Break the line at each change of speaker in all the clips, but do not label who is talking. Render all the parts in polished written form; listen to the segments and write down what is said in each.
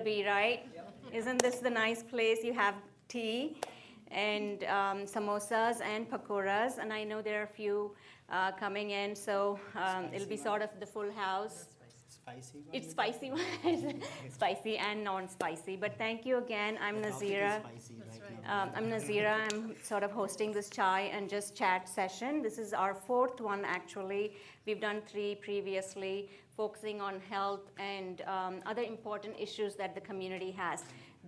be, right? Isn't this the nice place? You have tea and samosas and pakoras, and I know there are a few coming in, so it'll be sort of the full house.
Spicy one?
It's spicy one, spicy and non-spicy. But thank you again. I'm Nazira. I'm Nazira. I'm sort of hosting this chai and just chat session. This is our fourth one, actually. We've done 3 previously, focusing on health and other important issues that the community has.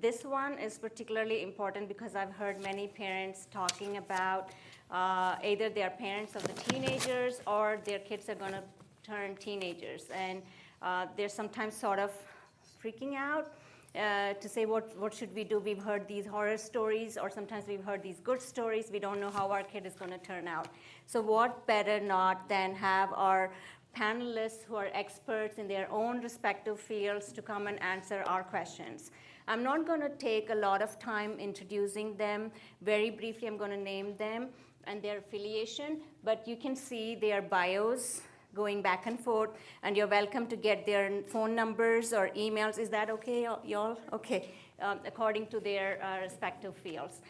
This one is particularly important because I've heard many parents talking about either they are parents of the teenagers or their kids are going to turn teenagers. And they're sometimes sort of freaking out to say, what should we do? We've heard these horror stories, or sometimes we've heard these good stories. We don't know how our kid is going to turn out. So what better not than have our panelists who are experts in their own respective fields to come and answer our questions. I'm not going to take a lot of time introducing them. Very briefly, I'm going to name them and their affiliation, but you can see their bios going back and forth, and you're welcome to get their phone numbers or emails. Is that okay, y'all? Okay, according to their respective fields.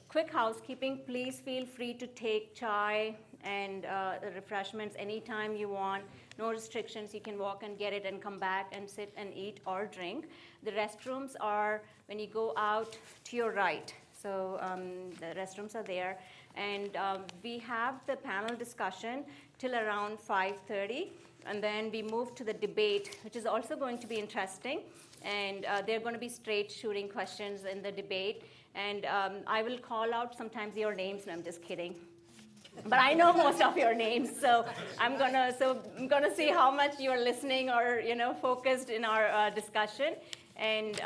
Quick housekeeping, please feel free to take chai and refreshments anytime you want. No restrictions, you can walk and get it and come back and sit and eat or drink. The restrooms are when you go out to your right. So the restrooms are there. And we have the panel discussion till around 5:30, and then we move to the debate, which is also going to be interesting. And there are going to be straight shooting questions in the debate. And I will call out sometimes your names, and I'm just kidding. But I know most of your names, so I'm gonna see how much you're listening or focused in our discussion. And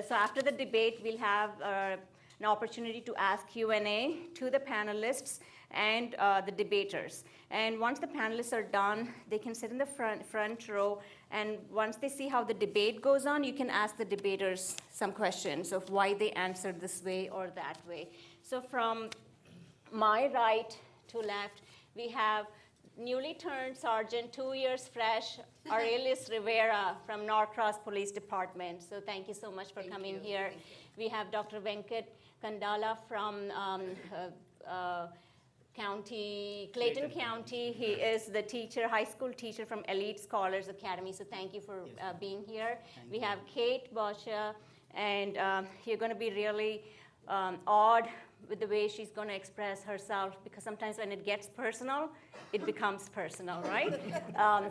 so after the debate, we'll have an opportunity to ask Q&A to the panelists and the debaters. And once the panelists are done, they can sit in the front row. And once they see how the debate goes on, you can ask the debaters some questions of why they answered this way or that way. So from my right to left, we have newly turned sergeant, 2 years fresh, Aurelius Rivera from Norcross Police Department. So thank you so much for coming here. We have Dr. Venkat Kandala from Clayton County. He is the teacher, high school teacher from Elite Scholars Academy. So thank you for being here. We have Kate Boscia, and you're going to be really awed with the way she's going to express herself, because sometimes when it gets personal, it becomes personal, right?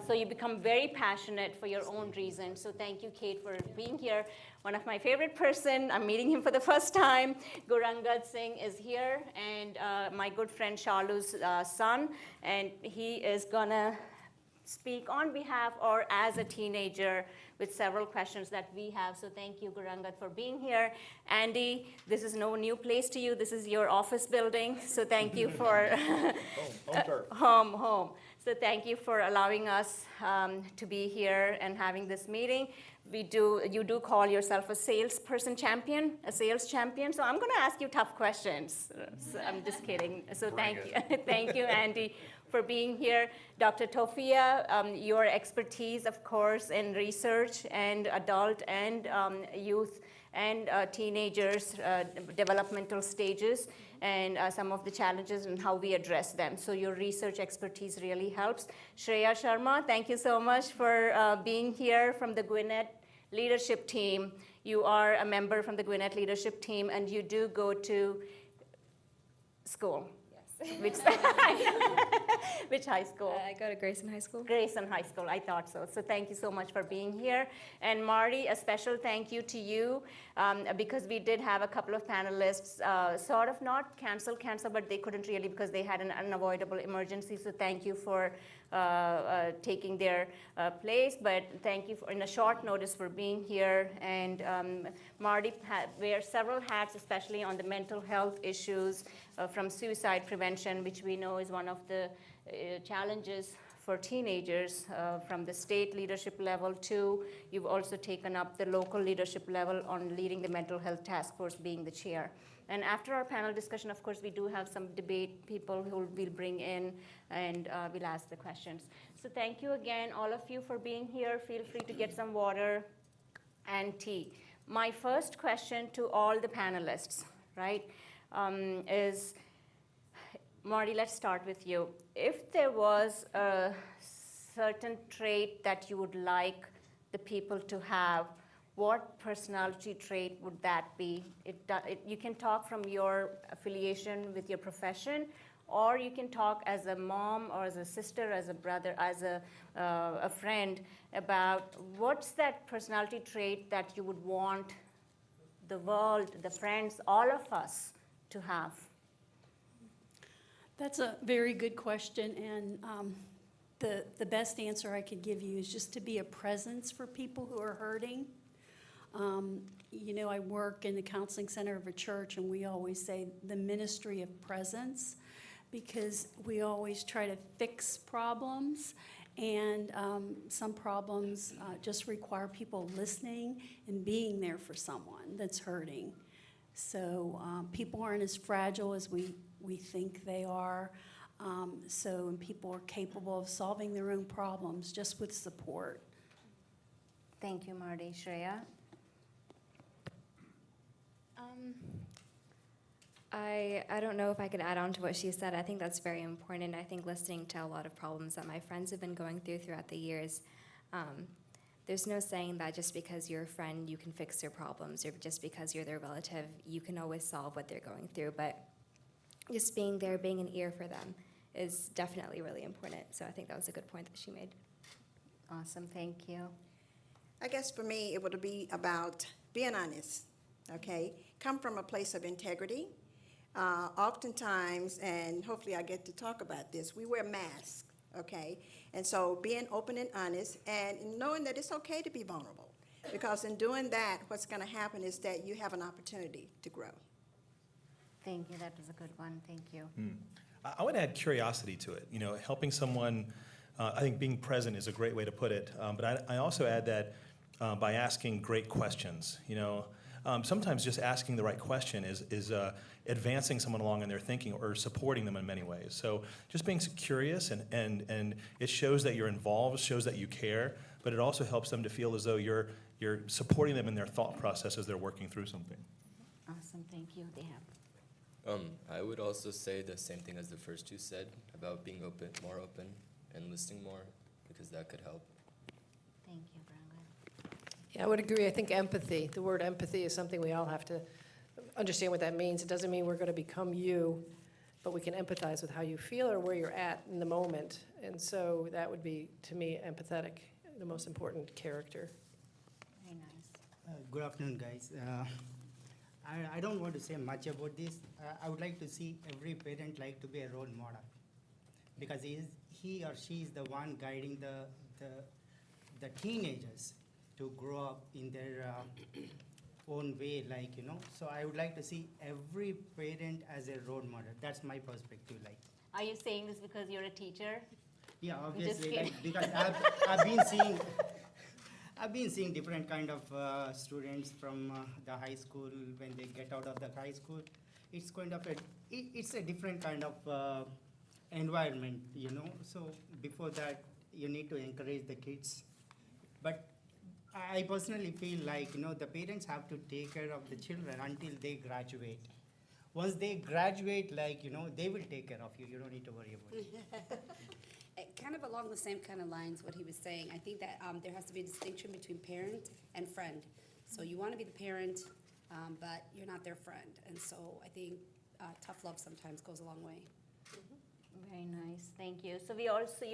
So you become very passionate for your own reasons. So thank you, Kate, for being here. One of my favorite person, I'm meeting him for the first time, Gurangad Singh is here, and my good friend Shalu's son, and he is gonna speak on behalf or as a teenager with several questions that we have. So thank you, Gurangad, for being here. Andy, this is no new place to you. This is your office building. So thank you for home. So thank you for allowing us to be here and having this meeting. You do call yourself a salesperson champion, a sales champion. So I'm going to ask you tough questions. So I'm just kidding. So thank you, thank you, Andy, for being here. Dr. Tofia, your expertise, of course, in research and adult and youth and teenagers' developmental stages and some of the challenges and how we address them. So your research expertise really helps. Shreya Sharma, thank you so much for being here from the Gwinnett leadership team. You are a member from the Gwinnett leadership team, and you do go to school. Which high school?
I go to Grayson High School.
Grayson High School, I thought so. So thank you so much for being here. And Marty, a special thank you to you, because we did have a couple of panelists sort of not cancel, but they couldn't really because they had an unavoidable emergency. So thank you for taking their place, but thank you in a short notice for being here. And Marty wears several hats, especially on the mental health issues from suicide prevention, which we know is one of the challenges for teenagers from the state leadership level to you've also taken up the local leadership level on leading the mental health task force, being the chair. And after our panel discussion, of course, we do have some debate people who we'll bring in, and we'll ask the questions. So thank you again, all of you, for being here. Feel free to get some water and tea. my first question to all the panelists, right, is, Marty, let's start with you. If there was a certain trait that you would like the people to have, what personality trait would that be? You can talk from your affiliation with your profession, or you can talk as a mom or as a sister, as a brother, as a friend about what's that personality trait that you would want the world, the friends, all of us to have.
That's a very good question, and the best answer I could give you is just to be a presence for people who are hurting. You know, I work in the counseling center of a church, and we always say the ministry of presence, because we always try to fix problems, and some problems just require people listening and being there for someone that's hurting. So people aren't as fragile as we think they are. And people are capable of solving their own problems just with support.
Thank you, Marty. Shreya?
I don't know if I could add on to what she said. I think that's very important. I think listening to a lot of problems that my friends have been going through throughout the years, there's no saying that just because you're a friend you can fix their problems, or just because you're their relative you can always solve what they're going through. But just being there, being an ear for them is definitely really important. So I think that was a good point that she made.
Awesome, thank you.
I guess for me, it would be about being honest, okay? Come from a place of integrity. Oftentimes, and hopefully I get to talk about this, we wear masks, okay? And so being open and honest and knowing that it's okay to be vulnerable, because in doing that, what's going to happen is that you have an opportunity to grow.
Thank you, that was a good one, thank you.
I would add curiosity to it. You know, helping someone, I think being present is a great way to put it. But I also add that by asking great questions. You know, sometimes just asking the right question is advancing someone along in their thinking or supporting them in many ways. So just being curious and it shows that you're involved, shows that you care, but it also helps them to feel as though you're supporting them in their thought process as they're working through something.
Awesome, thank you. They have.
I would also say the same thing as the first two said about being more open, and listening more, because that could help.
Thank you, Branga.
Yeah, I would agree. I think empathy, the word empathy is something we all have to understand what that means. It doesn't mean we're going to become you, but we can empathize with how you feel or where you're at in the moment. And so that would be, to me, empathetic, the most important character.
Very nice.
Good afternoon, guys. I don't want to say much about this. I would like to see every parent like to be a role model, because he or she is the one guiding the teenagers to grow up in their own way, like, you know. So I would like to see every parent as a role model. That's my perspective, like.
Are you saying this because you're a teacher?
Yeah,
Just
obviously,
kidding.
like, because I've been seeing different kind of students from the high school. When they get out of the high school, it's kind of it's a different kind of environment, you know. So before that, you need to encourage the kids. But I personally feel like, you know, the parents have to take care of the children until they graduate. Once they graduate, like, you know, they will take care of you. You don't need to worry about it.
Kind of along the same kind of lines what he was saying. I think that there has to be a distinction between parent and friend. So you want to be the parent, but you're not their friend. And so I think tough love sometimes goes a long way.
Very nice, thank you. So you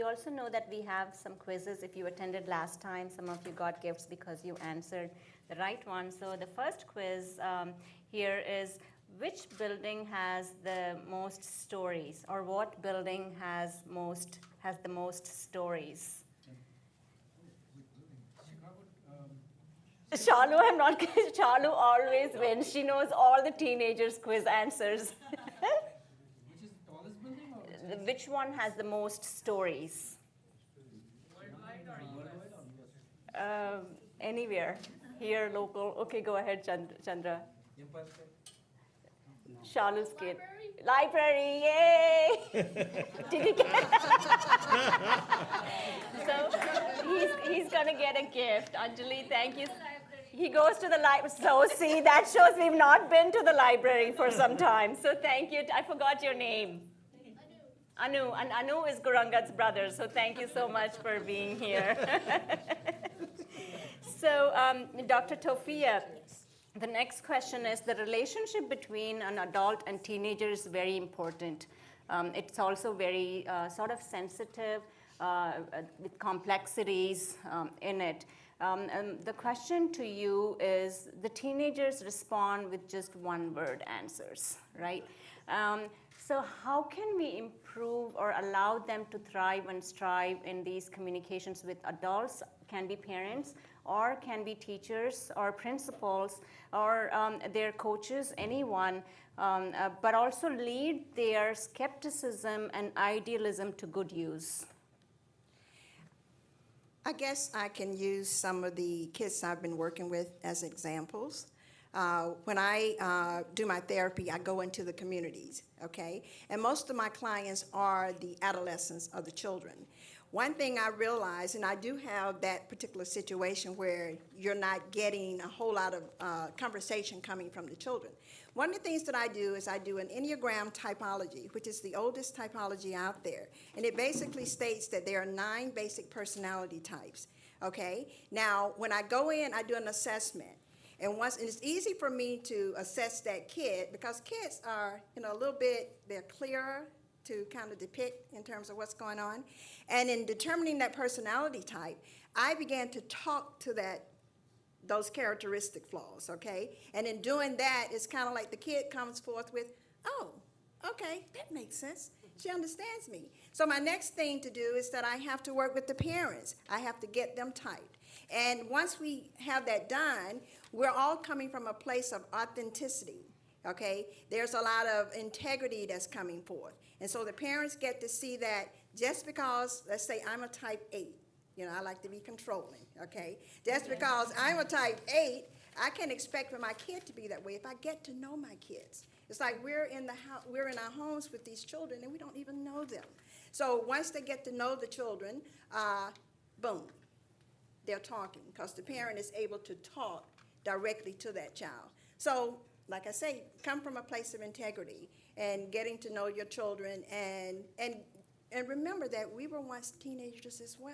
also know that we have some quizzes. If you attended last time, some of you got gifts because you answered the right one. So the first quiz here is, which building has the most stories, or what building has the most stories? Shalu, I'm not kidding. Shalu always wins. She knows all the teenagers' quiz answers.
Which is the tallest building? Or
Which one has the most stories? Anywhere. Here, local. Okay, go ahead, Chandra. Shalu's kid. Library, yay! Did you get So he's gonna get a gift. Anjali, thank you. He goes to the library. So see, that shows we've not been to the library for some time. So thank you. I forgot your name. Anu. And Anu is Gurangat's brother. So thank you so much for being here. So Dr. Tofia, the next question is the relationship between an adult and teenager is very important. It's also very sort of sensitive with complexities in it. The question to you is, the teenagers respond with just one-word answers, right? So how can we improve or allow them to thrive and strive in these communications with adults? Can be parents, or can be teachers or principals or their coaches, anyone, but also lead their skepticism and idealism to good use.
I guess I can use some of the kids I've been working with as examples. When I do my therapy, I go into the communities, okay? And most of my clients are the adolescents or the children. One thing I realize, and I do have that particular situation where you're not getting a whole lot of conversation coming from the children. One of the things that I do is I do an Enneagram typology, which is the oldest typology out there. And it basically states that there are 9 basic personality types, okay? Now, when I go in, I do an assessment. And it's easy for me to assess that kid because kids are, a little bit, they're clearer to kind of depict in terms of what's going on. And in determining that personality type, I began to talk to those characteristic flaws, okay? And in doing that, it's kind of like the kid comes forth with, oh, okay, that makes sense. She understands me. So my next thing to do is that I have to work with the parents. I have to get them tight. And once we have that done, we're all coming from a place of authenticity, okay? There's a lot of integrity that's coming forth. And so the parents get to see that just because, let's say I'm a type 8, I like to be controlling, okay? Just because I'm a type 8, I can expect for my kid to be that way if I get to know my kids. It's like we're in our homes with these children and we don't even know them. So once they get to know the children, boom, they're talking because the parent is able to talk directly to that child. So, like I say, come from a place of integrity and getting to know your children and remember that we were once teenagers as well,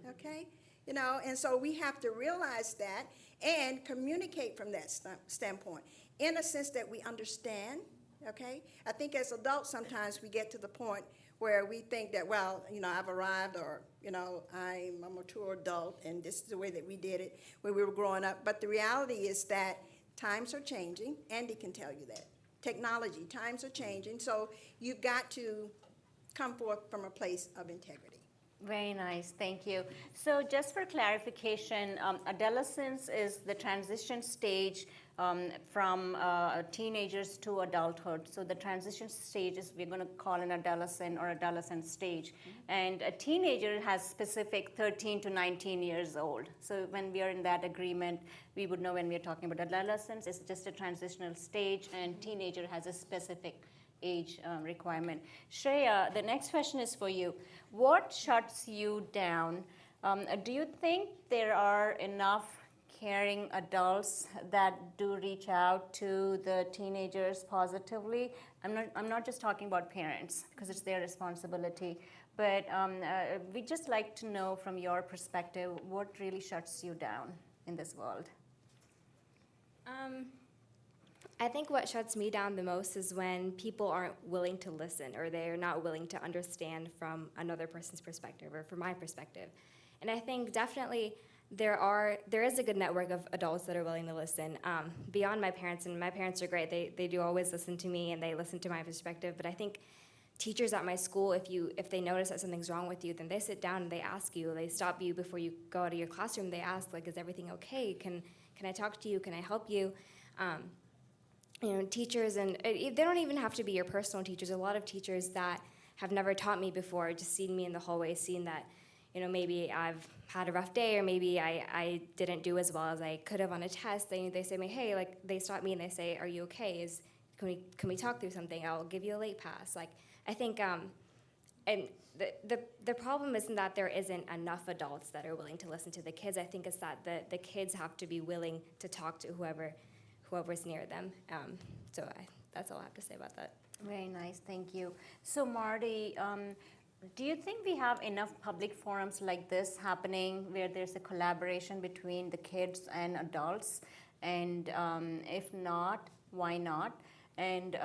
okay? And so we have to realize that and communicate from that standpoint in a sense that we understand, okay? I think as adults sometimes we get to the point where we think that, well, I've arrived or, I'm a mature adult and this is the way that we did it when we were growing up. But the reality is that times are changing. Andy can tell you that. Technology, times are changing. So you've got to come forth from a place of integrity.
Very nice, thank you. So just for clarification, adolescence is the transition stage from teenagers to adulthood. So the transition stage is we're going to call an adolescent or adolescent stage. And a teenager has specific 13 to 19 years old. So when we are in that agreement, we would know when we are talking about adolescence, it's just a transitional stage, and teenager has a specific age requirement. Shreya, the next question is for you. What shuts you down? Do you think there are enough caring adults that do reach out to the teenagers positively? I'm not just talking about parents because it's their responsibility, but we'd just like to know from your perspective what really shuts you down in this world.
I think what shuts me down the most is when people aren't willing to listen or they're not willing to understand from another person's perspective or from my perspective. And I think definitely there is a good network of adults that are willing to listen beyond my parents, and my parents are great. They do always listen to me and they listen to my perspective, but I think teachers at my school, if they notice that something's wrong with you, then they sit down and they ask you, they stop you before you go out of your classroom, they ask, like, is everything okay? Can I talk to you? Can I help you? Teachers, and they don't even have to be your personal teachers. A lot of teachers that have never taught me before, just seen me in the hallway, seen that, maybe I've had a rough day or maybe I didn't do as well as I could have on a test. They say to me, hey, like, they stop me and they say, are you okay? Can we talk through something? I'll give you a late pass. Like, I think and the problem isn't that there isn't enough adults that are willing to listen to the kids. I think it's that the kids have to be willing to talk to whoever's near them. That's all I have to say about that.
Very nice, thank you. So Marty, do you think we have enough public forums like this happening where there's a collaboration between the kids and adults? And if not, why not? And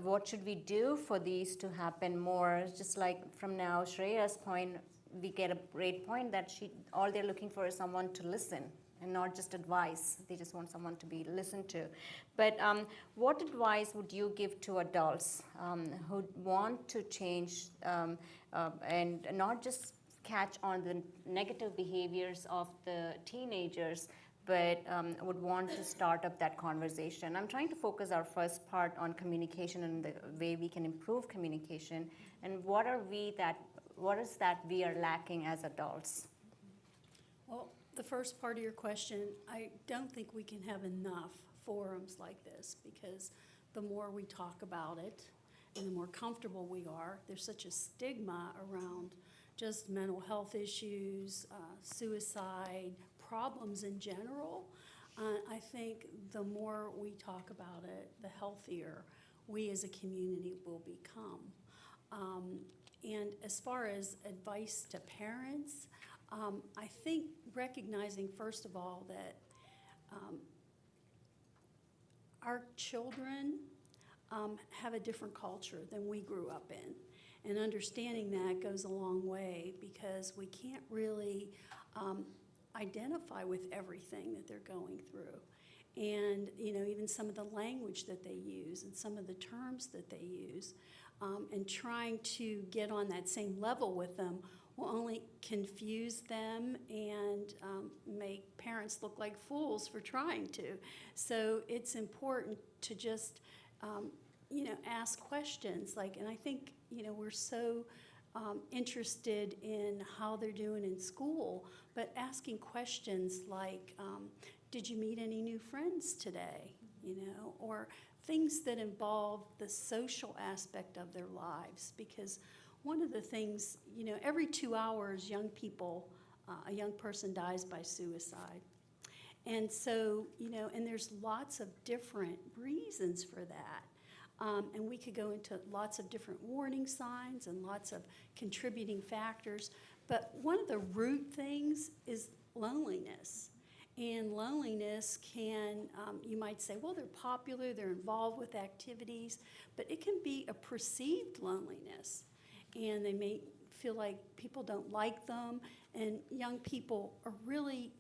what should we do for these to happen more? Just like from now, Shreya's point, we get a great point that all they're looking for is someone to listen and not just advice. They just want someone to be listened to. But what advice would you give to adults who want to change and not just catch on the negative behaviors of the teenagers, but would want to start up that conversation? I'm trying to focus our first part on communication and the way we can improve communication, and what is that we are lacking as adults?
Well, the first part of your question, I don't think we can have enough forums like this, because the more we talk about it and the more comfortable we are, there's such a stigma around just mental health issues, suicide, problems in general. I think the more we talk about it, the healthier we as a community will become. And as far as advice to parents, I think recognizing, first of all, that our children have a different culture than we grew up in. And understanding that goes a long way, because we can't really identify with everything that they're going through. And, even some of the language that they use and some of the terms that they use, and trying to get on that same level with them will only confuse them and make parents look like fools for trying to. So it's important to just, ask questions. And I think, we're so interested in how they're doing in school, but asking questions like, did you meet any new friends today? Or things that involve the social aspect of their lives. Because one of the things, every 2 hours, a young person dies by suicide. And so, and there's lots of different reasons for that. And we could go into lots of different warning signs and lots of contributing factors. But one of the root things is loneliness. And loneliness can, you might say, well, they're popular, they're involved with activities, but it can be a perceived loneliness. And they may feel like people don't like them. And young people are really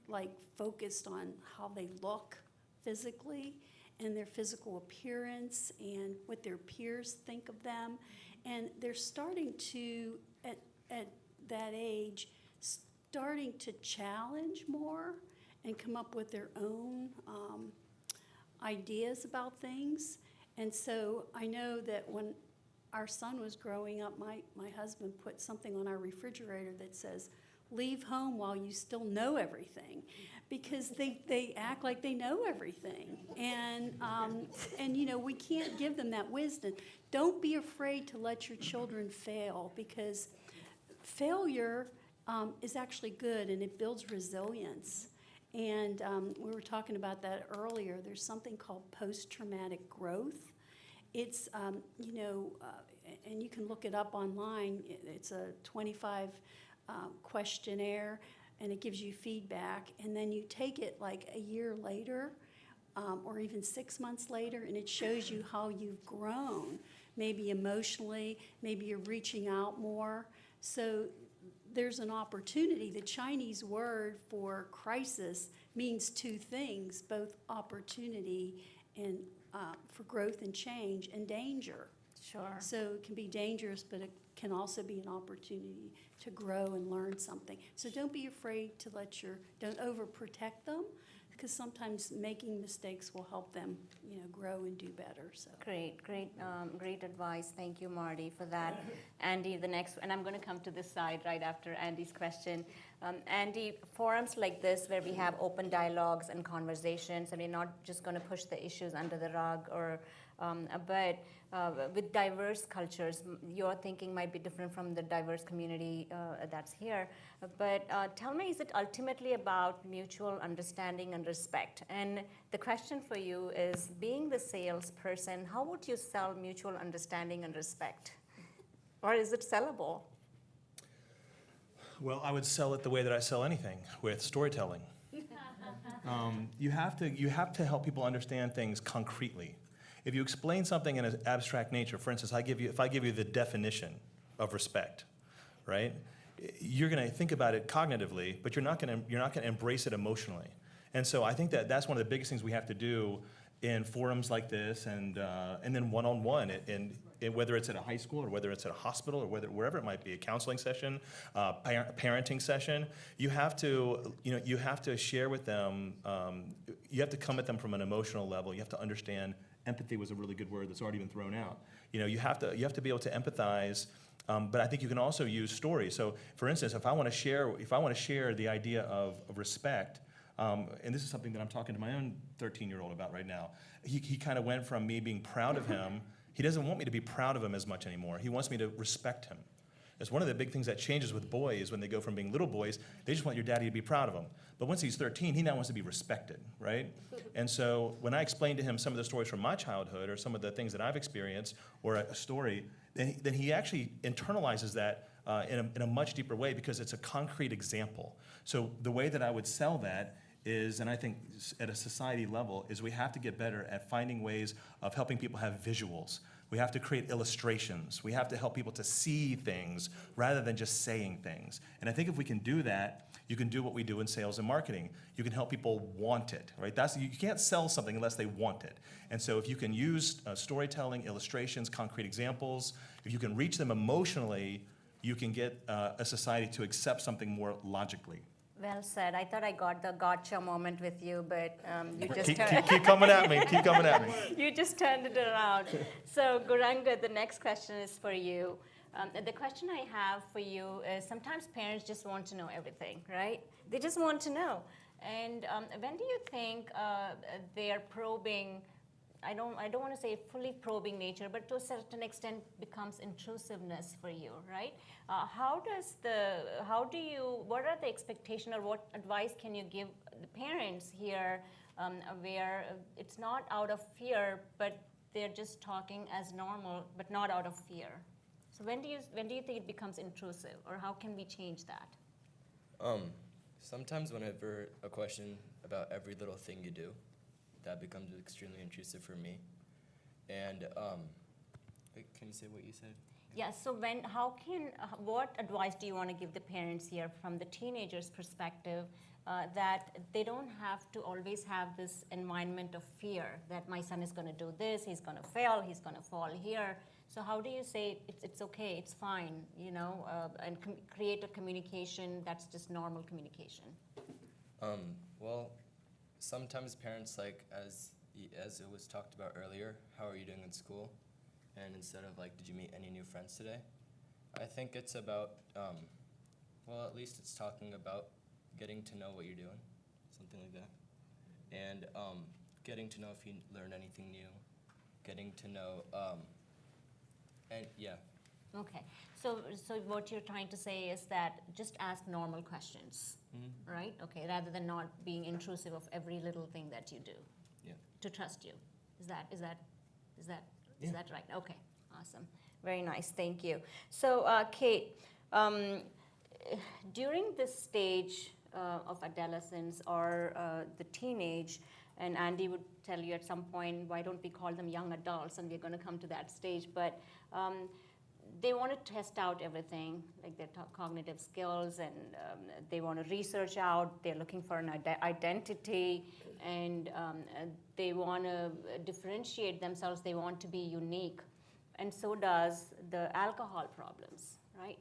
focused on how they look physically and their physical appearance and what their peers think of them. And they're starting to, at that age, starting to challenge more and come up with their own ideas about things. And so I know that when our son was growing up, my husband put something on our refrigerator that says, "Leave home while you still know everything," because they act like they know everything. And we can't give them that wisdom. Don't be afraid to let your children fail, because failure is actually good, and it builds resilience. And we were talking about that earlier. There's something called post-traumatic growth. It's, and you can look it up online. It's a 25 questionnaire, and it gives you feedback. And then you take it a year later, or even 6 months later, and it shows you how you've grown, maybe emotionally, maybe you're reaching out more. So there's an opportunity. The Chinese word for crisis means two things, both opportunity and for growth and change, and danger.
Sure.
So it can be dangerous, but it can also be an opportunity to grow and learn something. So don't be afraid to don't overprotect them, because sometimes making mistakes will help them, grow and do better. So
Great advice. Thank you, Marty, for that. Andy, the next, and I'm going to come to this side right after Andy's question. Andy, forums like this where we have open dialogues and conversations, and we're not just going to push the issues under the rug or But with diverse cultures, your thinking might be different from the diverse community that's here. But tell me, is it ultimately about mutual understanding and respect? And the question for you is, being the salesperson, how would you sell mutual understanding and respect? Or is it sellable?
Well, I would sell it the way that I sell anything, with storytelling. You have to help people understand things concretely. If you explain something in an abstract nature, for instance, if I give you the definition of respect, right? You're going to think about it cognitively, but you're not going to embrace it emotionally. And so I think that that's one of the biggest things we have to do in forums like this, and then one-on-one, and whether it's at a high school or whether it's at a hospital or wherever it might be, a counseling session, parenting session, you have to share with them. You have to come at them from an emotional level. You have to understand. Empathy was a really good word that's already been thrown out. You have to be able to empathize. But I think you can also use stories. So, for instance, if I want to share the idea of respect. And this is something that I'm talking to my own 13-year-old about right now. He kind of went from me being proud of him. He doesn't want me to be proud of him as much anymore. He wants me to respect him. It's one of the big things that changes with boys when they go from being little boys. They just want your daddy to be proud of them. But once he's 13, he now wants to be respected, right? And so when I explain to him some of the stories from my childhood or some of the things that I've experienced or a story, then he actually internalizes that in a much deeper way because it's a concrete example. So the way that I would sell that is, and I think at a society level, is we have to get better at finding ways of helping people have visuals. We have to create illustrations. We have to help people to see things rather than just saying things. And I think if we can do that, you can do what we do in sales and marketing. You can help people want it, right? You can't sell something unless they want it. And so if you can use storytelling, illustrations, concrete examples, if you can reach them emotionally, you can get a society to accept something more logically.
Well said. I thought I got the gotcha moment with you, but you just
keep coming at me. Keep coming at me.
You just turned it around. So, Guranga, the next question is for you. The question I have for you is, sometimes parents just want to know everything, right? They just want to know. And when do you think they are probing? I don't want to say fully probing nature, but to a certain extent becomes intrusiveness for you, right? What are the expectations, or what advice can you give the parents here where it's not out of fear, but they're just talking as normal, but not out of fear? So when do you think it becomes intrusive, or how can we change that?
Sometimes whenever a question about every little thing you do, that becomes extremely intrusive for me. And wait, can you say what you said?
Yeah, so what advice do you want to give the parents here from the teenager's perspective that they don't have to always have this environment of fear that my son is going to do this, he's going to fail, he's going to fall here. So how do you say it's okay, it's fine, and create a communication that's just normal communication?
Well, sometimes parents, like as it was talked about earlier, how are you doing in school? And instead of did you meet any new friends today? I think it's about, at least it's talking about getting to know what you're doing, something like that. And getting to know if you learned anything new, getting to know, and yeah.
Okay, so what you're trying to say is that just ask normal questions, right? Okay, rather than not being intrusive of every little thing that you do.
Yeah.
To trust you. Is that
Yeah.
right? Okay, awesome. Very nice, thank you. So, Kate, during this stage of adolescence or the teenage, and Andy would tell you at some point, why don't we call them young adults, and we're going to come to that stage, but they want to test out everything, like their cognitive skills, and they want to research out, they're looking for an identity, and they want to differentiate themselves, they want to be unique. And so does the alcohol problems, right?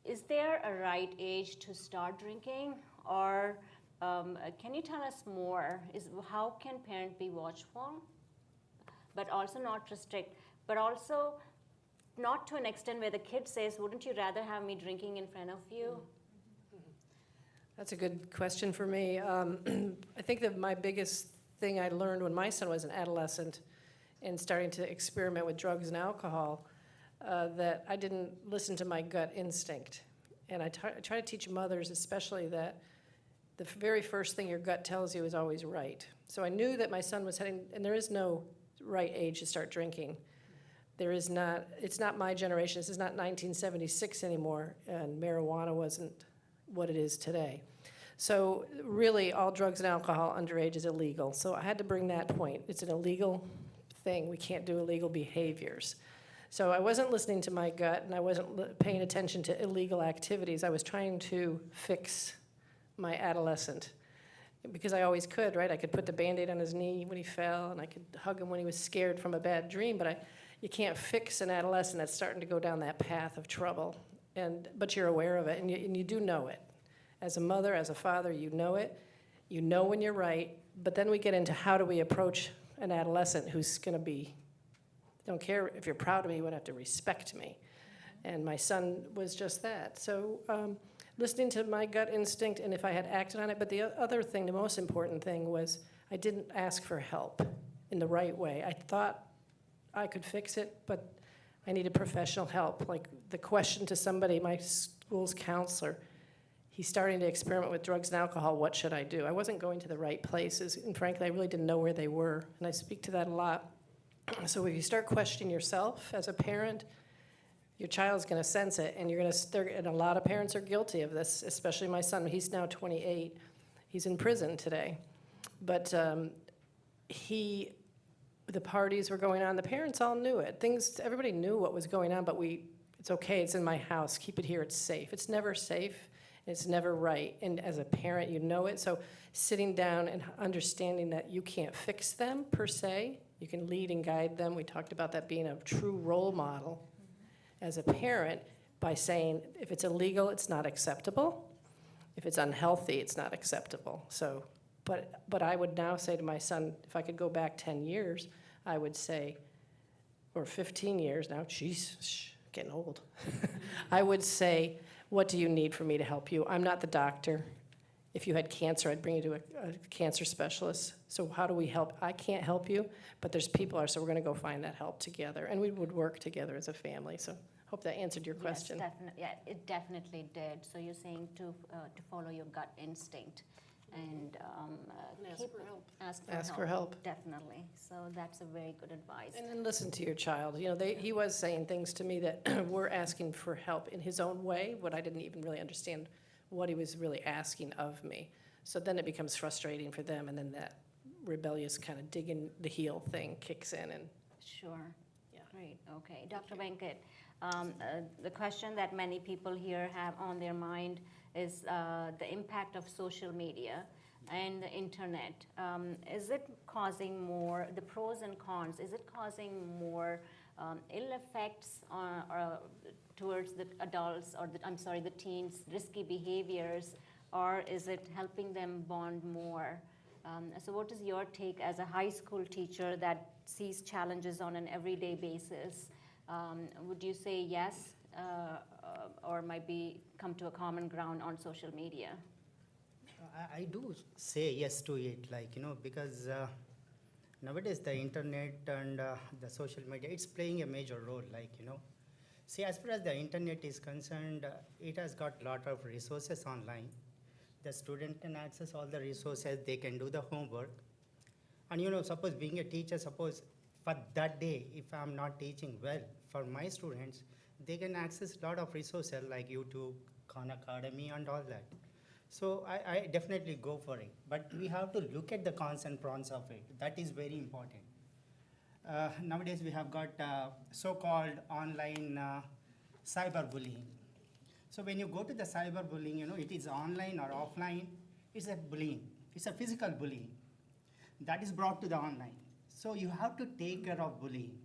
Is there a right age to start drinking, or can you tell us more? How can parents be watchful, but also not restrict, but also not to an extent where the kid says, wouldn't you rather have me drinking in front of you?
That's a good question for me. I think that my biggest thing I learned when my son was an adolescent and starting to experiment with drugs and alcohol, that I didn't listen to my gut instinct. And I try to teach mothers especially that the very first thing your gut tells you is always right. So I knew that my son was heading, and there is no right age to start drinking. There is not, it's not my generation, this is not 1976 anymore, and marijuana wasn't what it is today. So really, all drugs and alcohol underage is illegal. So I had to bring that point. It's an illegal thing. We can't do illegal behaviors. So I wasn't listening to my gut, and I wasn't paying attention to illegal activities. I was trying to fix my adolescent, because I always could, right? I could put the Band-Aid on his knee when he fell, and I could hug him when he was scared from a bad dream, but you can't fix an adolescent that's starting to go down that path of trouble. But you're aware of it, and you do know it. As a mother, as a father, you know it. You know when you're right, but then we get into how do we approach an adolescent who's gonna be, don't care if you're proud of me, you would have to respect me. And my son was just that. So listening to my gut instinct, and if I had acted on it, but the other thing, the most important thing was I didn't ask for help in the right way. I thought I could fix it, but I needed professional help. Like the question to somebody, my school's counselor, he's starting to experiment with drugs and alcohol, what should I do? I wasn't going to the right places, and frankly, I really didn't know where they were, and I speak to that a lot. So if you start questioning yourself as a parent, your child's gonna sense it, and and a lot of parents are guilty of this, especially my son. He's now 28. He's in prison today. But the parties were going on, the parents all knew it. Everybody knew what was going on, but it's okay, it's in my house, keep it here, it's safe. It's never safe, it's never right, and as a parent, you know it. So sitting down and understanding that you can't fix them per se, you can lead and guide them. We talked about that being a true role model as a parent by saying, if it's illegal, it's not acceptable. If it's unhealthy, it's not acceptable. So, but I would now say to my son, if I could go back 10 years, I would say, or 15 years now, geez, getting old. I would say, what do you need for me to help you? I'm not the doctor. If you had cancer, I'd bring you to a cancer specialist. So how do we help? I can't help you, but there's people so we're gonna go find that help together. And we would work together as a family. So hope that answered your question.
Yes, definitely. Yeah, it definitely did. So you're saying to follow your gut instinct and
Ask for help.
Definitely. So that's a very good advice.
And then listen to your child. You know, he was saying things to me that were asking for help in his own way, what I didn't even really understand what he was really asking of me. So then it becomes frustrating for them, and then that rebellious kind of digging the heel thing kicks in. And
Sure.
Yeah.
Great. Okay. Dr. Venkat, the question that many people here have on their mind is the impact of social media and the internet. Is it causing more, the pros and cons, is it causing more ill effects towards the adults or the teens, risky behaviors, or is it helping them bond more? So what is your take as a high school teacher that sees challenges on an everyday basis? Would you say yes, or might be come to a common ground on social media?
I do say yes to it, because nowadays the internet and the social media, it's playing a major role, See, as far as the internet is concerned, it has got a lot of resources online. The student can access all the resources, they can do the homework. And suppose being a teacher, suppose for that day, if I'm not teaching well, for my students, they can access a lot of resources like YouTube, Khan Academy and all that. So I definitely go for it. But we have to look at the cons and pros of it. That is very important. Nowadays we have got so-called online cyberbullying. So when you go to the cyberbullying, it is online or offline, it's a bullying. It's a physical bullying that is brought to the online. So you have to take care of bullying.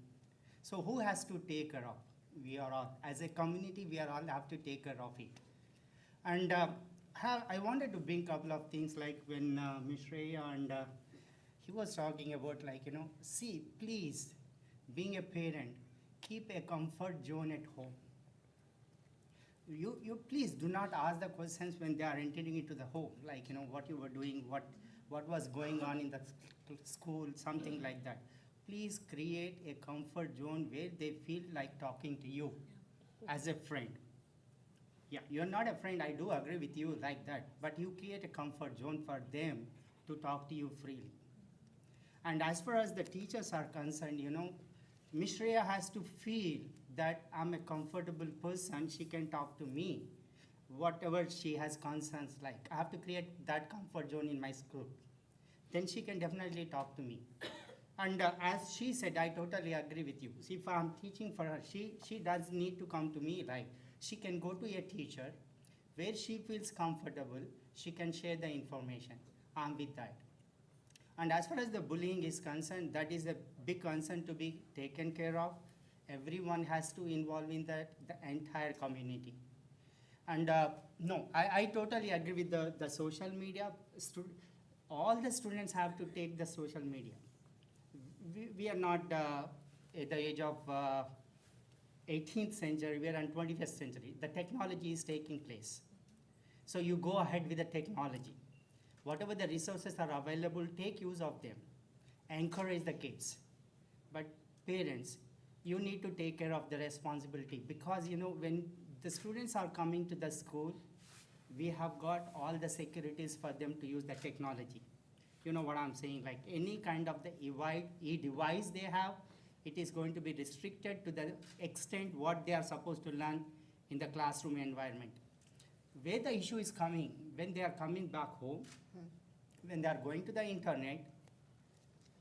So who has to take care of? We are all, as a community, we are all have to take care of it. And I wanted to bring a couple of things like when Ms. Shreya and he was talking about see, please, being a parent, keep a comfort zone at home. You please do not ask the questions when they are entering into the home, what you were doing, what was going on in the school, something like that. please create a comfort zone where they feel like talking to you as a friend. Yeah, you're not a friend, I do agree with you like that, but you create a comfort zone for them to talk to you freely. And as far as the teachers are concerned, Ms. Shreya has to feel that I'm a comfortable person, she can talk to me, whatever she has concerns like. I have to create that comfort zone in my school. Then she can definitely talk to me. And as she said, I totally agree with you. See, if I'm teaching for her, she does need to come to me, like, she can go to a teacher where she feels comfortable, she can share the information. I'm with that. And as far as the bullying is concerned, that is a big concern to be taken care of. Everyone has to involve in that, the entire community. And no, I totally agree with the social media. All the students have to take the social media. We are not at the age of 18th century, we are in 21st century. The technology is taking place. So you go ahead with the technology. Whatever the resources are available, take use of them. Encourage the kids. But parents, you need to take care of the responsibility, because when the students are coming to the school, we have got all the securities for them to use the technology. You know what I'm saying? Like any kind of the e-device they have, it is going to be restricted to the extent what they are supposed to learn in the classroom environment. Where the issue is coming, when they are coming back home, when they are going to the internet,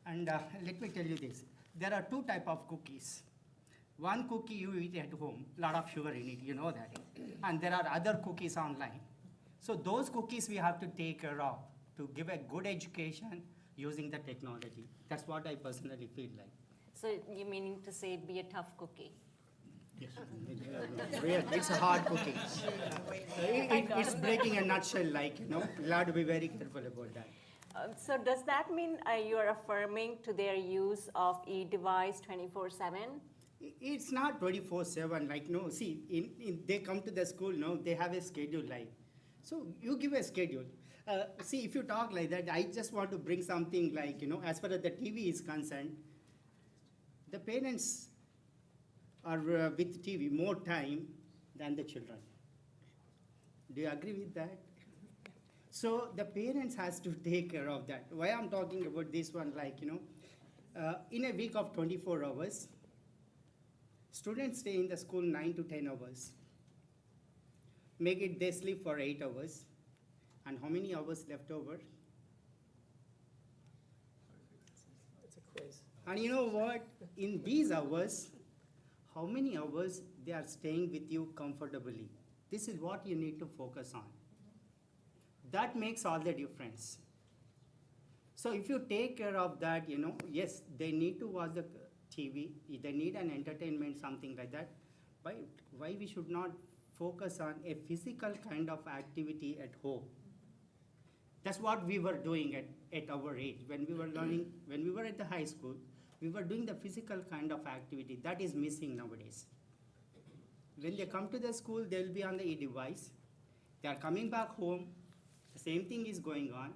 and let me tell you this, there are two types of cookies. One cookie you eat at home, lot of sugar in it, you know that. And there are other cookies online. So those cookies we have to take care of to give a good education using the technology. That's what I personally feel like.
So you meaning to say be a tough cookie?
Yes, it's a hard cookie. It's breaking a nutshell, like, you have to be very careful about that.
So does that mean you are affirming to their use of e-device 24/7?
It's not 24/7, like, no, see, they come to the school, no, they have a schedule, like, so you give a schedule. See, if you talk like that, I just want to bring something like, as far as the TV is concerned, the parents are with TV more time than the children. Do you agree with that? So the parents has to take care of that. Why I'm talking about this one, like, in a week of 24 hours, students stay in the school 9 to 10 hours. Make it they sleep for 8 hours. And how many hours left over?
It's a quiz.
And you know what? In these hours, how many hours they are staying with you comfortably? This is what you need to focus on. That makes all the difference. So if you take care of that, yes, they need to watch the TV, they need an entertainment, something like that. Why we should not focus on a physical kind of activity at home? That's what we were doing at our age. When we were learning, when we were at the high school, we were doing the physical kind of activity. That is missing nowadays. When they come to the school, they'll be on the e-device. They are coming back home, the same thing is going on.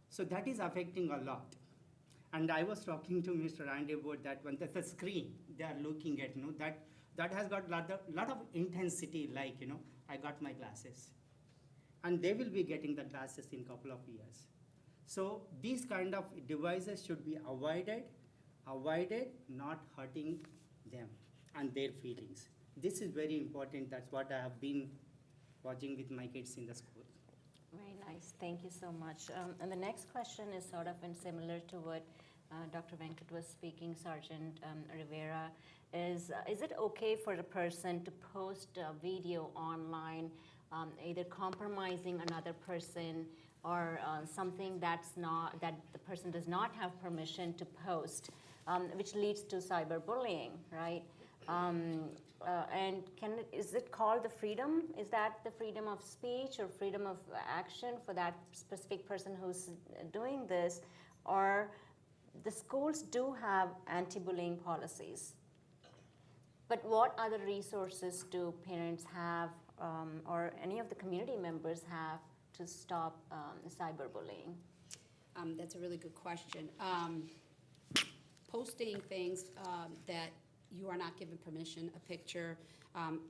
So that is affecting a lot. And I was talking to Mr. Randy about that one. That's the screen they are looking at, that has got lot of intensity, like, I got my glasses. And they will be getting the glasses in a couple of years. So these kind of devices should be avoided, not hurting them and their feelings. This is very important. That's what I have been watching with my kids in the school.
Very nice, thank you so much. And the next question is sort of similar to what Dr. Venkat was speaking, Sergeant Rivera, is it okay for a person to post a video online, either compromising another person or something that the person does not have permission to post, which leads to cyberbullying, right? And is it called the freedom? Is that the freedom of speech or freedom of action for that specific person who's doing this? Or the schools do have anti-bullying policies. But what other resources do parents have or any of the community members have to stop cyberbullying?
That's a really good question. posting things that you are not given permission, a picture,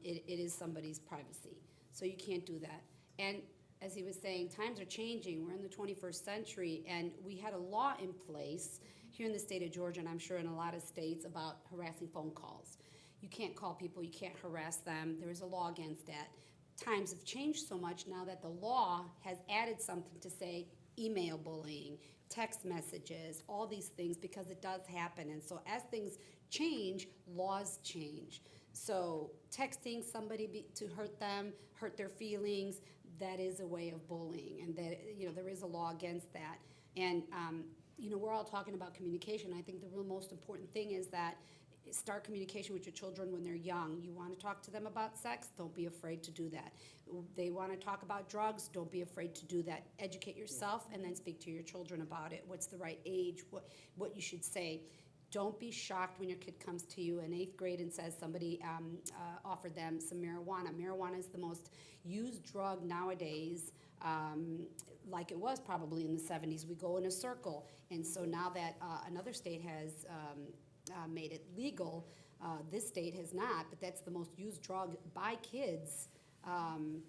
it is somebody's privacy. So you can't do that. And as he was saying, times are changing. We're in the 21st century, and we had a law in place here in the state of Georgia, and I'm sure in a lot of states, about harassing phone calls. You can't call people, you can't harass them. There is a law against that. Times have changed so much now that the law has added something to say email bullying, text messages, all these things, because it does happen. And so as things change, laws change. So texting somebody to hurt them, hurt their feelings, that is a way of bullying, and that, there is a law against that. And, we're all talking about communication. I think the real most important thing is that start communication with your children when they're young. You want to talk to them about sex? Don't be afraid to do that. They want to talk about drugs? Don't be afraid to do that. Educate yourself and then speak to your children about it. What's the right age? What you should say. Don't be shocked when your kid comes to you in 8th grade and says somebody offered them some marijuana. Marijuana is the most used drug nowadays, like it was probably in the 70s. We go in a circle. And so now that another state has made it legal, this state has not, but that's the most used drug by kids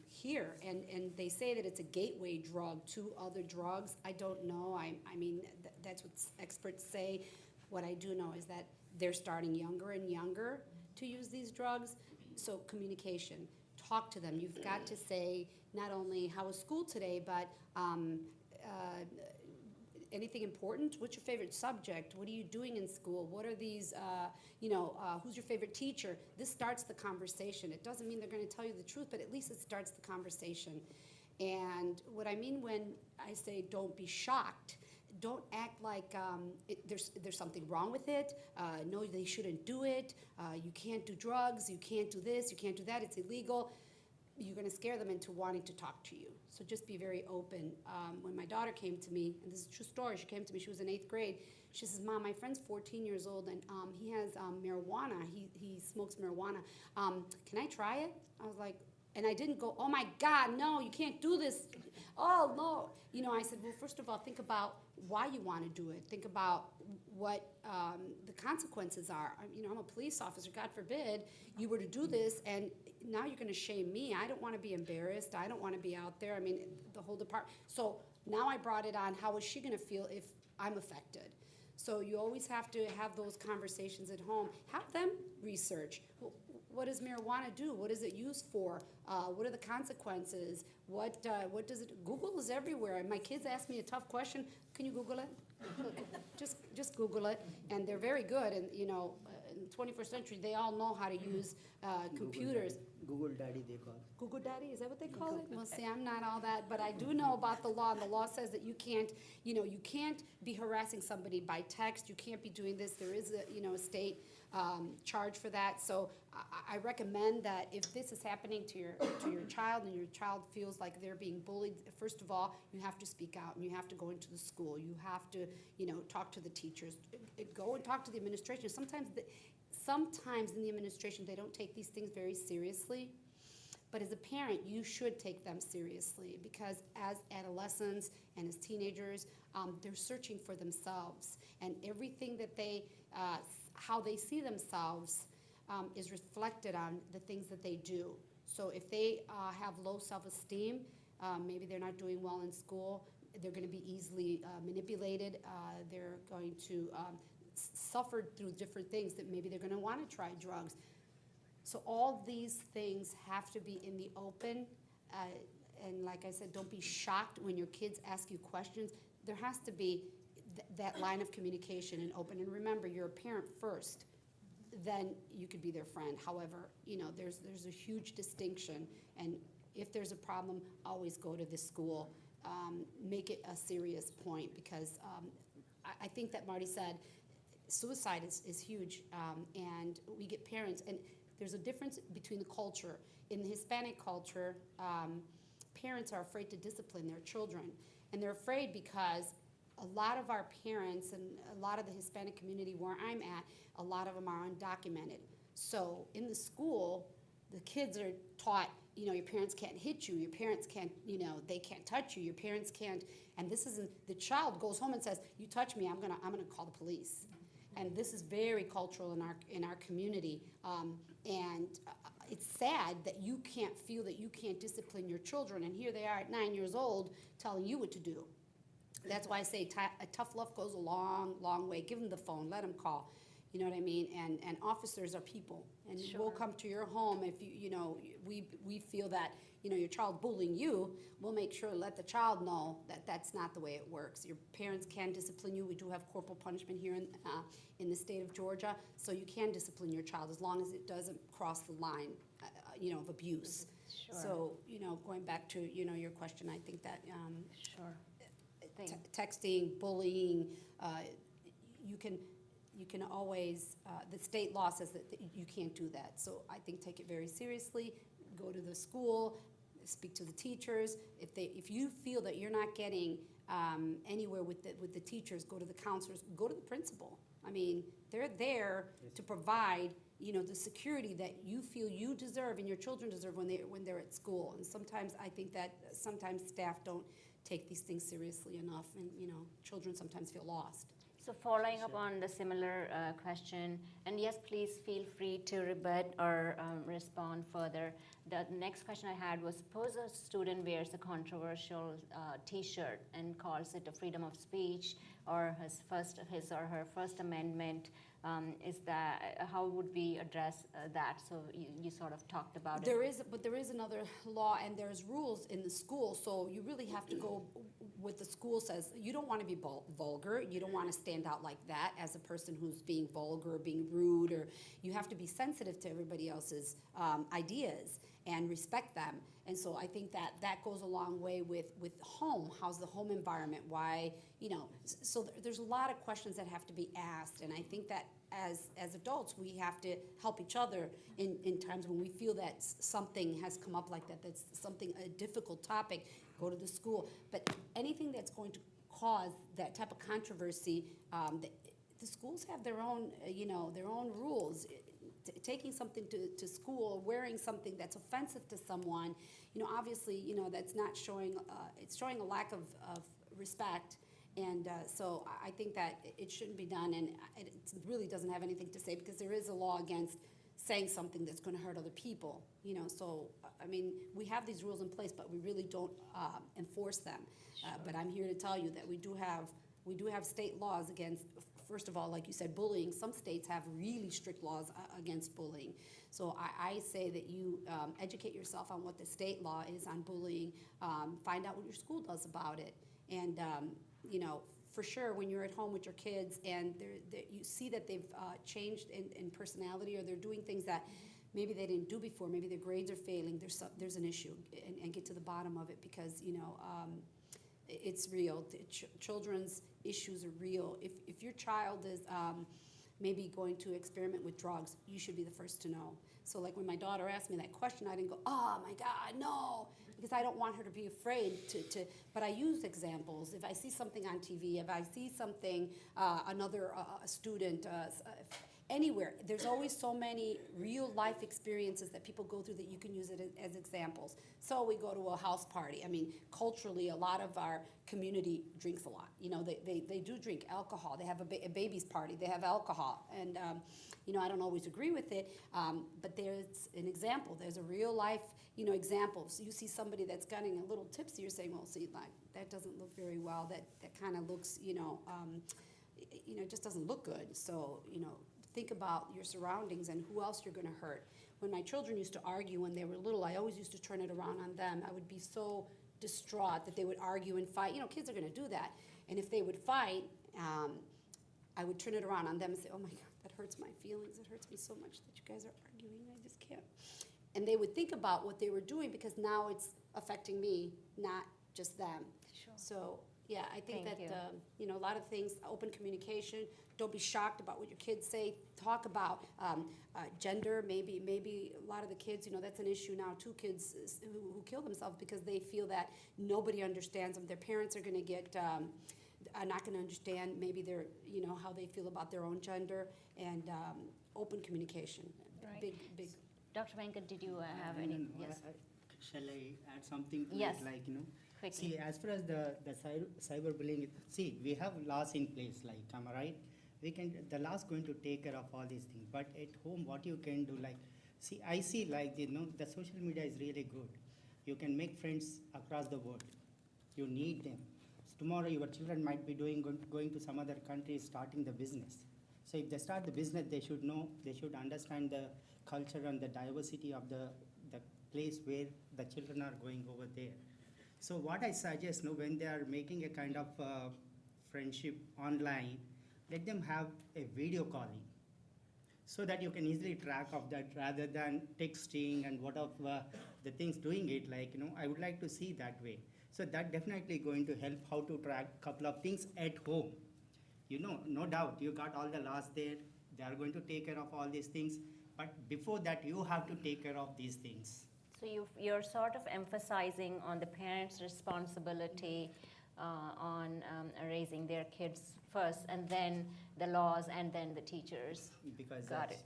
here. And they say that it's a gateway drug to other drugs. I don't know. I mean, that's what experts say. What I do know is that they're starting younger and younger to use these drugs. So communication, talk to them. You've got to say not only how was school today, but anything important? What's your favorite subject? What are you doing in school? What are these, who's your favorite teacher? This starts the conversation. It doesn't mean they're going to tell you the truth, but at least it starts the conversation. And what I mean when I say don't be shocked, don't act like there's something wrong with it. No, they shouldn't do it. You can't do drugs. You can't do this. You can't do that. It's illegal. You're going to scare them into wanting to talk to you. So just be very open. When my daughter came to me, and this is a true story, she came to me, she was in 8th grade. She says, Mom, my friend's 14 years old, and he has marijuana. He smokes marijuana. Can I try it? I was like, and I didn't go, oh my God, no, you can't do this. Oh, no. I said, well, first of all, think about why you want to do it. Think about what the consequences are. I'm a police officer. God forbid you were to do this, and now you're going to shame me. I don't want to be embarrassed. I don't want to be out there. I mean, the whole department. So now I brought it on. How is she going to feel if I'm affected? So you always have to have those conversations at home. Have them research. What does marijuana do? What is it used for? What are the consequences? What does it? Google is everywhere. And my kids ask me a tough question. Can you Google it? just Google it, and they're very good. And in the 21st century, they all know how to use computers.
Google Daddy, they call.
Google Daddy, is that what they call it? Well, see, I'm not all that, but I do know about the law, and the law says that you can't be harassing somebody by text. You can't be doing this. There is a state charge for that. So I recommend that if this is happening to your child, and your child feels like they're being bullied, first of all, you have to speak out, and you have to go into the school. You have to talk to the teachers. Go and talk to the administration. Sometimes in the administration, they don't take these things very seriously. But as a parent, you should take them seriously, because as adolescents and as teenagers, they're searching for themselves. And everything that how they see themselves is reflected on the things that they do. So if they have low self-esteem, maybe they're not doing well in school, they're going to be easily manipulated, they're going to suffer through different things, that maybe they're going to want to try drugs. So all these things have to be in the open, and like I said, don't be shocked when your kids ask you questions. There has to be that line of communication and open. And remember, you're a parent first, then you could be their friend. However, there's a huge distinction, and if there's a problem, always go to the school. Make it a serious point, because I think that Marty said suicide is huge, and we get parents, and there's a difference between the culture. In the Hispanic culture, parents are afraid to discipline their children, and they're afraid because a lot of our parents and a lot of the Hispanic community where I'm at, a lot of them are undocumented. So in the school, the kids are taught, your parents can't hit you, your parents can't, they can't touch you, your parents can't, and this isn't, the child goes home and says, you touch me, I'm gonna call the police. And this is very cultural in our community. It's sad that you can't feel that you can't discipline your children, and here they are at 9 years old telling you what to do. That's why I say a tough love goes a long, long way. Give them the phone, let them call. You know what I mean? And officers are people, and we'll come to your home if we feel that your child bullying you. We'll make sure to let the child know that that's not the way it works. Your parents can discipline you. We do have corporal punishment here in the state of Georgia, so you can discipline your child as long as it doesn't cross the line, of abuse.
Sure.
So going back to your question, I think that
Sure.
texting, bullying, you can always, the state law says that you can't do that. So I think take it very seriously, go to the school, speak to the teachers. If you feel that you're not getting anywhere with the teachers, go to the counselors, go to the principal. I mean, they're there to provide, the security that you feel you deserve and your children deserve when they're at school. And sometimes I think that sometimes staff don't take these things seriously enough, and children sometimes feel lost.
So following up on the similar question, and yes, please feel free to rebut or respond further. The next question I had was, suppose a student wears a controversial T-shirt and calls it a freedom of speech or his or her First Amendment. How would we address that? So you sort of talked about it.
But there is another law, and there's rules in the school, so you really have to go what the school says. You don't want to be vulgar. You don't want to stand out like that as a person who's being vulgar, or being rude, or you have to be sensitive to everybody else's ideas and respect them. And so I think that goes a long way with home. How's the home environment? Why, so there's a lot of questions that have to be asked. And I think that as adults, we have to help each other in times when we feel that something has come up like that, that's a difficult topic, go to the school. But anything that's going to cause that type of controversy, the schools have their own, their own rules. Taking something to school, wearing something that's offensive to someone, obviously, that's not showing, it's showing a lack of respect. And so I think that it shouldn't be done, and it really doesn't have anything to say, because there is a law against saying something that's going to hurt other people, So, I mean, we have these rules in place, but we really don't enforce them. But I'm here to tell you that we do have state laws against, first of all, like you said, bullying. Some states have really strict laws against bullying. So I say that you educate yourself on what the state law is on bullying, find out what your school does about it. And, for sure, when you're at home with your kids and you see that they've changed in personality, or they're doing things that maybe they didn't do before, maybe their grades are failing, there's an issue, and get to the bottom of it, because, it's real. Children's issues are real. If your child is maybe going to experiment with drugs, you should be the first to know. So like when my daughter asked me that question, I didn't go, oh my God, no, because I don't want her to be afraid to but I use examples. If I see something on TV, if I see something, another student, anywhere, there's always so many real life experiences that people go through that you can use it as examples. So we go to a house party. I mean, culturally, a lot of our community drinks a lot. They do drink alcohol. They have a baby's party. They have alcohol. And, I don't always agree with it, but there's an example. There's a real life, example. So you see somebody that's getting a little tipsy, you're saying, well, see, like, that doesn't look very well. That kind of looks, it just doesn't look good. So, think about your surroundings and who else you're going to hurt. When my children used to argue when they were little, I always used to turn it around on them. I would be so distraught that they would argue and fight. Kids are going to do that. And if they would fight, I would turn it around on them and say, oh my God, that hurts my feelings. It hurts me so much that you guys are arguing. I just can't. And they would think about what they were doing, because now it's affecting me, not just them.
Sure.
So, yeah, I think
Thank
that, a lot of things, open communication. Don't be shocked about what your kids say. Talk about gender. Maybe a lot of the kids, that's an issue now too. Kids who kill themselves because they feel that nobody understands them. Their parents are going to get, are not going to understand maybe their, how they feel about their own gender, and open communication.
Right.
Big.
Dr. Venkat, did you have any? Yes.
Shall I add something to
Yes.
it?
Quickly.
See, as far as the cyberbullying, see, we have laws in place, am I right? the law's going to take care of all these things. But at home, what you can do, like, see, I see like, the social media is really good. You can make friends across the world. You need them. Tomorrow, your children might be going to some other country, starting the business. So if they start the business, they should know, they should understand the culture and the diversity of the place where the children are going over there. So what I suggest, when they are making a kind of friendship online, let them have a video calling, so that you can easily track of that rather than texting and what of the things doing it, like, I would like to see that way. So that definitely going to help how to track couple of things at home. No doubt, you got all the laws there, they are going to take care of all these things, but before that, you have to take care of these things.
So you're sort of emphasizing on the parents' responsibility on raising their kids first, and then the laws, and then the teachers.
Because
Got it.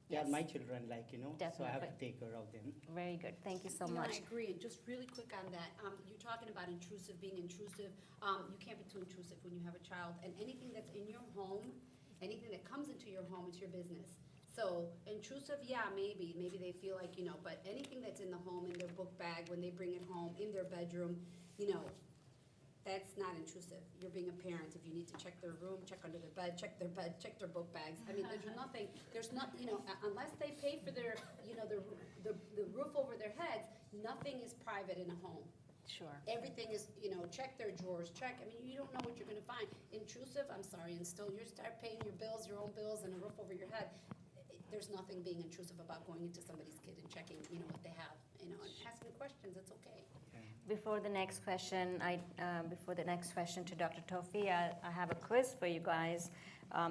they are
Yes.
my children, like, so I have to
Definitely.
take care of them.
Very good. Thank you so
I
much.
agree, and just really quick on that, you're talking about intrusive, being intrusive. You can't be too intrusive when you have a child, and anything that's in your home, anything that comes into your home, it's your business. So intrusive, yeah, maybe they feel like, but anything that's in the home, in their book bag, when they bring it home, in their bedroom, that's not intrusive. You're being a parent. If you need to check their room, check under their bed, check their book bags. I mean, there's not, unless they pay for their, the roof over their heads, nothing is private in a home.
Sure.
Everything is, check their drawers, you don't know what you're gonna find. Intrusive, I'm sorry, and still you start paying your bills, your own bills, and a roof over your head. There's nothing being intrusive about going into somebody's kid and checking, what they have, and asking questions, it's okay.
Before the next question, to Dr. Tofia, I have a quiz for you guys.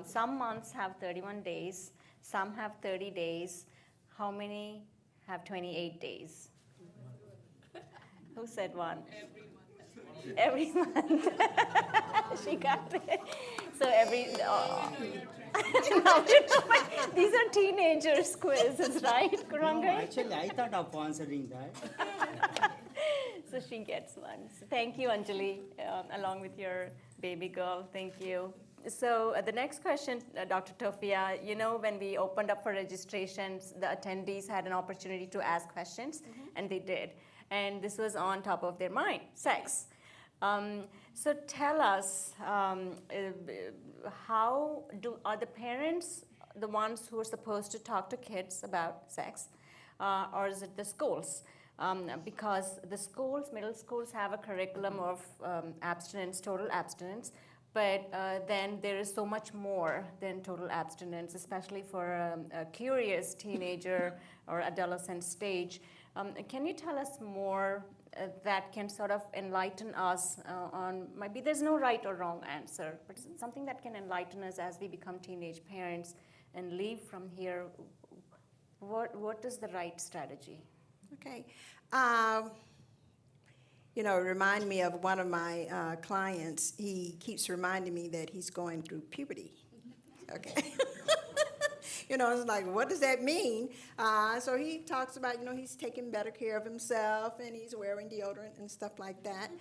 Some months have 31 days, some have 30 days. How many have 28 days? Who said one? Every month. She got it. So these are teenagers quizzes, right,
No,
Kuranga?
actually, I thought of answering that.
So she gets one. So thank you, Anjali, along with your baby girl. Thank you. So the next question, Dr. Tofia, when we opened up for registrations, the attendees had an opportunity to ask questions, and they did. And this was on top of their mind, sex. So tell us, are the parents the ones who are supposed to talk to kids about sex, or is it the schools? Because the schools, middle schools, have a curriculum of abstinence, total abstinence, but then there is so much more than total abstinence, especially for a curious teenager or adolescent stage. Can you tell us more that can sort of enlighten us on, maybe there's no right or wrong answer, but something that can enlighten us as we become teenage parents and leave from here? What is the right strategy?
Okay. Remind me of one of my clients. He keeps reminding me that he's going through puberty. Okay. It's like, what does that mean? So he talks about, he's taking better care of himself, and he's wearing deodorant and stuff like that.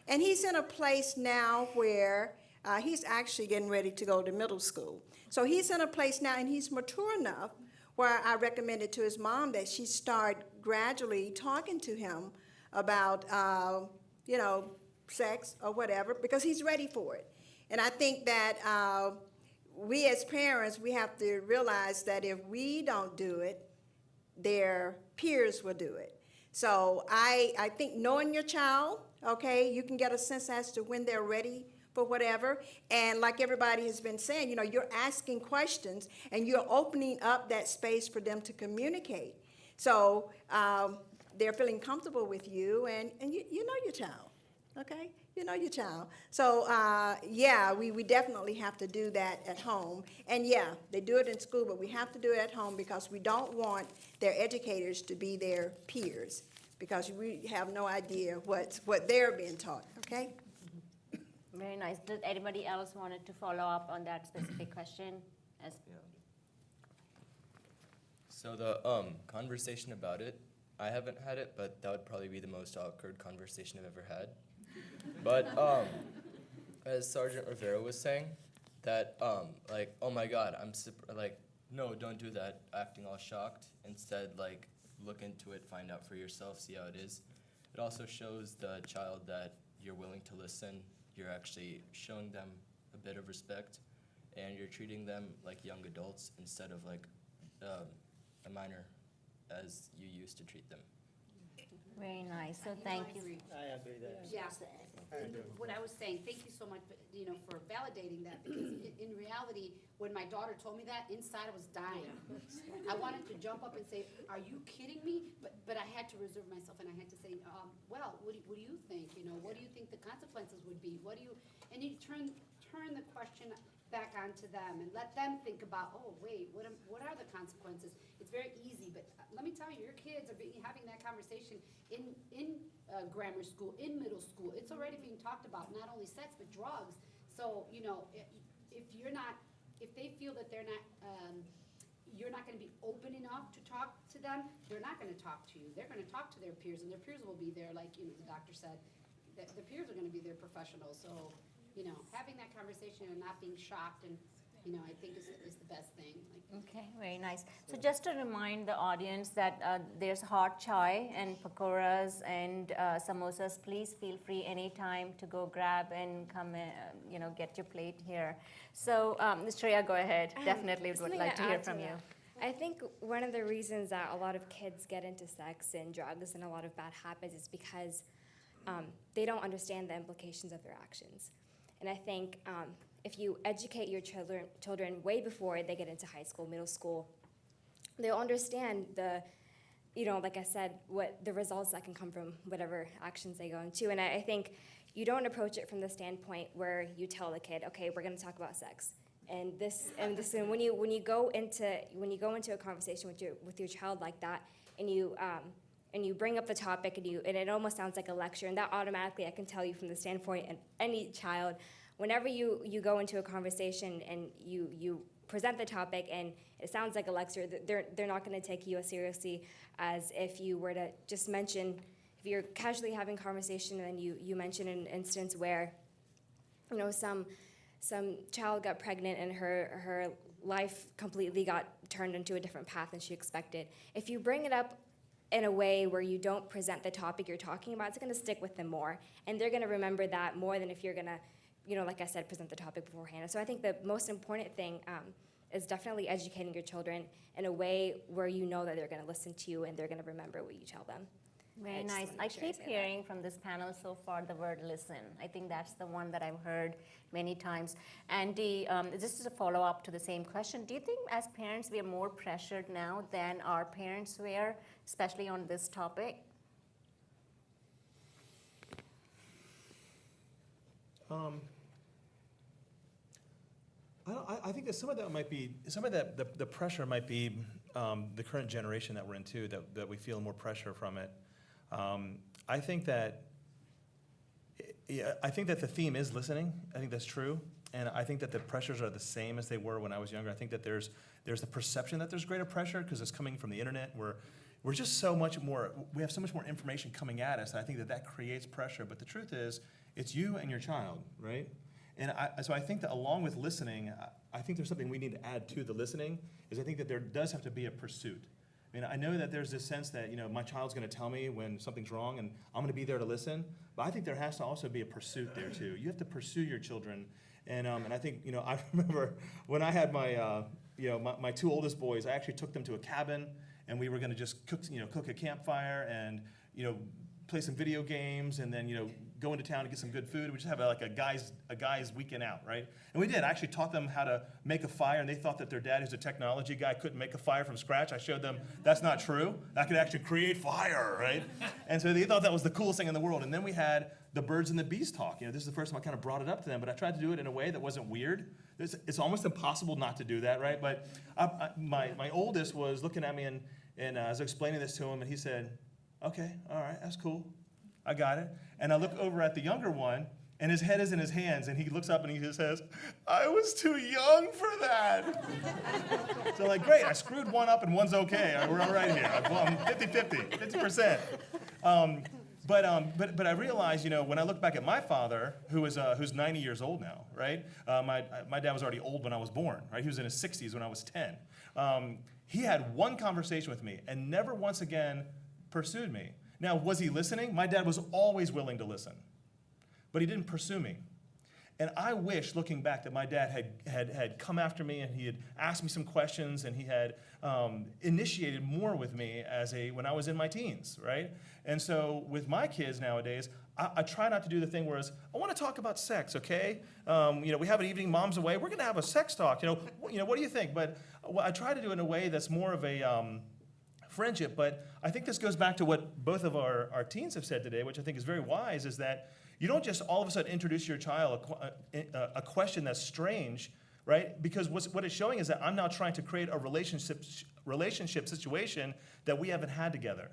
And he's in a place now where he's actually getting ready to go to middle school. So he's in a place now, and he's mature enough where I recommended to his mom that she start gradually talking to him about, sex or whatever, because he's ready for it. And I think that we as parents, we have to realize that if we don't do it, their peers will do it. So I think knowing your child, okay, you can get a sense as to when they're ready for whatever. And like everybody has been saying, you're asking questions and you're opening up that space for them to communicate. So they're feeling comfortable with you, and you know your child, okay? You know your child. So, we definitely have to do that at home. And they do it in school, but we have to do it at home because we don't want their educators to be their peers, because we have no idea what they're being taught, okay?
Very nice. Does anybody else wanted to follow up on that specific question?
So the conversation about it, I haven't had it, but that would probably be the most awkward conversation I've ever had. But as Sergeant Rivera was saying, that like, oh my God, like, no, don't do that, acting all shocked. Instead, like, look into it, find out for yourself, see how it is. It also shows the child that you're willing to listen, you're actually showing them a bit of respect, and you're treating them like young adults instead of like a minor as you used to treat them.
Very nice, so thank you.
I agree that.
Yeah, what I was saying, thank you so much, for validating that, because in reality, when my daughter told me that, inside I was dying. I wanted to jump up and say, are you kidding me? But I had to reserve myself, and I had to say, well, what do you think, what do you think the consequences would be? And you turn the question back onto them and let them think about, oh, wait, what are the consequences? It's very easy, but let me tell you, your kids are having that conversation in grammar school, in middle school. It's already being talked about, not only sex, but drugs. So, if they feel that you're not gonna be open enough to talk to them, they're not gonna talk to you. They're gonna talk to their peers, and their peers will be there, like, the doctor said, the peers are gonna be their professionals. So, having that conversation and not being shocked and, I think is the best thing. Like,
Okay, very nice. So just to remind the audience that there's hot chai and pakoras and samosas. Please feel free anytime to go grab and come, get your plate here. So, Shreya, go ahead. Definitely would
Something
like to hear
add to
from you.
that. I think one of the reasons that a lot of kids get into sex and drugs and a lot of bad habits is because they don't understand the implications of their actions. And I think if you educate your children way before they get into high school, middle school, they'll understand like I said, what the results that can come from whatever actions they go into. And I think you don't approach it from the standpoint where you tell the kid, okay, we're going to talk about sex. And when you go into a conversation with your child like that, and you bring up the topic and it almost sounds like a lecture, and that automatically, I can tell you from the standpoint of any child, whenever you go into a conversation and you present the topic and it sounds like a lecture, they're not going to take you as seriously as if you were to just mention, if you're casually having conversation and you mention an instance where, some child got pregnant and her life completely got turned into a different path than she expected. If you bring it up in a way where you don't present the topic you're talking about, it's going to stick with them more. And they're going to remember that more than if you're going to, like I said, present the topic beforehand. So I think the most important thing is definitely educating your children in a way where you know that they're going to listen to you and they're going to remember what you tell them.
Very
I just
nice.
wanna
I
make sure I
keep
say that.
hearing from this panel so far the word listen. I think that's the one that I've heard many times. Andy, this is a follow-up to the same question. Do you think as parents we are more pressured now than our parents were, especially on this topic?
I think that some of that the pressure might be the current generation that we're in too, that we feel more pressure from it. I think that the theme is listening. I think that's true. And I think that the pressures are the same as they were when I was younger. I think that there's the perception that there's greater pressure because it's coming from the internet. We're just so much more, we have so much more information coming at us. And I think that creates pressure. But the truth is, it's you and your child, right? And so I think that along with listening, I think there's something we need to add to the listening, is I think that there does have to be a pursuit. I mean, I know that there's this sense that, my child's gonna tell me when something's wrong and I'm gonna be there to listen, but I think there has to also be a pursuit there too. You have to pursue your children. And I think, I remember when I had my two oldest boys, I actually took them to a cabin and we were gonna just cook a campfire and, play some video games and then, go into town to get some good food. We just have a guy's weekend out, right? And we did. I actually taught them how to make a fire, and they thought that their dad, who's a technology guy, couldn't make a fire from scratch. I showed them that's not true. I could actually create fire, right? And so they thought that was the coolest thing in the world. And then we had the birds and the bees talk. This is the first time I kind of brought it up to them, but I tried to do it in a way that wasn't weird. It's almost impossible not to do that, right? But my oldest was looking at me, and I was explaining this to him, and he said, okay, all right, that's cool. I got it. And I look over at the younger one, and his head is in his hands, and he looks up and he just says, I was too young for that. So like, great, I screwed one up and one's okay. We're all right here. I'm 50-50, 50%. But I realized, when I look back at my father, who's 90 years old now, right? My dad was already old when I was born, right? He was in his 60s when I was 10. He had one conversation with me and never once again pursued me. Now, was he listening? My dad was always willing to listen, but he didn't pursue me. And I wish, looking back, that my dad had come after me and he had asked me some questions and he had initiated more with me when I was in my teens, right? And so with my kids nowadays, I try not to do the thing where it's, I want to talk about sex, okay? We have an evening, mom's away, we're going to have a sex talk, what do you think? But I try to do it in a way that's more of a friendship, but I think this goes back to what both of our teens have said today, which I think is very wise, is that you don't just all of a sudden introduce your child a question that's strange, right? Because what it's showing is that I'm now trying to create a relationship situation that we haven't had together.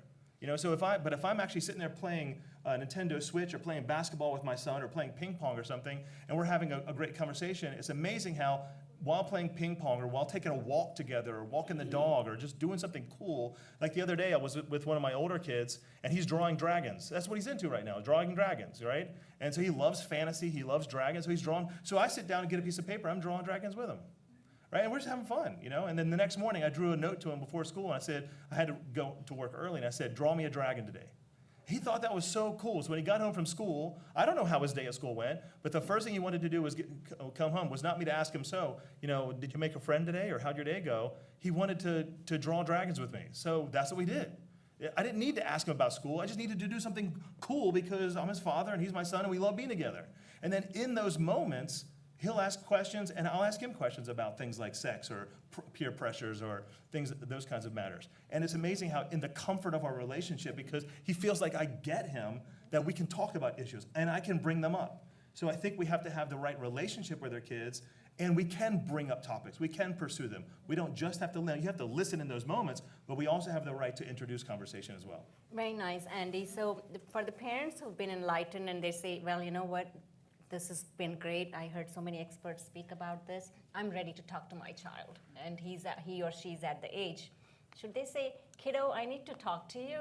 So if I'm actually sitting there playing a Nintendo Switch or playing basketball with my son or playing ping pong or something, and we're having a great conversation, it's amazing how while playing ping pong or while taking a walk together or walking the dog or just doing something cool. Like the other day, I was with one of my older kids, and he's drawing dragons. That's what he's into right now, drawing dragons, right? And so he loves fantasy, he loves dragons, so he's drawing. So I sit down and get a piece of paper, I'm drawing dragons with him, right? And we're just having fun, And then the next morning, I drew a note to him before school, and I said, I had to go to work early, and I said, draw me a dragon today. He thought that was so cool. So when he got home from school, I don't know how his day at school went, but the first thing he wanted to do was come home, was not me to ask him, so, did you make a friend today, or how'd your day go? He wanted to draw dragons with me. So that's what we did. I didn't need to ask him about school. I just needed to do something cool because I'm his father and he's my son and we love being together. And then in those moments, he'll ask questions and I'll ask him questions about things like sex or peer pressures or those kinds of matters. And it's amazing how in the comfort of our relationship, because he feels like I get him, that we can talk about issues and I can bring them up. So I think we have to have the right relationship with our kids, and we can bring up topics. We can pursue them. We don't just have to listen. You have to listen in those moments, but we also have the right to introduce conversation as well.
Very nice, Andy. So for the parents who've been enlightened and they say, well, you know what? This has been great. I heard so many experts speak about this. I'm ready to talk to my child, and he or she's at the age. Should they say, kiddo, I need to talk to you?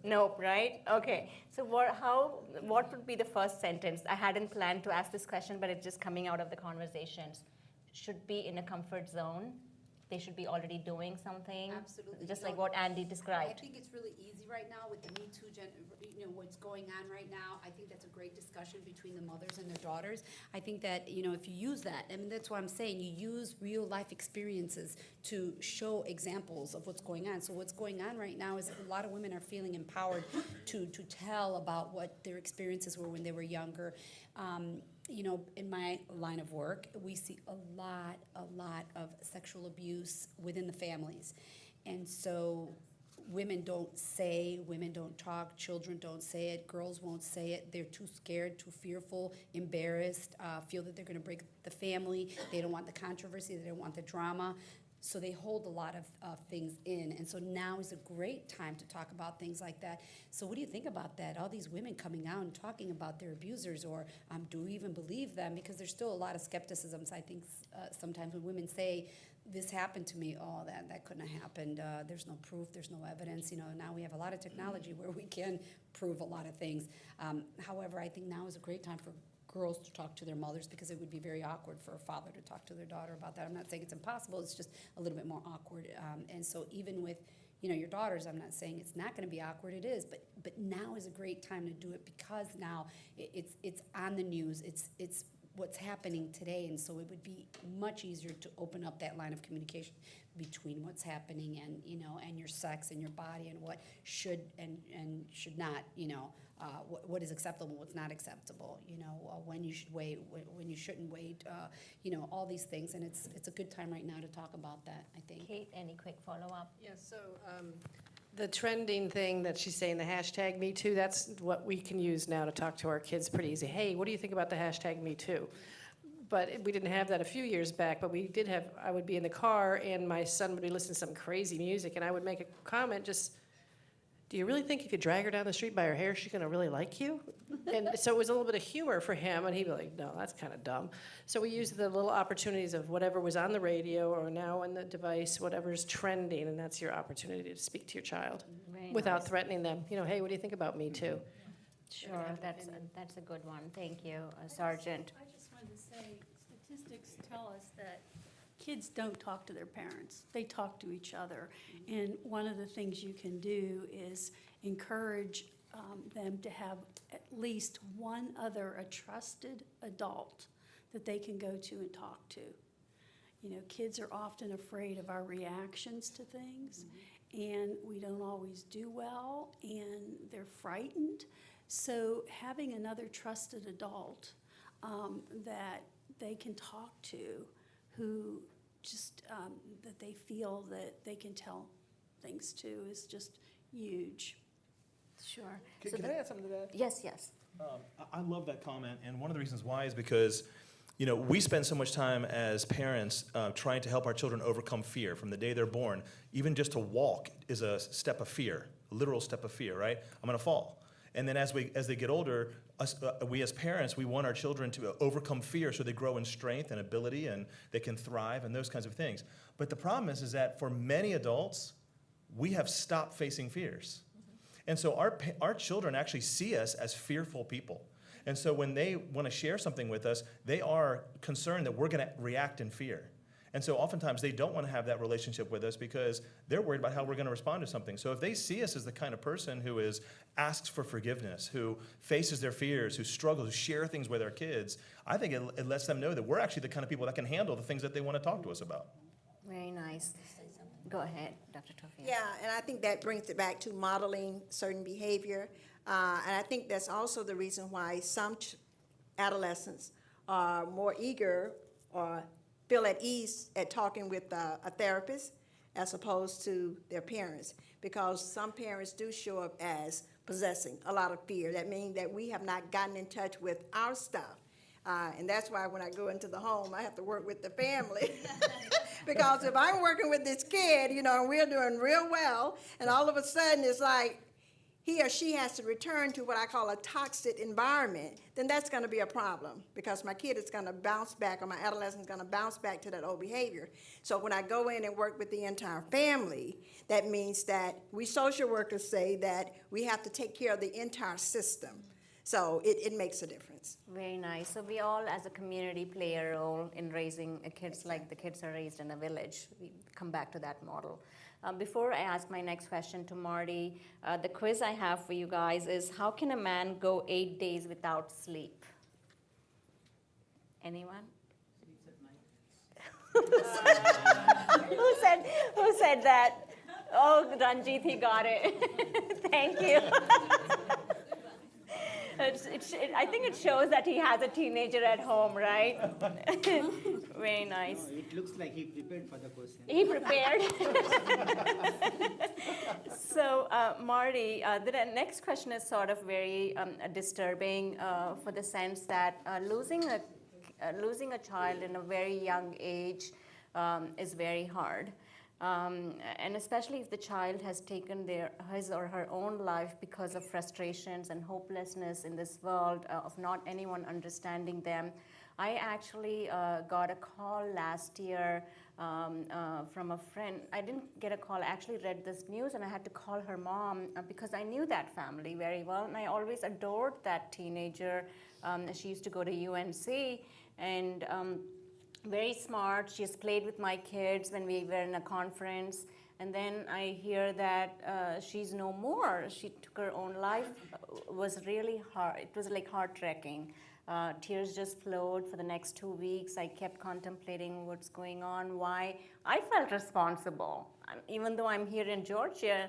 Nope, right? Okay. So what would be the first sentence? I hadn't planned to ask this question, but it's just coming out of the conversations. Should be in a comfort zone. They should be already doing something.
Absolutely.
Just like what Andy
I
described.
think it's really easy right now with the Me Too, what's going on right now. I think that's a great discussion between the mothers and their daughters. I think that, if you use that, that's what I'm saying, you use real life experiences to show examples of what's going on. So what's going on right now is a lot of women are feeling empowered to tell about what their experiences were when they were younger. In my line of work, we see a lot of sexual abuse within the families. And so women don't say, women don't talk, children don't say it, girls won't say it. They're too scared, too fearful, embarrassed, feel that they're going to break the family. They don't want the controversy, they don't want the drama. So they hold a lot of things in. And so now is a great time to talk about things like that. So what do you think about that? All these women coming out and talking about their abusers, or do we even believe them? Because there's still a lot of skepticism. I think sometimes when women say, this happened to me, oh, that couldn't have happened. There's no proof, there's no evidence. Now we have a lot of technology where we can prove a lot of things. However, I think now is a great time for girls to talk to their mothers, because it would be very awkward for a father to talk to their daughter about that. I'm not saying it's impossible, it's just a little bit more awkward. And so even with your daughters, I'm not saying it's not going to be awkward, it is, but now is a great time to do it, because now it's on the news, it's what's happening today, and so it would be much easier to open up that line of communication between what's happening and your sex and your body and what should and should not, what is acceptable, what's not acceptable, when you should wait, when you shouldn't wait, all these things, and it's a good time right now to talk about that, I think.
Kate, any quick follow-up?
Yeah, so the trending thing that she's saying, the hashtag Me Too, that's what we can use now to talk to our kids pretty easy. Hey, what do you think about the hashtag Me Too? But we didn't have that a few years back, but we did have, I would be in the car and my son would be listening to some crazy music and I would make a comment, just do you really think if you drag her down the street by her hair, she's gonna really like you? And so it was a little bit of humor for him, and he'd be like, no, that's kind of dumb. So we used the little opportunities of whatever was on the radio or now on the device, whatever's trending, and that's your opportunity to speak to your child
Very
without
nice.
threatening them. You know, hey, what do you think about me too?
Sure, that's a good one. Thank you, Sergeant.
I just wanted to say, statistics tell us that kids don't talk to their parents. They talk to each other. And one of the things you can do is encourage them to have at least one other, a trusted adult that they can go to and talk to. You know, kids are often afraid of our reactions to things, and we don't always do well, and they're frightened. So having another trusted adult that they can talk to, who just, that they feel that they can tell things to, is just huge.
Sure.
Can,
So
can
the-
I add something to that?
Yes, yes.
I love that comment, and one of the reasons why is because, you know, we spend so much time as parents trying to help our children overcome fear from the day they're born. Even just to walk is a step of fear, a literal step of fear, right? I'm gonna fall. And then as they get older, we as parents, we want our children to overcome fear so they grow in strength and ability and they can thrive and those kinds of things. But the problem is that for many adults, we have stopped facing fears. And so our children actually see us as fearful people. And so when they want to share something with us, they are concerned that we're going to react in fear. And so oftentimes they don't want to have that relationship with us because they're worried about how we're going to respond to something. So if they see us as the kind of person who asks for forgiveness, who faces their fears, who struggles, who share things with our kids, I think it lets them know that we're actually the kind of people that can handle the things that they want to talk to us about.
Very nice. Go ahead, Dr. Tofia.
Yeah, and I think that brings it back to modeling certain behavior. And I think that's also the reason why some adolescents are more eager or feel at ease at talking with a therapist as opposed to their parents. Because some parents do show up as possessing a lot of fear. That means that we have not gotten in touch with our stuff. And that's why when I go into the home, I have to work with the family. Because if I'm working with this kid, you know, and we're doing real well, and all of a sudden it's like he or she has to return to what I call a toxic environment, then that's going to be a problem because my kid is going to bounce back, or my adolescent is going to bounce back to that old behavior. So when I go in and work with the entire family, that means that we social workers say that we have to take care of the entire system. So it makes a difference.
Very nice. So we all, as a community, play a role in raising kids like the kids are raised in a village. We come back to that model. Before I ask my next question to Marty, the quiz I have for you guys is, how can a man go 8 days without sleep? Anyone? Who said that? Oh, Ranjit, he got it. Thank you. I think it shows that he has a teenager at home, right? Very nice.
No, it looks like he prepared for the question.
He prepared. So, Marty, the next question is sort of very disturbing for the sense that losing a child in a very young age is very hard. And especially if the child has taken his or her own life because of frustrations and hopelessness in this world of not anyone understanding them. I actually got a call last year from a friend. I didn't get a call, I actually read this news and I had to call her mom because I knew that family very well and I always adored that teenager. She used to go to UNC and very smart. She has played with my kids when we were in a conference. And then I hear that she's no more. She took her own life. It was really hard. It was like heart-wrecking. Tears just flowed for the next 2 weeks. I kept contemplating what's going on, why. I felt responsible, even though I'm here in Georgia,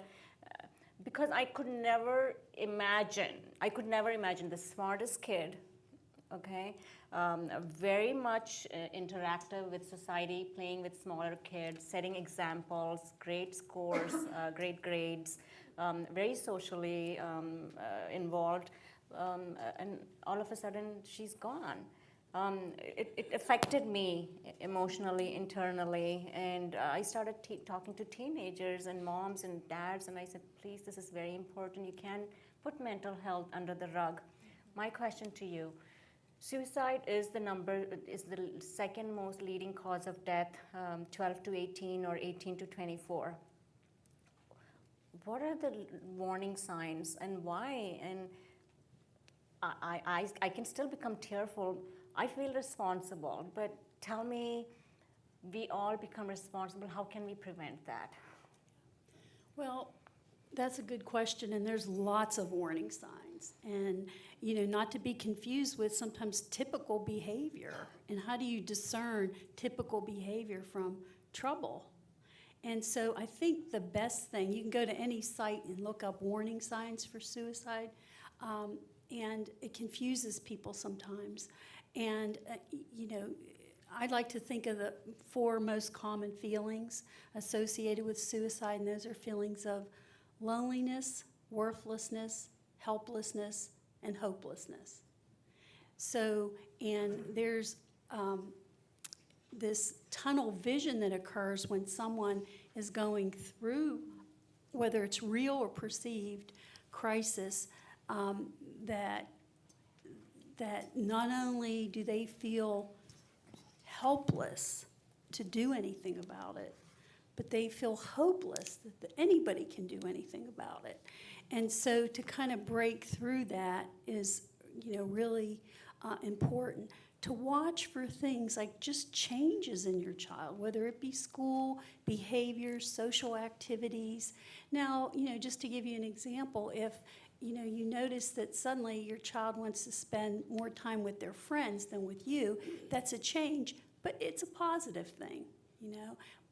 because I could never imagine the smartest kid, okay, very much interactive with society, playing with smaller kids, setting examples, great scores, great grades, very socially involved, and all of a sudden she's gone. it affected me emotionally, internally, and I started talking to teenagers and moms and dads, and I said, please, this is very important. You can't put mental health under the rug. My question to you, suicide is the second most leading cause of death, 12 to 18 or 18 to 24. What are the warning signs and why? And I can still become tearful. I feel responsible, but tell me, we all become responsible. How can we prevent that?
Well, that's a good question, and there's lots of warning signs. And, not to be confused with sometimes typical behavior. And how do you discern typical behavior from trouble? And so I think the best thing, you can go to any site and look up warning signs for suicide, and it confuses people sometimes. And, I'd like to think of the 4 most common feelings associated with suicide, and those are feelings of loneliness, worthlessness, helplessness, and hopelessness. So, and there's this tunnel vision that occurs when someone is going through, whether it's real or perceived, crisis, that not only do they feel helpless to do anything about it, but they feel hopeless that anybody can do anything about it. And so to kind of break through that is, really important. To watch for things like just changes in your child, whether it be school, behaviors, social activities. Now, just to give you an example, if you notice that suddenly your child wants to spend more time with their friends than with you, that's a change, but it's a positive thing,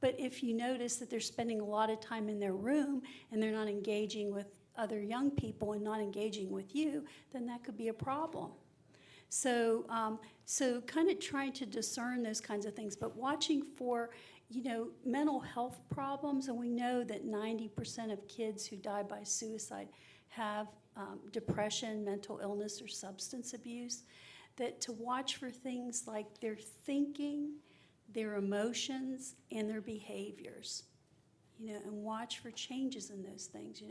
But if you notice that they're spending a lot of time in their room and they're not engaging with other young people and not engaging with you, then that could be a problem. So, so kind of trying to discern those kinds of things, but watching for, mental health problems, and we know that 90% of kids who die by suicide have depression, mental illness, or substance abuse, that to watch for things like their thinking, their emotions, and their behaviors, and watch for changes in those things,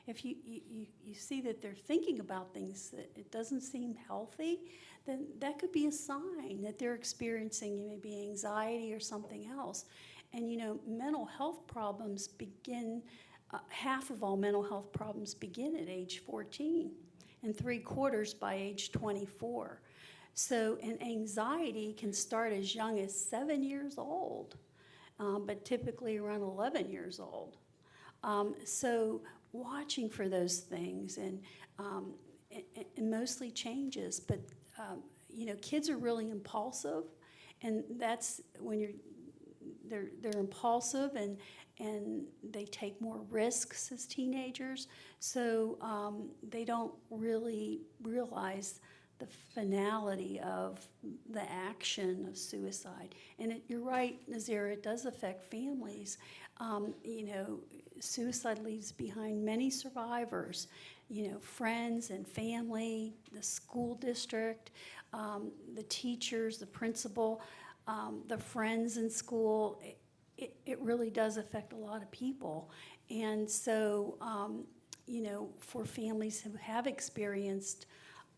If you see that they're thinking about things that it doesn't seem healthy, then that could be a sign that they're experiencing maybe anxiety or something else. And, mental health problems begin, half of all mental health problems begin at age 14, and 3/4 by age 24. So, and anxiety can start as young as 7 years old, but typically around 11 years old. So watching for those things and mostly changes, but kids are really impulsive, and that's when they're impulsive and they take more risks as teenagers, so they don't really realize the finality of the action of suicide. And you're right, Nazira, it does affect families. Suicide leaves behind many survivors, friends and family, the school district, the teachers, the principal, the friends in school. It really does affect a lot of people. And so, for families who have experienced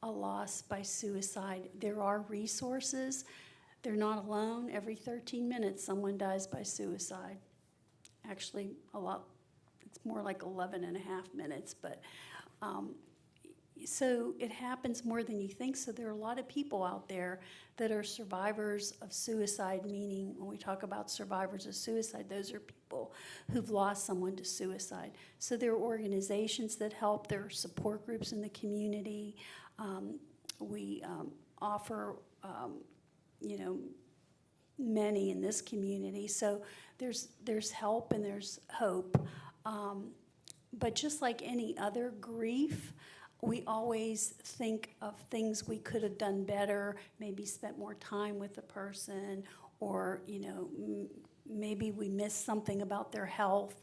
a loss by suicide, there are resources. They're not alone. Every 13 minutes, someone dies by suicide. Actually, it's more like 11 and a half minutes, but so it happens more than you think. So there are a lot of people out there that are survivors of suicide, meaning when we talk about survivors of suicide, those are people who've lost someone to suicide. So there are organizations that help. There are support groups in the community. We offer, many in this community. So there's help and there's hope. But just like any other grief, we always think of things we could have done better, maybe spent more time with the person, or, maybe we missed something about their health,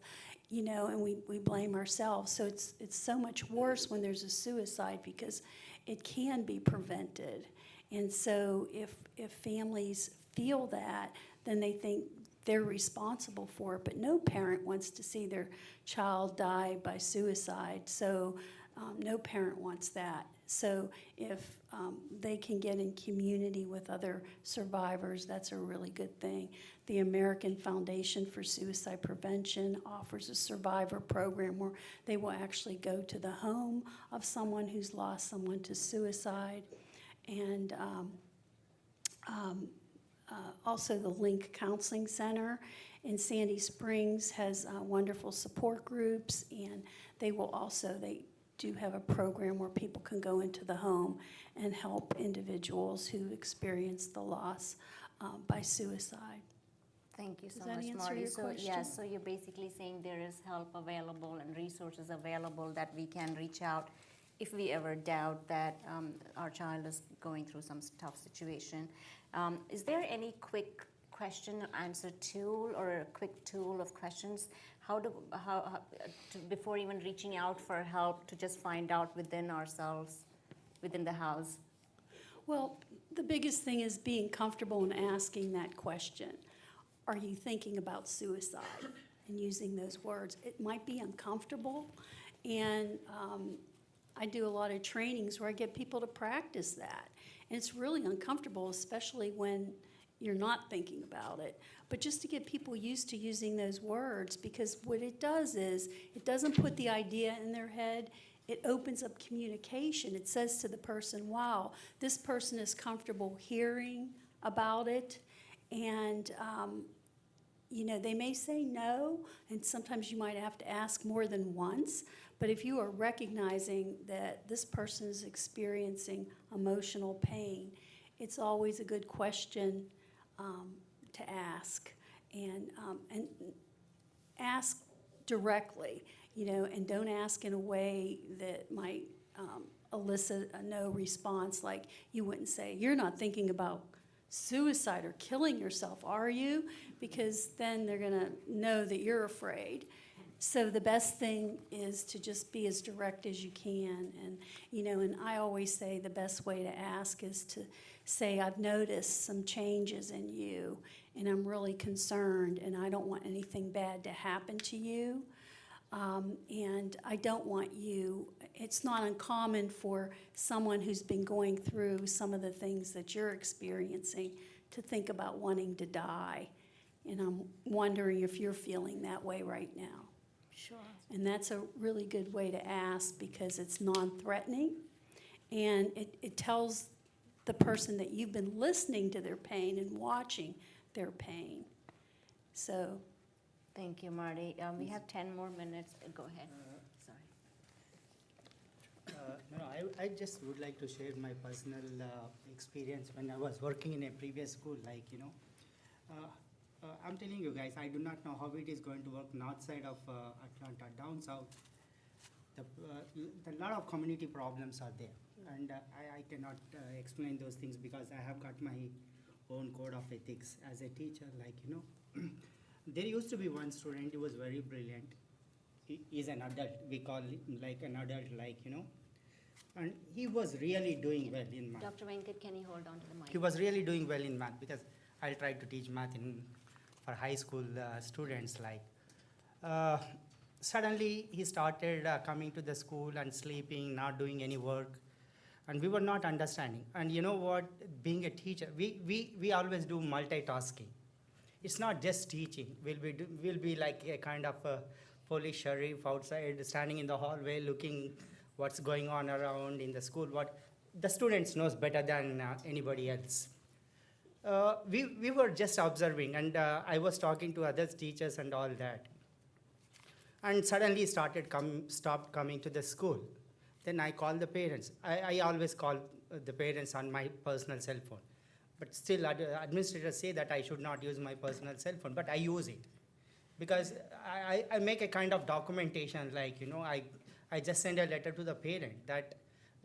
and we blame ourselves. So it's so much worse when there's a suicide because it can be prevented. And so if families feel that, then they think they're responsible for it. But no parent wants to see their child die by suicide. So no parent wants that. So if they can get in community with other survivors, that's a really good thing. The American Foundation for Suicide Prevention offers a survivor program where they will actually go to the home of someone who's lost someone to suicide. And also the Link Counseling Center in Sandy Springs has wonderful support groups, and they do have a program where people can go into the home and help individuals who experience the loss by suicide.
Thank you so
Does that
much,
answer
Marty.
your
So,
question?
yes, so you're basically saying there is help available and resources available that we can reach out if we ever doubt that our child is going through some tough situation. Is there any quick question answer tool or a quick tool of questions? Before even reaching out for help, to just find out within ourselves, within the house?
Well, the biggest thing is being comfortable in asking that question. Are you thinking about suicide? And using those words. It might be uncomfortable, and I do a lot of trainings where I get people to practice that. And it's really uncomfortable, especially when you're not thinking about it. But just to get people used to using those words, because what it does is, it doesn't put the idea in their head, it opens up communication. It says to the person, wow, this person is comfortable hearing about it, and they may say no, and sometimes you might have to ask more than once, but if you are recognizing that this person is experiencing emotional pain, it's always a good question to ask, and ask directly, and don't ask in a way that might elicit a no response. Like, you wouldn't say, "You're not thinking about suicide or killing yourself, are you?" Because then they're gonna know that you're afraid. So the best thing is to just be as direct as you can. And I always say the best way to ask is to say, "I've noticed some changes in you, and I'm really concerned, and I don't want anything bad to happen to you. And I don't want you," it's not uncommon for someone who's been going through some of the things that you're experiencing to think about wanting to die. And I'm wondering if you're feeling that way right now.
Sure.
And that's a really good way to ask, because it's non-threatening, and it tells the person that you've been listening to their pain and watching their pain. So,
Thank you, Marty. We have 10 more minutes. Go ahead. Sorry.
I just would like to share my personal experience when I was working in a previous school. I'm telling you guys, I do not know how it is going to work north side of Atlanta. Down south, a lot of community problems are there, and I cannot explain those things because I have got my own code of ethics as a teacher. There used to be one student who was very brilliant. He is an adult. We call him like an adult, and he was really doing well in math.
Dr. Venkat, can you hold on to the mic?
He was really doing well in math because I tried to teach math for high school students. Suddenly he started coming to the school and sleeping, not doing any work, and we were not understanding. And you know what? Being a teacher, we always do multitasking. It's not just teaching. We'll be like a kind of a police sheriff outside, standing in the hallway, looking what's going on around in the school. What the students knows better than anybody else. We were just observing, and I was talking to other teachers and all that. And suddenly stopped coming to the school. Then I called the parents. I always call the parents on my personal cell phone. But still, administrators say that I should not use my personal cell phone, but I use it. Because I make a kind of documentation, I just send a letter to the parent that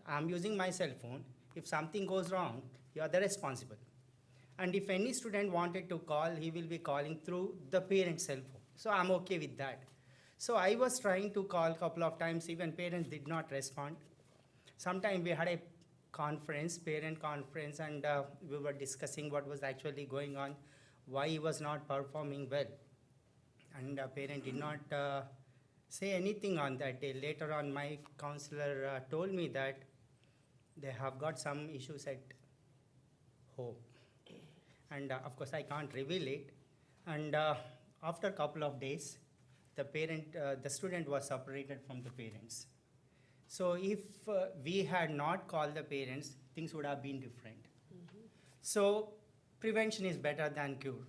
I'm using my cell phone. If something goes wrong, you are the responsible. And if any student wanted to call, he will be calling through the parent's cell phone. So I'm okay with that. So I was trying to call a couple of times, even parents did not respond. Sometimes we had a conference, parent conference, and we were discussing what was actually going on, why he was not performing well. And parent did not say anything on that day. Later on, my counselor told me that they have got some issues at home. And of course, I can't reveal it. And after a couple of days, the student was separated from the parents. So if we had not called the parents, things would have been different. So prevention is better than cure.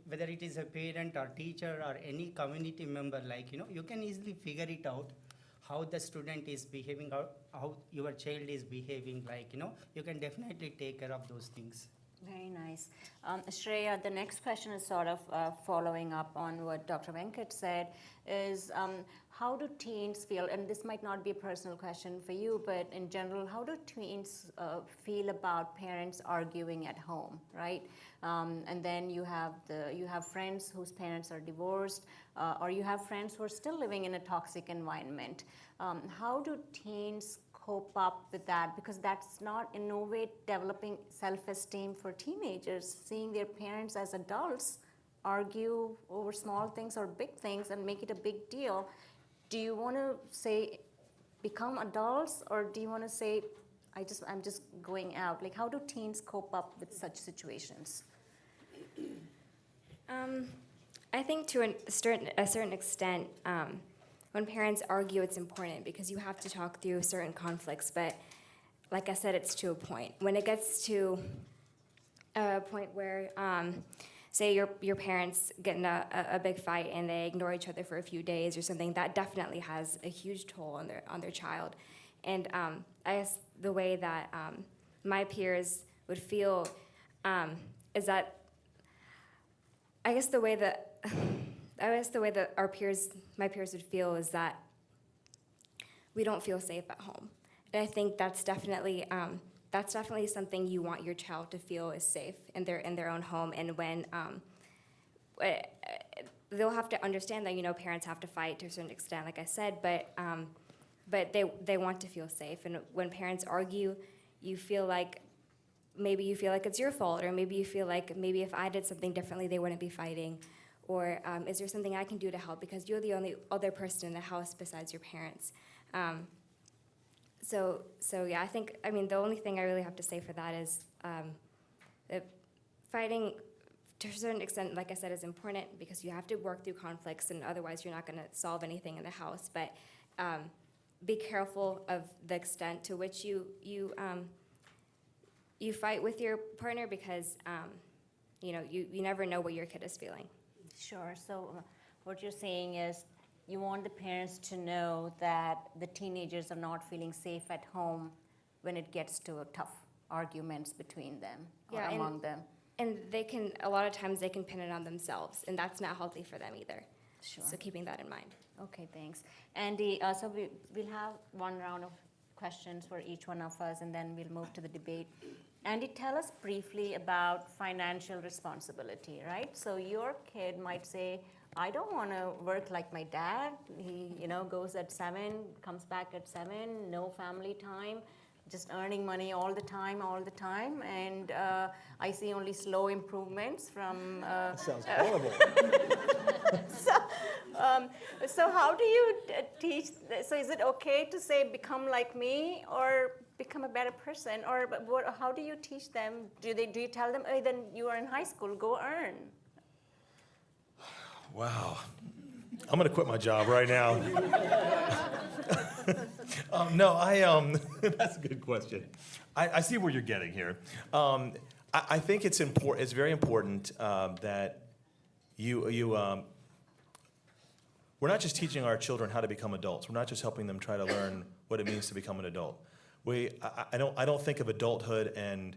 Whether it is a parent or teacher or any community member, like, you can easily figure it out, how the student is behaving, or how your child is behaving, like, you can definitely take care of those things.
Very nice. Shreya, the next question is sort of following up on what Dr. Venkat said, is how do teens feel, and this might not be a personal question for you, but in general, how do teens feel about parents arguing at home, right? And then you have friends whose parents are divorced, or you have friends who are still living in a toxic environment. How do teens cope up with that? Because that's not in no way developing self-esteem for teenagers, seeing their parents as adults argue over small things or big things and make it a big deal. Do you want to say become adults, or do you want to say I'm just going out? Like, how do teens cope up with such situations?
I think to a certain extent, when parents argue, it's important because you have to talk through certain conflicts. But like I said, it's to a point. When it gets to a point where, say your parents get in a big fight and they ignore each other for a few days or something, that definitely has a huge toll on their child. And I guess the way that my peers would feel is that the way that my peers would feel is that we don't feel safe at home. And I think that's definitely something you want your child to feel is safe in their own home. And when they'll have to understand that parents have to fight to a certain extent, like I said, but they want to feel safe. And when parents argue, you feel like it's your fault, or maybe you feel like if I did something differently, they wouldn't be fighting. Or is there something I can do to help, because you're the only other person in the house besides your parents. So yeah, the only thing I really have to say for that is that fighting to a certain extent, like I said, is important because you have to work through conflicts, and otherwise you're not going to solve anything in the house. But be careful of the extent to which you fight with your partner, because you never know what your kid is feeling.
Sure. So what you're saying is you want the parents to know that the teenagers are not feeling safe at home when it gets to tough arguments between them or among them.
And a lot of times they can pin it on themselves, and that's not healthy for them either.
Sure.
So keeping that in mind.
Okay, thanks. Andy, so we'll have one round of questions for each one of us, and then we'll move to the debate. Andy, tell us briefly about financial responsibility, right? So your kid might say, I don't want to work like my dad. He, goes at 7, comes back at 7, no family time, just earning money all the time, and I see only slow improvements from.
Sounds horrible.
So how do you teach? So is it okay to say become like me or become a better person, or how do you teach them? Do you tell them, hey, then you are in high school, go earn?
Wow. I'm going to quit my job right now. No, that's a good question. I see where you're getting here. I think it's important. It's very important that we're not just teaching our children how to become adults. We're not just helping them try to learn what it means to become an adult. I don't think of adulthood and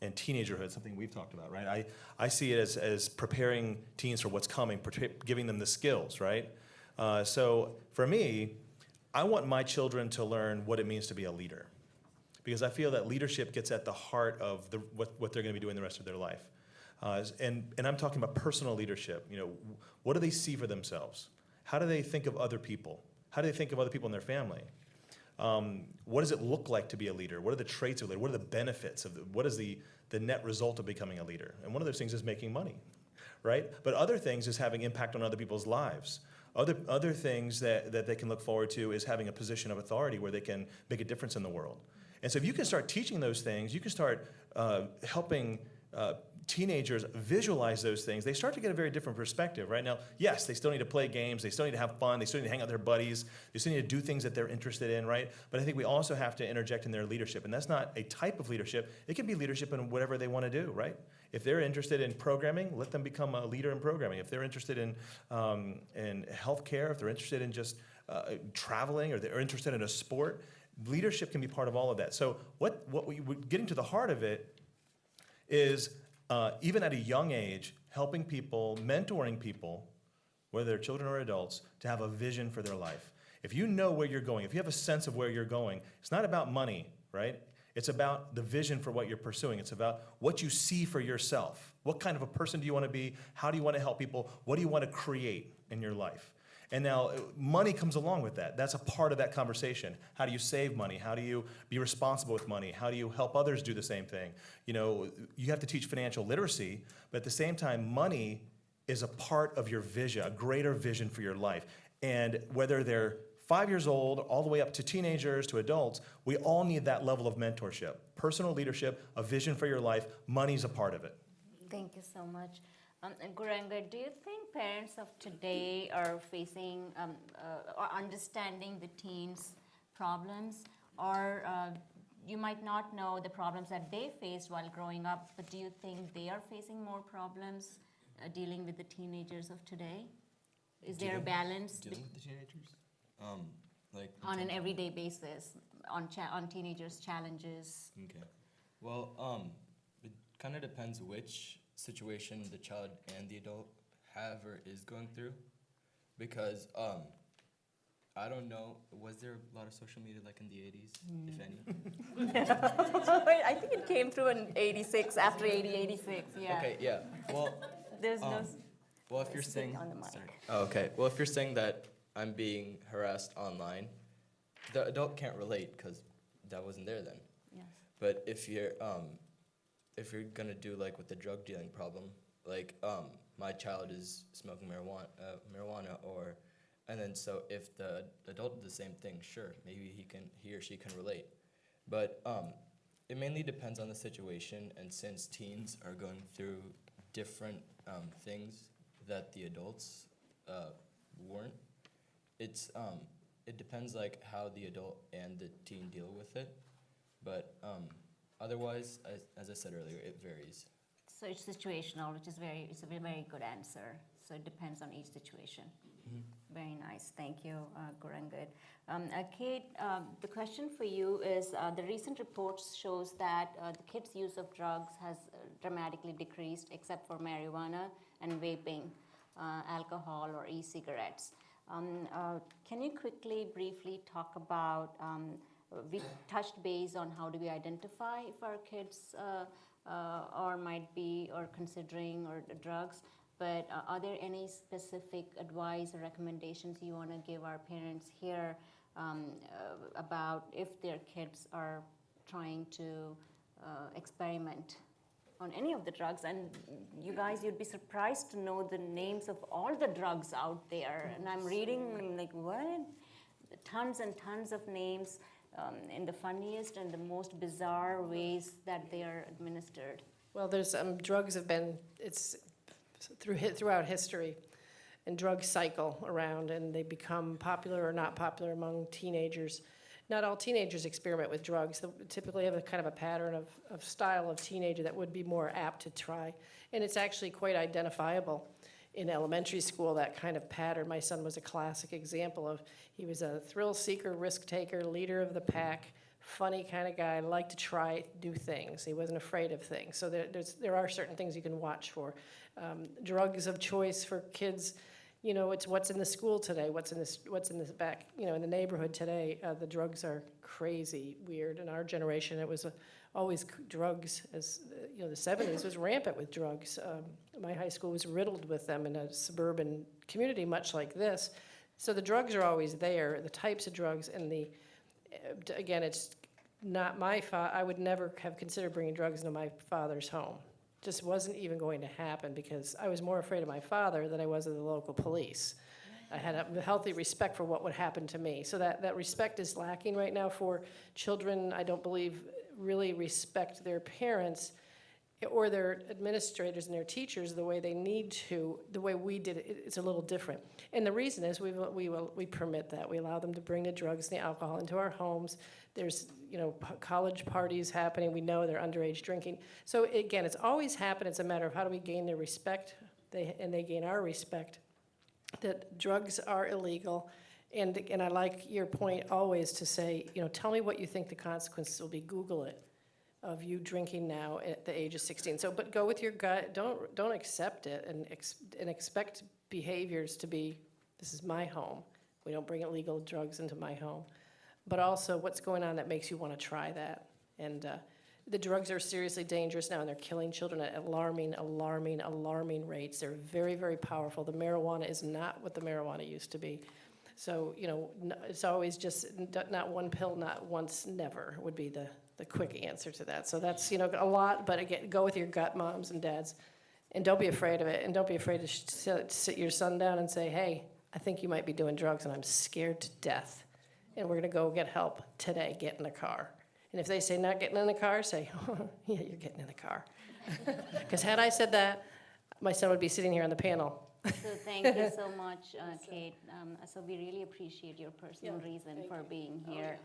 teenagerhood, something we've talked about, right? I see it as preparing teens for what's coming, giving them the skills, right? So for me, I want my children to learn what it means to be a leader, because I feel that leadership gets at the heart of what they're going to be doing the rest of their life. And I'm talking about personal leadership. What do they see for themselves? How do they think of other people? How do they think of other people in their family? What does it look like to be a leader? What are the traits of a leader? What are the benefits of what is the net result of becoming a leader? And one of those things is making money, right? But other things is having impact on other people's lives. Other things that they can look forward to is having a position of authority where they can make a difference in the world. And so if you can start teaching those things, you can start helping teenagers visualize those things, they start to get a very different perspective. Right now, yes, they still need to play games, they still need to have fun, they still need to hang out with their buddies, they still need to do things that they're interested in, right? But I think we also have to interject in their leadership, and that's not a type of leadership. It can be leadership in whatever they want to do, right? If they're interested in programming, let them become a leader in programming. If they're interested in healthcare, if they're interested in just traveling, or they're interested in a sport, leadership can be part of all of that. So getting to the heart of it is even at a young age, helping people, mentoring people, whether they're children or adults, to have a vision for their life. If you know where you're going, if you have a sense of where you're going, it's not about money, right? It's about the vision for what you're pursuing. It's about what you see for yourself. What kind of a person do you want to be? How do you want to help people? What do you want to create in your life? And now money comes along with that. That's a part of that conversation. How do you save money? How do you be responsible with money? How do you help others do the same thing? You know, you have to teach financial literacy, but at the same time, money is a part of your vision, a greater vision for your life. And whether they're 5 years old, all the way up to teenagers, to adults, we all need that level of mentorship. Personal leadership, a vision for your life, money's a part of it.
Thank you so much. Guranga, do you think parents of today are facing or understanding the teens' problems? Or you might not know the problems that they faced while growing up, but do you think they are facing more problems dealing with the teenagers of today? Is there a balance
Dealing with the teenagers? Like
on an everyday basis on teenagers' challenges?
Okay. Well, it kind of depends which situation the child and the adult have or is going through, because I don't know, was there a lot of social media like in the 80s, if any?
I think it came through in 86, after 86, yeah.
Okay, yeah. Well,
There's no.
well, if you're
Speak
saying,
on the mic.
sorry. Oh, okay. Well, if you're saying that I'm being harassed online, the adult can't relate because that wasn't there then.
Yes.
But if you're gonna do like with the drug dealing problem, like my child is smoking marijuana, and then so if the adult did the same thing, sure, maybe he or she can relate. But it mainly depends on the situation, and since teens are going through different things that the adults weren't, it depends like how the adult and the teen deal with it. But otherwise, as I said earlier, it varies.
So it's situational, which is it's a very good answer. So it depends on each situation.
Mm-hmm.
Very nice, thank you, Guranga. Kate, the question for you is, the recent reports shows that the kids' use of drugs has dramatically decreased, except for marijuana and vaping, alcohol or e-cigarettes. Can you briefly talk about, we touched base on how do we identify if our kids or might be or considering or drugs, but are there any specific advice or recommendations you want to give our parents here about if their kids are trying to experiment on any of the drugs? And you guys, you'd be surprised to know the names of all the drugs out there. And I'm reading, I'm like, what? Tons and tons of names in the funniest and the most bizarre ways that they are administered.
Well, there's drugs have been throughout history, and drugs cycle around, and they become popular or not popular among teenagers. Not all teenagers experiment with drugs. They typically have a kind of a pattern of style of teenager that would be more apt to try, and it's actually quite identifiable in elementary school, that kind of pattern. My son was a classic example of, he was a thrill seeker, risk taker, leader of the pack, funny kind of guy, liked to try new things. He wasn't afraid of things. So there are certain things you can watch for. Drugs of choice for kids, you know, it's what's in the school today, what's in the back, you know, in the neighborhood today. The drugs are crazy, weird. In our generation, it was always drugs. As you know, the 70s was rampant with drugs. My high school was riddled with them in a suburban community, much like this. So the drugs are always there. The types of drugs and Again, it's not my I would never have considered bringing drugs into my father's home. Just wasn't even going to happen because I was more afraid of my father than I was of the local police. I had a healthy respect for what would happen to me. So that respect is lacking right now for children. I don't believe really respect their parents or their administrators and their teachers the way they need to, the way we did it. It's a little different. And the reason is we permit that. We allow them to bring the drugs and the alcohol into our homes. There's, college parties happening. We know they're underage drinking. So again, it's always happened. It's a matter of how do we gain their respect, and they gain our respect, that drugs are illegal. And I like your point always to say, tell me what you think the consequences will be. Google it, of you drinking now at the age of 16. So, but go with your gut. Don't accept it and expect behaviors to be, this is my home. We don't bring illegal drugs into my home. But also, what's going on that makes you want to try that? And the drugs are seriously dangerous now, and they're killing children at alarming rates. They're very, very powerful. The marijuana is not what the marijuana used to be. So, it's always just not one pill, not once, never would be the quick answer to that. So that's, a lot, but again, go with your gut, moms and dads, and don't be afraid of it, and don't be afraid to sit your son down and say, hey, I think you might be doing drugs, and I'm scared to death, and we're gonna go get help today, get in the car. And if they say not getting in the car, say, oh, yeah, you're getting in the car. Because had I said that, my son would be sitting here on the panel.
So thank you so much, Kate. So we really appreciate your personal reason for being here.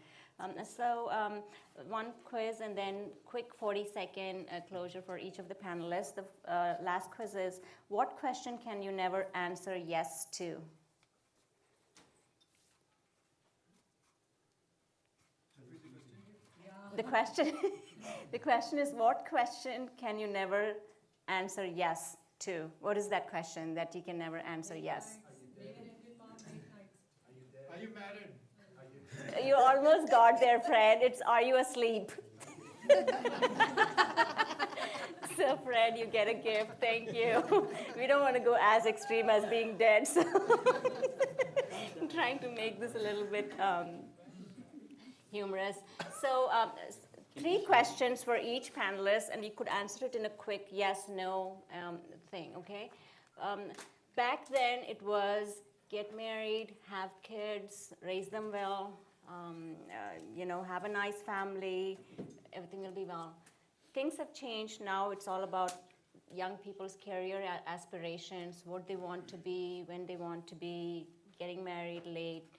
One quiz and then quick 40-second closure for each of the panelists. The last quiz is, what question can you never answer yes to? The question is, what question can you never answer yes to? What is that question that you can never answer yes?
Are you married?
You almost got there, Fred. It's, are you asleep? So, Fred, you get a gift. Thank you. We don't want to go as extreme as being dead, so I'm trying to make this a little bit humorous. So, 3 questions for each panelist, and you could answer it in a quick yes, no thing, okay? Back then, it was get married, have kids, raise them well, have a nice family, everything will be well. Things have changed now. It's all about young people's career aspirations, what they want to be, when they want to be, getting married late,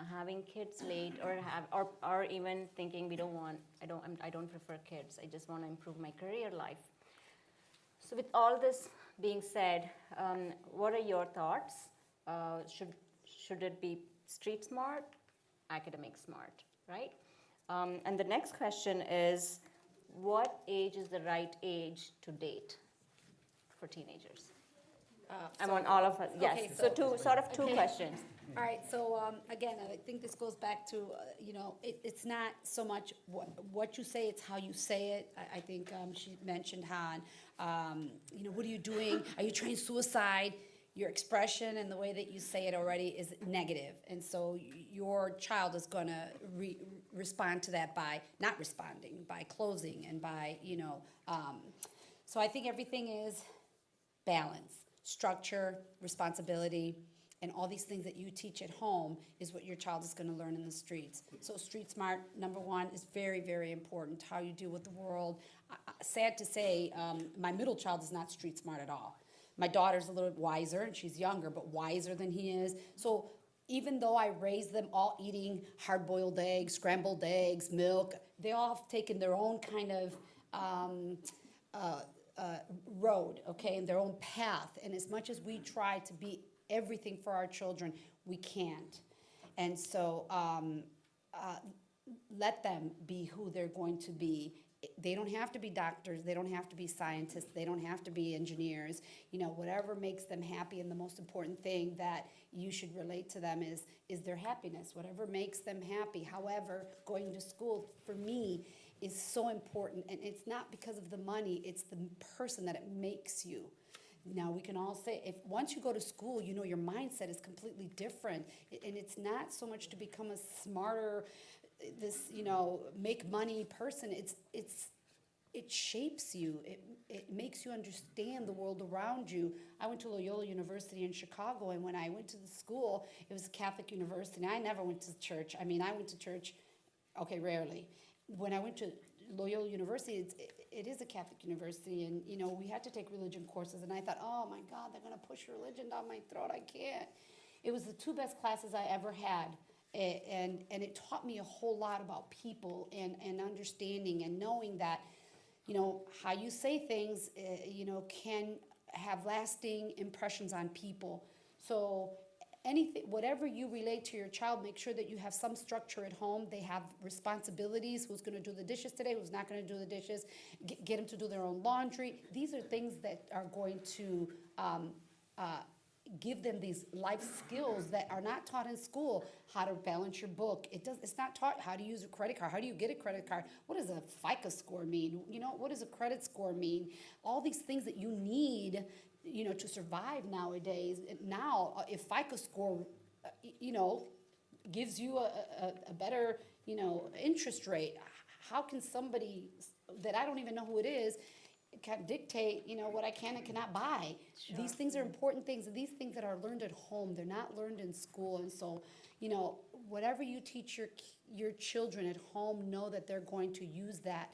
having kids late, or even thinking I don't prefer kids. I just want to improve my career life. So with all this being said, what are your thoughts? Should it be street smart, academic smart, right? And the next question is, what age is the right age to date for teenagers? I want all of us, yes.
Okay,
So two questions.
All right, so again, I think this goes back to, it's not so much what you say, it's how you say it. I think she mentioned, Han, what are you doing? Are you trying suicide? Your expression and the way that you say it already is negative. And so your child is going to respond to that by not responding, by closing, and by, so I think everything is balance, structure, responsibility, and all these things that you teach at home is what your child is going to learn in the streets. So street smart, number 1, is very, very important, how you deal with the world. Sad to say, my middle child is not street smart at all. My daughter's a little bit wiser, and she's younger, but wiser than he is. So even though I raised them all eating hard-boiled eggs, scrambled eggs, milk, they all have taken their own kind of road, okay, and their own path. And as much as we try to be everything for our children, we can't. And so let them be who they're going to be. They don't have to be doctors, they don't have to be scientists, they don't have to be engineers. Whatever makes them happy, and the most important thing that you should relate to them is their happiness, whatever makes them happy. However, going to school, for me, is so important, and it's not because of the money, it's the person that it makes you. Now, we can all say, once you go to school, your mindset is completely different, and it's not so much to become a smarter this, you know, make money person. It shapes you. It makes you understand the world around you. I went to Loyola University in Chicago, and when I went to the school, it was a Catholic university. I never went to church. I mean, I went to church, okay, rarely. When I went to Loyola University, it is a Catholic university, and, you know, we had to take religion courses, and I thought, oh my God, they're gonna push religion down my throat. I can't. It was the two best classes I ever had. And it taught me a whole lot about people and understanding and knowing that, you know, how you say things, you know, can have lasting impressions on people. So anything, whatever you relate to your child, make sure that you have some structure at home. They have responsibilities. Who's going to do the dishes today? Who's not going to do the dishes? Get them to do their own laundry. These are things that are going to give them these life skills that are not taught in school. How to balance your book. It's not taught how to use a credit card. How do you get a credit card? What does a FICO score mean? You know, what does a credit score mean? All these things that you need, you know, to survive nowadays. Now, if FICO score, you know, gives you a better, you know, interest rate, how can somebody that I don't even know who it is can dictate, you know, what I can and cannot buy?
Sure.
These things are important things, and these things that are learned at home, they're not learned in school. And so, you know, whatever you teach your children at home, know that they're going to use that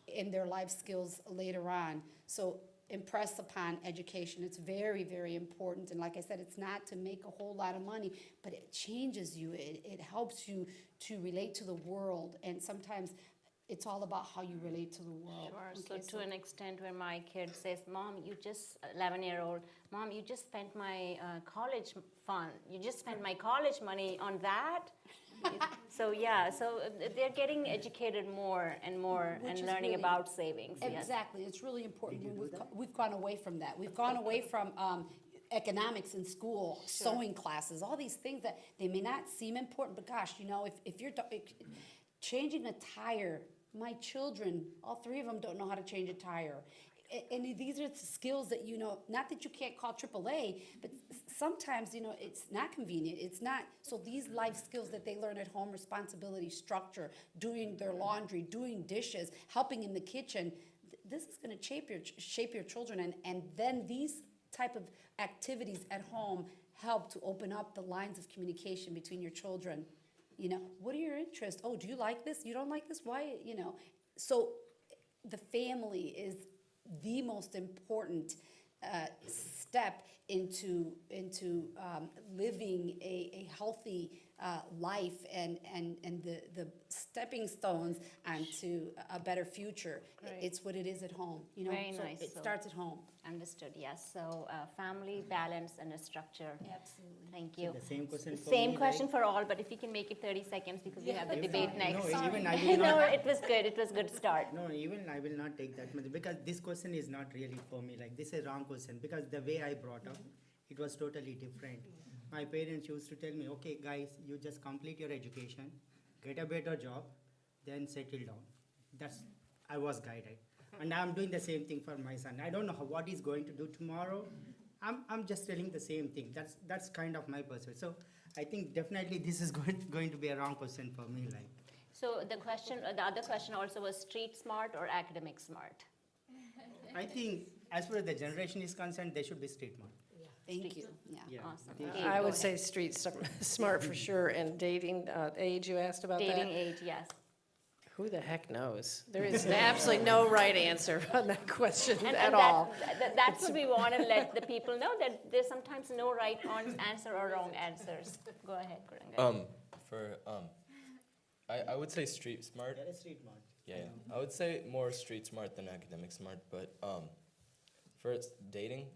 in their life skills later on. So impress upon education. It's very, very important. And like I said, it's not to make a whole lot of money, but it changes you. It helps you to relate to the world. And sometimes it's all about how you relate to the world.
Sure.
Okay,
So to an extent where my kid says, Mom, 11-year-old, Mom, you just spent my college fund. You just spent my college money on that. So yeah, so they're getting educated more and more
Which
and
is
learning
really-
about savings. Yes.
Exactly, it's really important. We've gone away from that. We've gone away from economics in school, sewing classes, all these things that they may not seem important, but gosh, you know, if you're changing a tire, my children, all three of them don't know how to change a tire. And these are the skills that, you know, not that you can't call AAA, but sometimes, you know, it's not convenient. It's not. So these life skills that they learn at home, responsibility, structure, doing their laundry, doing dishes, helping in the kitchen, this is going to shape your children. And then these type of activities at home help to open up the lines of communication between your children. You know, what are your interests? Oh, do you like this? You don't like this? Why? You know, so the family is the most important step into living a healthy life and the stepping stones onto a better future.
Right.
It's what it is at home, you know.
Very
so
nice.
It
So-
starts at home.
Understood, yes. So family, balance, and a structure.
Absolutely.
Thank you.
The same question for
Same
me,
question
like-
for all, but if you can make it 30 seconds because we have the debate
No,
next.
even I will
No,
not.
it was good. It was good start.
No, even I will not take that much because this question is not really for me. Like, this is a wrong question because the way I brought up, it was totally different. My parents used to tell me, okay, guys, you just complete your education, get a better job, then settle down. I was guided. And I'm doing the same thing for my son. I don't know what he's going to do tomorrow. I'm just telling the same thing. That's kind of my perspective. So I think definitely this is going to be a wrong question for me. Like,
So the other question also was street smart or academic smart?
I think as far as the generation is concerned, they should be street smart.
Thank you. Yeah.
Yeah.
Awesome.
They-
Dave,
I
go
would
ahead.
say street smart for sure, and dating age, you asked about
Dating
that?
age, yes.
Who the heck knows? There is absolutely no right answer on that question
And
at all.
that's what we want to let the people know, that there's sometimes no right answer or wrong answers. Go ahead, Kuranga.
I would say street smart.
They're a street smart.
Yeah, I would say more street smart than academic smart, but for dating,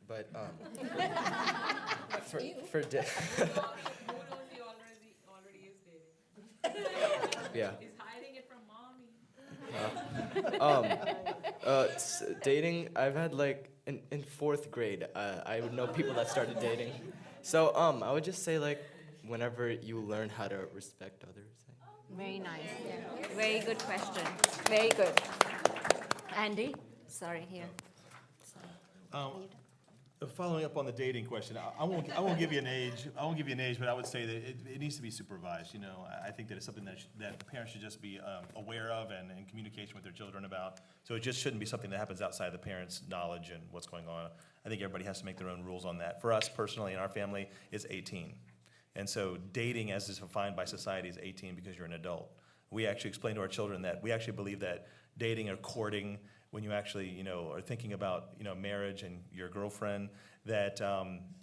but for
already is dating.
yeah.
He's hiding it from mommy.
Dating, I've had like in fourth grade, I would know people that started dating. So I would just say like whenever you learn how to respect others.
Very nice. Very good question. Very good. Andy? Sorry, here.
Following up on the dating question, I won't give you an age. I won't give you an age, but I would say that it needs to be supervised. You know, I think that it's something that parents should just be aware of and in communication with their children about. So it just shouldn't be something that happens outside the parents' knowledge and what's going on. I think everybody has to make their own rules on that. For us personally, in our family, it's 18. And so dating as is defined by society is 18 because you're an adult. We actually explain to our children that we actually believe that dating or courting, when you actually, you know, are thinking about, you know, marriage and your girlfriend, that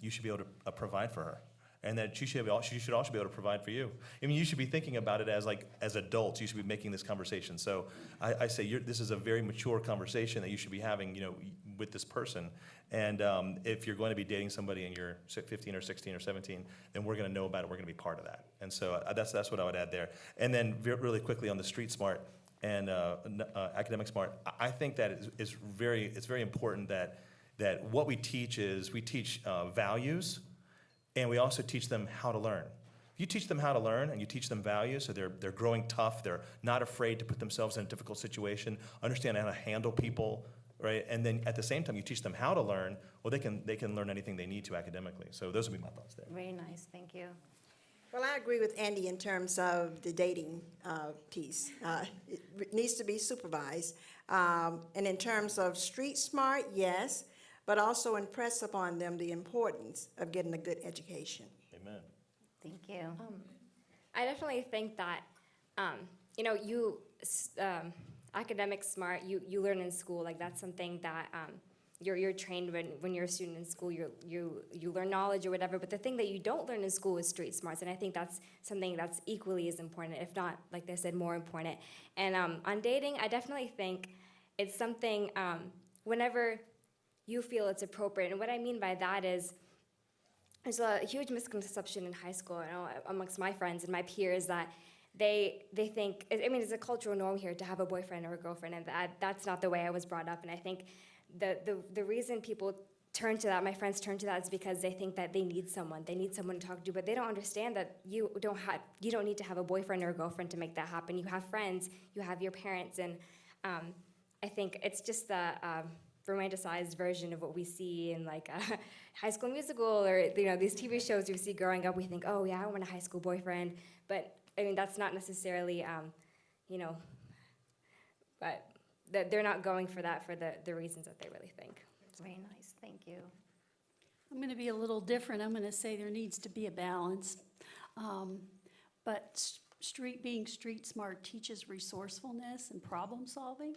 you should be able to provide for her. And that she should also be able to provide for you. I mean, you should be thinking about it as adults. You should be making this conversation. So I say this is a very mature conversation that you should be having, you know, with this person. And if you're going to be dating somebody and you're 15 or 16 or 17, then we're going to know about it. We're going to be part of that. And so that's what I would add there. And then really quickly on the street smart and academic smart, I think that it's very important that what we teach values, and we also teach them how to learn. If you teach them how to learn and you teach them values, so they're growing tough, they're not afraid to put themselves in a difficult situation, understand how to handle people, right? And then at the same time, you teach them how to learn, well, they can learn anything they need to academically. So those would be my thoughts there.
Very nice, thank you.
Well, I agree with Andy in terms of the dating piece. It needs to be supervised. And in terms of street smart, yes, but also impress upon them the importance of getting a good education.
Amen.
Thank you.
I definitely think that, academic smart, you learn in school, like that's something that you're trained when you're a student in school, you learn knowledge or whatever, but the thing that you don't learn in school is street smarts, and I think that's something that's equally as important, if not, like they said, more important. And on dating, I definitely think it's something whenever you feel it's appropriate, and what I mean by that is there's a huge misconception in high school, you know, amongst my friends and my peers that they think, I mean, it's a cultural norm here to have a boyfriend or a girlfriend, and that's not the way I was brought up. And I think the reason people turn to that, my friends turn to that, is because they think that they need someone to talk to, but they don't understand that you don't need to have a boyfriend or a girlfriend to make that happen. You have friends, you have your parents, and I think it's just the romanticized version of what we see in like High School Musical or, you know, these TV shows we see growing up. We think, oh yeah, I want a high school boyfriend, but I mean that's not necessarily, but they're not going for that for the reasons that they really think.
Very nice, thank you.
I'm going to be a little different. I'm going to say there needs to be a balance. But being street smart teaches resourcefulness and problem solving.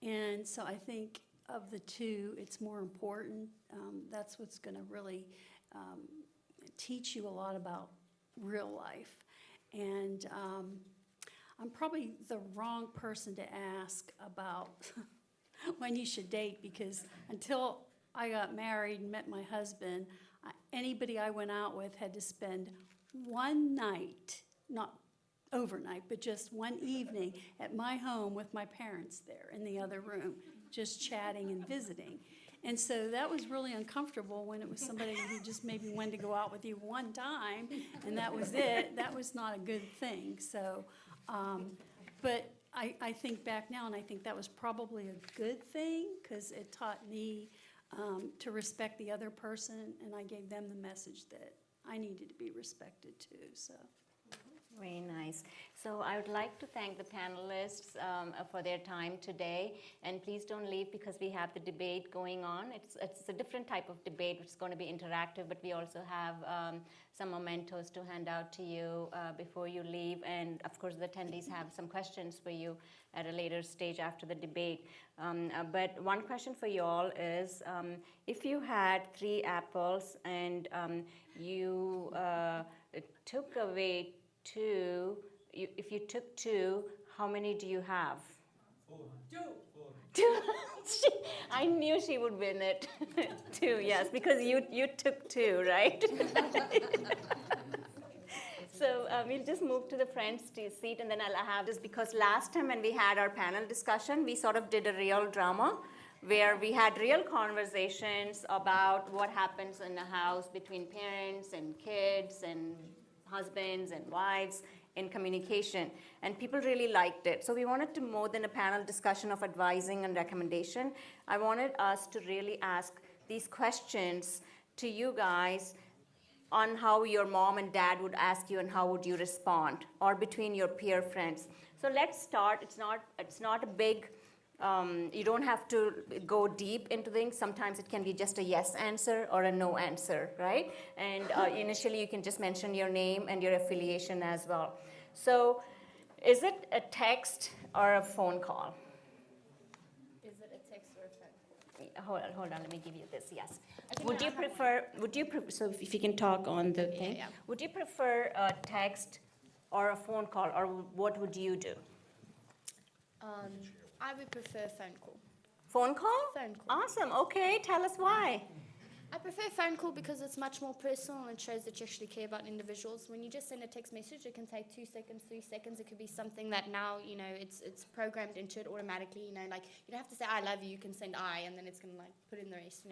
And so I think of the two, it's more important. That's what's going to really teach you a lot about real life. And I'm probably the wrong person to ask about when you should date, because until I got married and met my husband, anybody I went out with had to spend one night, not overnight, but just one evening at my home with my parents there in the other room, just chatting and visiting. And so that was really uncomfortable when it was somebody who just maybe wanted to go out with you one time, and that was it. That was not a good thing. So, but I think back now, and I think that was probably a good thing, because it taught me to respect the other person, and I gave them the message that I needed to be respected too, so.
Very nice. So I would like to thank the panelists for their time today. And please don't leave, because we have the debate going on. It's a different type of debate, which is going to be interactive, but we also have some mementos to hand out to you before you leave. And of course, the attendees have some questions for you at a later stage after the debate. But one question for you all is, if you had 3 apples and you took away 2, if you took 2, how many do you have?
4.
2. I knew she would win it. 2, yes, because you took 2, right? So we'll just move to the front seat, and then I'll have this, because last time when we had our panel discussion, we sort of did a real drama where we had real conversations about what happens in a house between parents and kids and husbands and wives in communication, and people really liked it. So we wanted to, more than a panel discussion of advising and recommendation, I wanted us to really ask these questions to you guys on how your mom and dad would ask you and how would you respond, or between your peer friends. So let's start. It's not a big, you don't have to go deep into things. Sometimes it can be just a yes answer or a no answer, right? And initially you can just mention your name and your affiliation as well. So is it a text or a phone call?
Is it a text or a phone call?
Hold on, let me give you this, yes. Would you prefer, so if you can talk on the thing.
yeah.
Would you prefer a text or a phone call, or what would you do?
I would prefer phone call.
Phone call?
Phone call.
Awesome, okay, tell us why.
I prefer phone call because it's much more personal and shows that you actually care about individuals. When you just send a text message, it can take 2 seconds, 3 seconds. It could be something that now, it's programmed into it automatically, like you don't have to say I love you, you can send I, and then it's going to like put in the rest.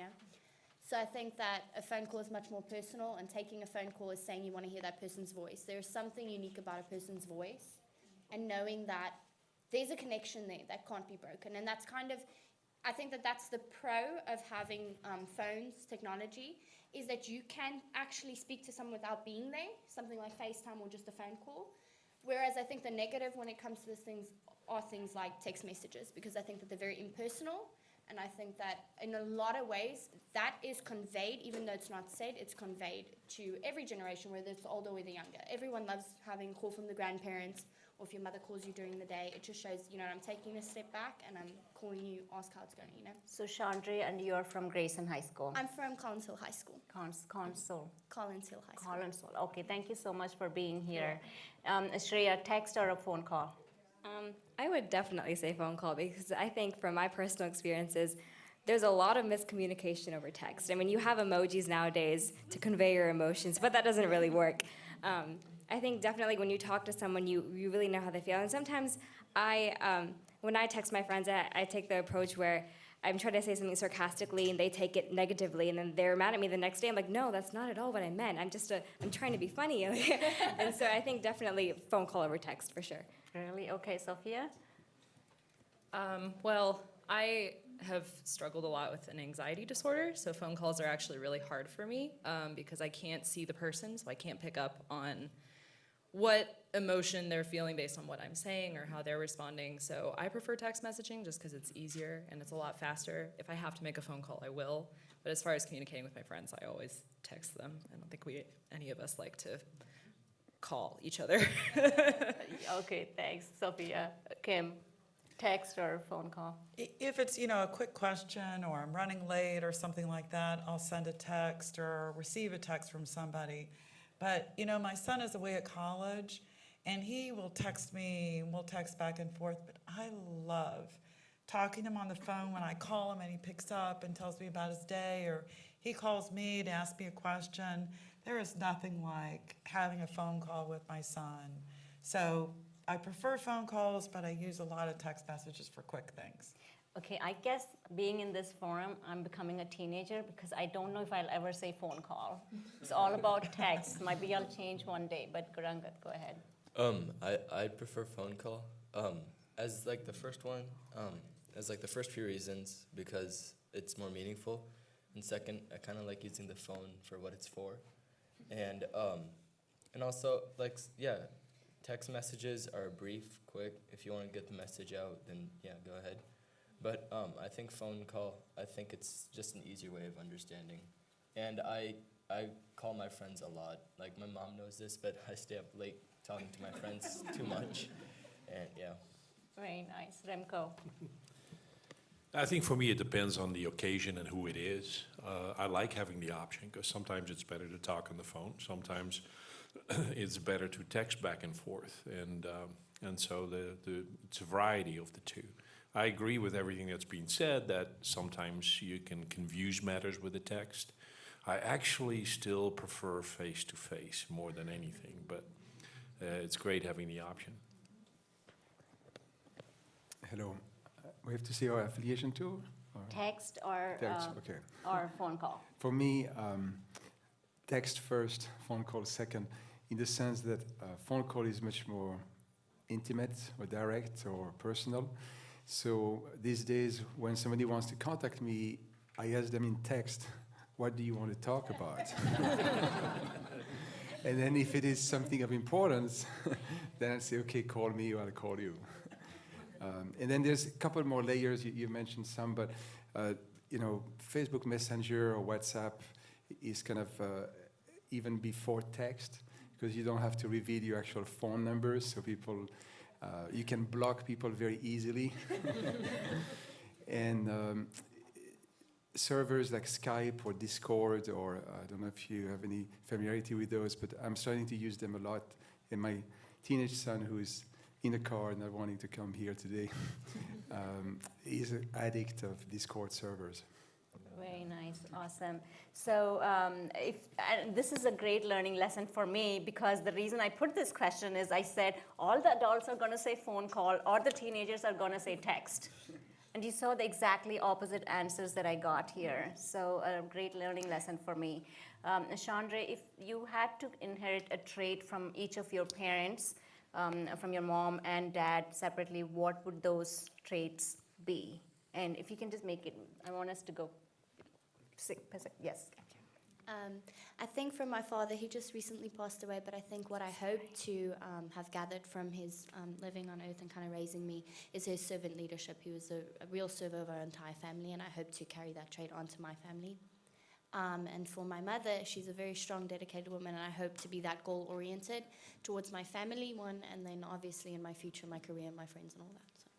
So I think that a phone call is much more personal, and taking a phone call is saying you want to hear that person's voice. There's something unique about a person's voice, and knowing that there's a connection there that can't be broken. And that's kind of, I think that that's the pro of having phones, technology, is that you can actually speak to someone without being there, something like FaceTime or just a phone call. Whereas I think the negative when it comes to these things are things like text messages, because I think that they're very impersonal. And I think that in a lot of ways, that is conveyed, even though it's not said, it's conveyed to every generation, whether it's the older or the younger. Everyone loves having a call from the grandparents, or if your mother calls you during the day. It just shows, I'm taking a step back and I'm calling you, ask how it's going,
So Chandra, and you're from Grayson High School?
I'm from Collins Hill High School.
Collins Hill.
Collins Hill High School.
Collins Hill. Okay, thank you so much for being here. Shreya, text or a phone call?
I would definitely say phone call, because I think from my personal experiences, there's a lot of miscommunication over text. I mean, you have emojis nowadays to convey your emotions, but that doesn't really work. I think definitely when you talk to someone, you really know how they feel. And sometimes when I text my friends, I take the approach where I'm trying to say something sarcastically and they take it negatively, and then they're mad at me the next day. I'm like, no, that's not at all what I meant. I'm trying to be funny. And so I think definitely phone call over text for sure.
Really? Okay, Sophia?
Well, I have struggled a lot with an anxiety disorder, so phone calls are actually really hard for me because I can't see the person, so I can't pick up on what emotion they're feeling based on what I'm saying or how they're responding. So I prefer text messaging just because it's easier and it's a lot faster. If I have to make a phone call, I will. But as far as communicating with my friends, I always text them. I don't think any of us like to call each other.
Okay, thanks, Sophia. Kim, text or phone call?
If it's, a quick question or I'm running late or something like that, I'll send a text or receive a text from somebody. But, my son is away at college and he will text me and we'll text back and forth. But I love talking to him on the phone when I call him and he picks up and tells me about his day, or he calls me to ask me a question. There is nothing like having a phone call with my son. So I prefer phone calls, but I use a lot of text messages for quick things.
Okay, I guess being in this forum, I'm becoming a teenager because I don't know if I'll ever say phone call. It's all about text. Maybe I'll change one day, but Gurangat, go ahead.
I prefer phone call. As like the first one, as like the first few reasons, because it's more meaningful. And second, I kind of like using the phone for what it's for. And also, text messages are brief, quick. If you want to get the message out, then yeah, go ahead. But I think phone call, I think it's just an easier way of understanding. And I call my friends a lot. Like, my mom knows this, but I stay up late talking to my friends too much. And yeah.
Very nice. Remco?
I think for me it depends on the occasion and who it is. I like having the option because sometimes it's better to talk on the phone. Sometimes it's better to text back and forth, and so it's a variety of the two. I agree with everything that's been said, that sometimes you can confuse matters with a text. I actually still prefer face-to-face more than anything, but it's great having the option.
Hello. We have to say our affiliation too? Or
Text or
text, okay.
or phone call?
For me, text first, phone call second, in the sense that phone call is much more intimate or direct or personal. So these days, when somebody wants to contact me, I ask them in text, what do you want to talk about? And then if it is something of importance, then I say, okay, call me or I'll call you. And then there's a couple more layers. You mentioned some, but Facebook Messenger or WhatsApp is kind of even before text, because you don't have to reveal your actual phone numbers, so you can block people very easily. And servers like Skype or Discord, or I don't know if you have any familiarity with those, but I'm starting to use them a lot. And my teenage son, who is in the car not wanting to come here today, is an addict of Discord servers.
Very nice, awesome. So this is a great learning lesson for me, because the reason I put this question is I said all the adults are going to say phone call or the teenagers are going to say text. And you saw the exactly opposite answers that I got here. So a great learning lesson for me. Chandra, if you had to inherit a trait from each of your parents, from your mom and dad separately, what would those traits be? And if you can just make it, I want us to go. Yes.
I think from my father, he just recently passed away, but I think what I hope to have gathered from his living on earth and kind of raising me is his servant leadership. He was a real server of our entire family, and I hope to carry that trait onto my family. And for my mother, she's a very strong, dedicated woman, and I hope to be that goal-oriented towards my family, one, and then obviously in my future, my career, my friends, and all that. So.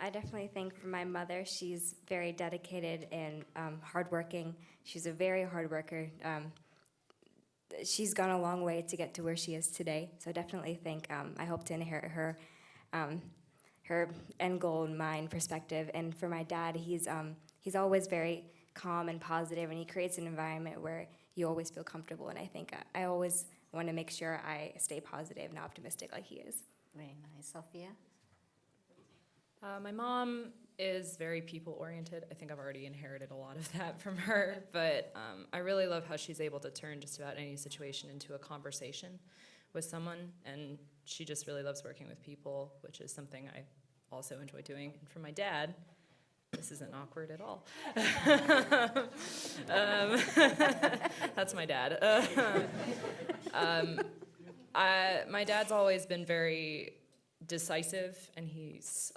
I definitely think for my mother, she's very dedicated and hardworking. She's a very hard worker. She's gone a long way to get to where she is today. So I definitely think I hope to inherit her end goal in mind perspective. And for my dad, he's always very calm and positive, and he creates an environment where you always feel comfortable. And I think I always want to make sure I stay positive and optimistic like he is.
Very nice. Sophia?
My mom is very people-oriented. I think I've already inherited a lot of that from her, but I really love how she's able to turn just about any situation into a conversation with someone, and she just really loves working with people, which is something I also enjoy doing. And for my dad, this isn't awkward at all. That's my dad. My dad's always been very decisive, and he's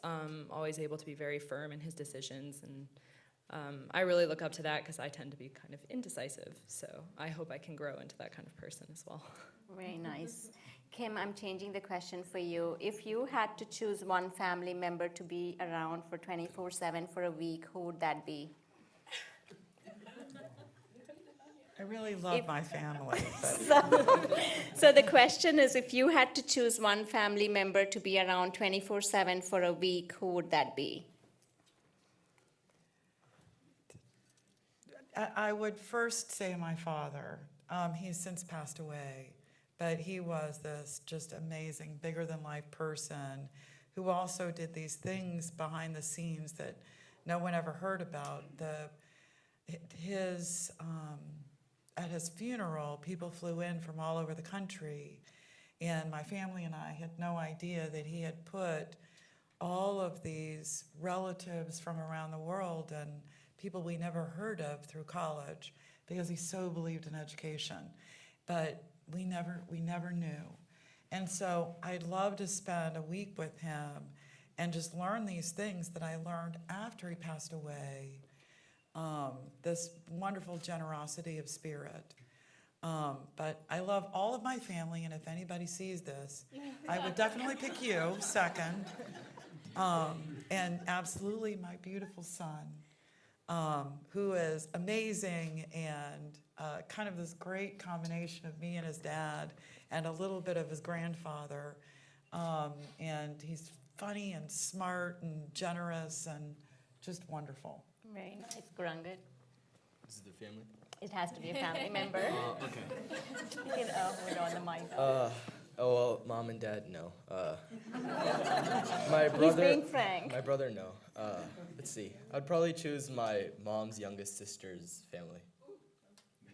always able to be very firm in his decisions, and I really look up to that because I tend to be kind of indecisive, so I hope I can grow into that kind of person as well.
Very nice. Kim, I'm changing the question for you. If you had to choose one family member to be around for 24/7 for a week, who would that be?
I really love my family.
So the question is, if you had to choose one family member to be around 24/7 for a week, who would that be?
I would first say my father. He's since passed away, but he was this just amazing, bigger-than-life person who also did these things behind the scenes that no one ever heard about. At his funeral, people flew in from all over the country, and my family and I had no idea that he had put all of these relatives from around the world and people we never heard of through college, because he so believed in education. But we never knew. And so I'd love to spend a week with him and just learn these things that I learned after he passed away. This wonderful generosity of spirit. But I love all of my family, and if anybody sees this, I would definitely pick you second. And absolutely my beautiful son, who is amazing, and kind of this great combination of me and his dad and a little bit of his grandfather. And he's funny and smart and generous and just wonderful.
Very nice. Gurungat?
This is the family?
It has to be a family member.
Okay.
We're on the mic.
Well, mom and dad, no. My brother.
He's being frank.
My brother, no. Let's see. I'd probably choose my mom's youngest sister's family.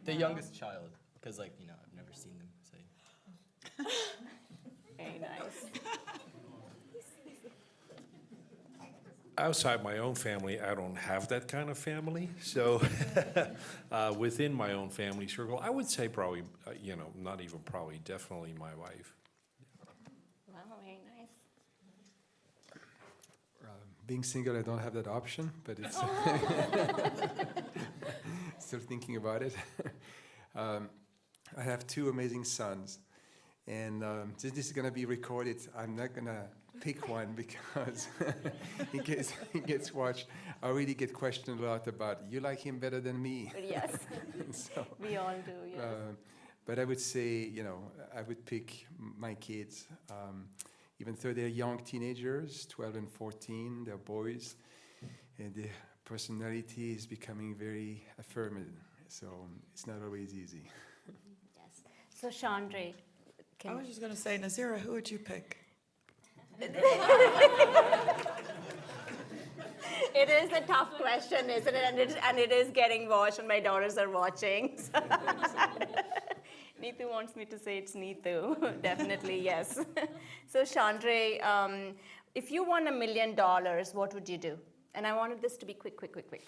The youngest child, because I've never seen them. So.
Very nice.
outside my own family, I don't have that kind of family. So within my own family circle, I would say probably, not even probably, definitely my wife.
Wow, very nice.
Being single, I don't have that option, but it's still thinking about it. I have two amazing sons, and since this is going to be recorded, I'm not going to pick one because in case he gets watched, I already get questioned a lot about, you like him better than me.
Yes,
So,
we all do, yes.
but I would say, I would pick my kids, even though they're young teenagers, 12 and 14, they're boys, and their personality is becoming very affirmed, so it's not always easy.
Yes. So Chandra,
I was just going to say, Nazira, who would you pick?
It is a tough question, isn't it? And it is getting watched, and my daughters are watching. So. Neetu wants me to say it's Neetu. Definitely, yes. So Chandra, if you won $1 million, what would you do? And I wanted this to be quick.
Okay.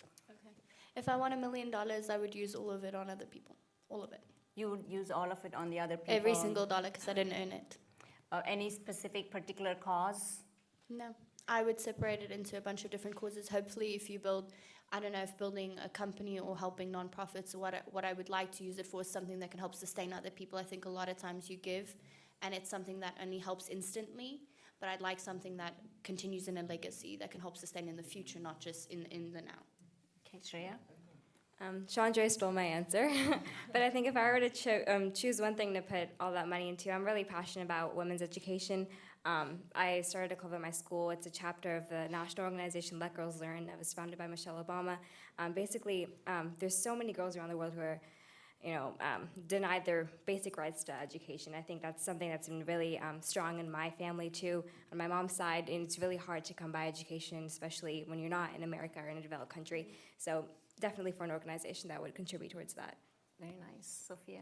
If I won $1 million, I would use all of it on other people. All of it.
You would use all of it on the other people?
Every single dollar, because I didn't earn it.
Any specific particular cause?
No. I would separate it into a bunch of different causes. Hopefully, if you build, I don't know, if building a company or helping nonprofits, or what I would like to use it for is something that can help sustain other people. I think a lot of times you give, and it's something that only helps instantly, but I'd like something that continues in a legacy that can help sustain in the future, not just in the now.
Okay, Shreya?
Chandra stole my answer, but I think if I were to choose one thing to put all that money into, I'm really passionate about women's education. I started a club at my school. It's a chapter of the national organization Let Girls Learn that was founded by Michelle Obama. Basically, there's so many girls around the world who are, denied their basic rights to education. I think that's something that's been really strong in my family too, on my mom's side, and it's really hard to come by education, especially when you're not in America or in a developed country. So definitely for an organization that would contribute towards that.
Very nice. Sophia?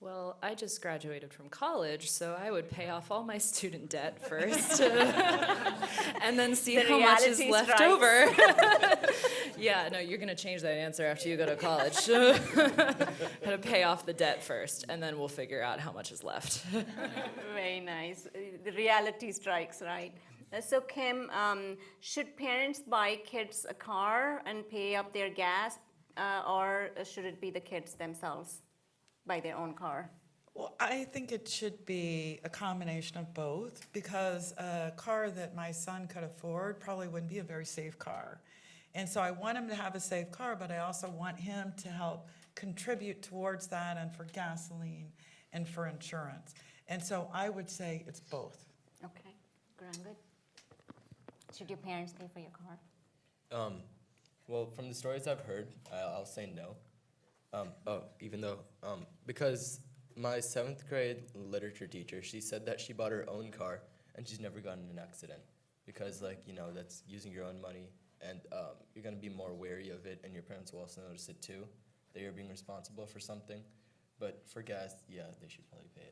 Well, I just graduated from college, so I would pay off all my student debt first, and then see how much is left
strikes.
over. Yeah, no, you're going to change that answer after you go to college. Got to pay off the debt first, and then we'll figure out how much is left.
Very nice. The reality strikes, right? So Kim, should parents buy kids a car and pay up their gas, or should it be the kids themselves buy their own car?
Well, I think it should be a combination of both, because a car that my son could afford probably wouldn't be a very safe car. And so I want him to have a safe car, but I also want him to help contribute towards that, and for gasoline and for insurance. And so I would say it's both.
Okay, Grangad? Should your parents pay for your car?
Well, from the stories I've heard, I'll say no. Because my 7th grade literature teacher, she said that she bought her own car and she's never gotten in an accident. Because, that's using your own money, and you're going to be more wary of it, and your parents will also notice it too, that you're being responsible for something. But for gas, yeah, they should probably pay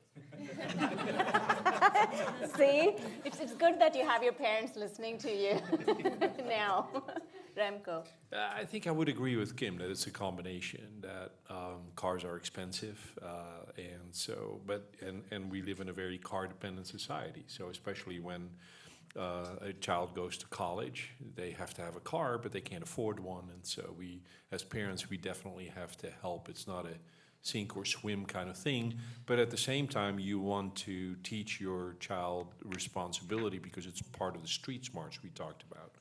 it.
See, it's good that you have your parents listening to you now. Remco?
I think I would agree with Kim that it's a combination, that cars are expensive, and we live in a very car-dependent society. So especially when a child goes to college, they have to have a car, but they can't afford one. And so we, as parents, we definitely have to help. It's not a sink or swim kind of thing, but at the same time, you want to teach your child responsibility, because it's part of the street smarts we talked about,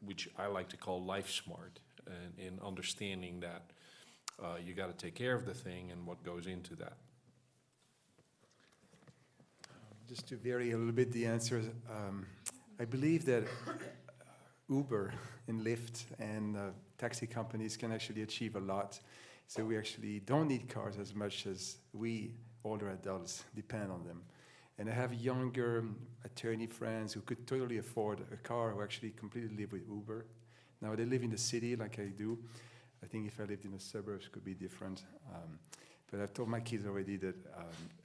which I like to call life smart, and in understanding that you got to take care of the thing and what goes into that.
Just to vary a little bit the answers, I believe that Uber and Lyft and taxi companies can actually achieve a lot. So we actually don't need cars as much as we, older adults, depend on them. And I have younger attorney friends who could totally afford a car, who actually completely live with Uber. Now they live in the city like I do. I think if I lived in the suburbs, it could be different. But I've told my kids already that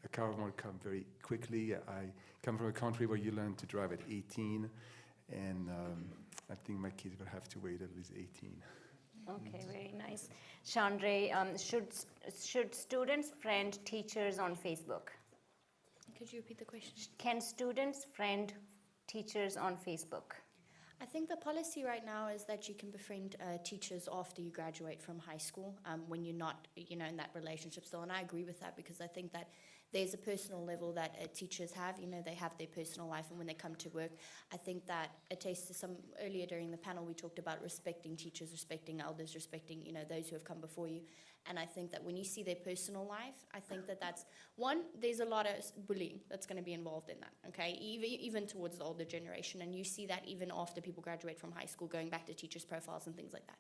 a car won't come very quickly. I come from a country where you learn to drive at 18, and I think my kids will have to wait at least 18.
Okay, very nice. Chandra, should students friend teachers on Facebook?
Could you repeat the question?
Can students friend teachers on Facebook?
I think the policy right now is that you can befriend teachers after you graduate from high school, when you're not, in that relationship still. And I agree with that because I think that there's a personal level that teachers have. They have their personal life, and when they come to work, I think that attests to some. Earlier during the panel, we talked about respecting teachers, respecting elders, respecting those who have come before you. And I think that when you see their personal life, I think that that's one. There's a lot of bullying that's going to be involved in that. Okay, even towards the older generation, and you see that even after people graduate from high school, going back to teachers' profiles and things like that.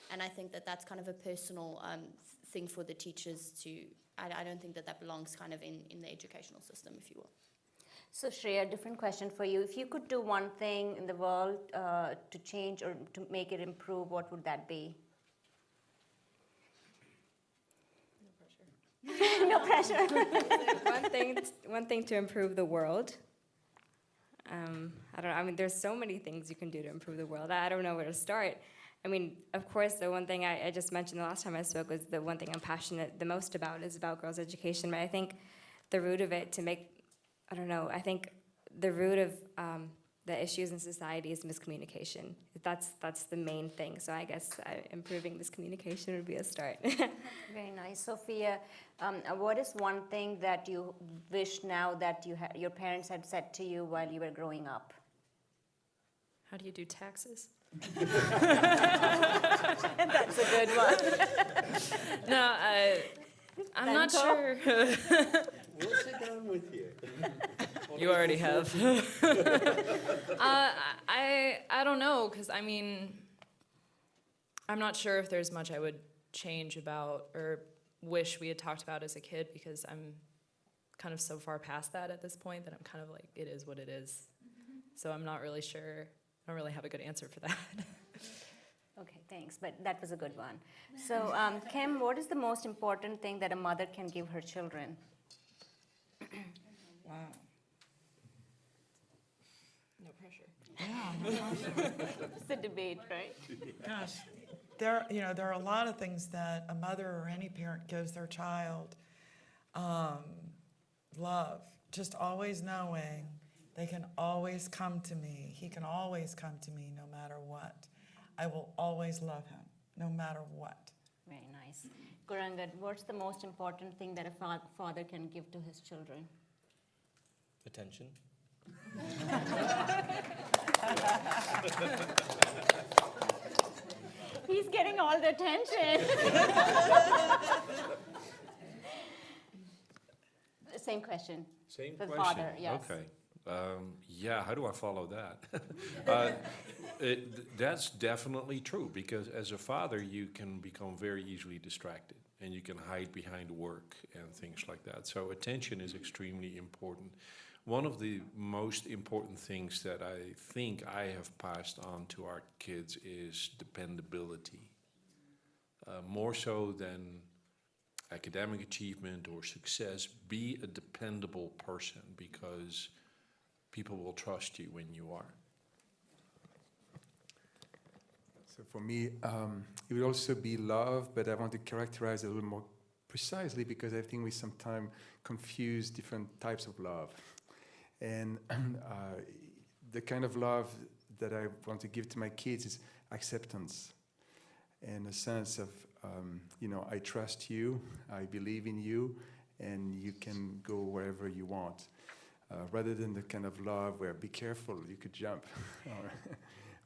And I think that that's kind of a personal thing for the teachers to. I don't think that belongs kind of in the educational system, if you will.
So Shreya, different question for you. If you could do one thing in the world to change or to make it improve, what would that be? No pressure.
one thing to improve the world. I don't know. I mean, there's so many things you can do to improve the world. I don't know where to start. I mean, of course, the one thing I just mentioned the last time I spoke was the one thing I'm passionate the most about is about girls' education. But I think the root of it I think the root of the issues in society is miscommunication. That's the main thing. So I guess improving this communication would be a start.
Very nice. Sophia, what is one thing that you wish now that your parents had said to you while you were growing up?
How do you do taxes?
That's a good one.
No, I'm not sure.
We'll sit down with you.
You already have. I don't know, because I mean, I'm not sure if there's much I would change about or wish we had talked about as a kid, because I'm kind of so far past that at this point that I'm kind of like, it is what it is. So I'm not really sure. I don't really have a good answer for that.
Okay, thanks, but that was a good one. So, Kim, what is the most important thing that a mother can give her children?
Wow.
No pressure.
It's a debate, right?
Gosh, there are a lot of things that a mother or any parent gives their child. Love, just always knowing they can always come to me. He can always come to me no matter what. I will always love him no matter what.
Very nice. Guranga, what's the most important thing that a father can give to his children?
Attention.
He's getting all the attention. Same question.
Same
for the
question.
father, yes.
Okay. How do I follow that? That's definitely true, because as a father, you can become very easily distracted, and you can hide behind work and things like that. So attention is extremely important. One of the most important things that I think I have passed on to our kids is dependability. More so than academic achievement or success, be a dependable person, because people will trust you when you are.
So for me, it would also be love, but I want to characterize it a little more precisely, because I think we sometimes confuse different types of love. And the kind of love that I want to give to my kids is acceptance, and a sense of, I trust you, I believe in you, and you can go wherever you want. Rather than the kind of love where, be careful, you could jump,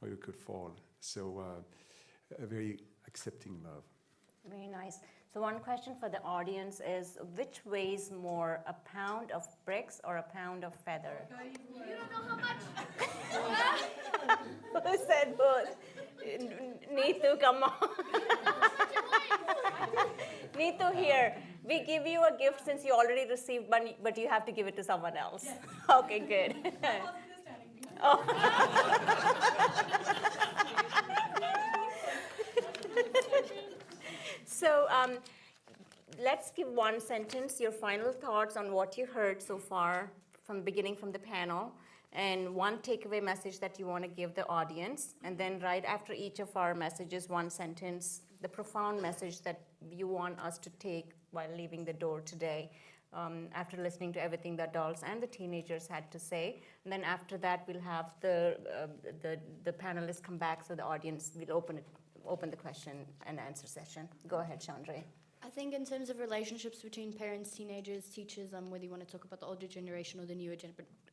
or you could fall. So a very accepting love.
Very nice. So one question for the audience is, which weighs more, a pound of bricks or a pound of feather?
You don't know how much.
Who said both? Neetu, come on. Neetu, here. We give you a gift since you already received money, but you have to give it to someone else. Yes. Okay, good. Oh. So let's give one sentence, your final thoughts on what you heard so far from the beginning from the panel. and one takeaway message that you want to give the audience, and then right after each of our messages, one sentence, the profound message that you want us to take while leaving the door today, after listening to everything the adults and the teenagers had to say. And then after that, we'll have the panelists come back, so the audience will open the question and answer session. Go ahead, Chandra.
I think in terms of relationships between parents, teenagers, teachers, whether you want to talk about the older generation or the newer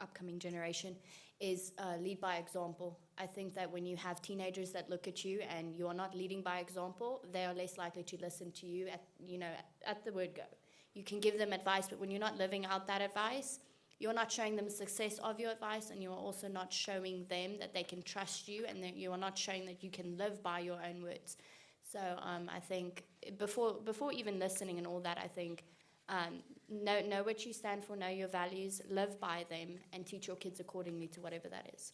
upcoming generation, is lead by example. I think that when you have teenagers that look at you and you are not leading by example, they are less likely to listen to you at the word go. You can give them advice, but when you're not living out that advice, you're not showing them the success of your advice, and you're also not showing them that they can trust you, and that you are not showing that you can live by your own words. So I think before even listening and all that, I think know what you stand for, know your values, live by them, and teach your kids accordingly to whatever that is.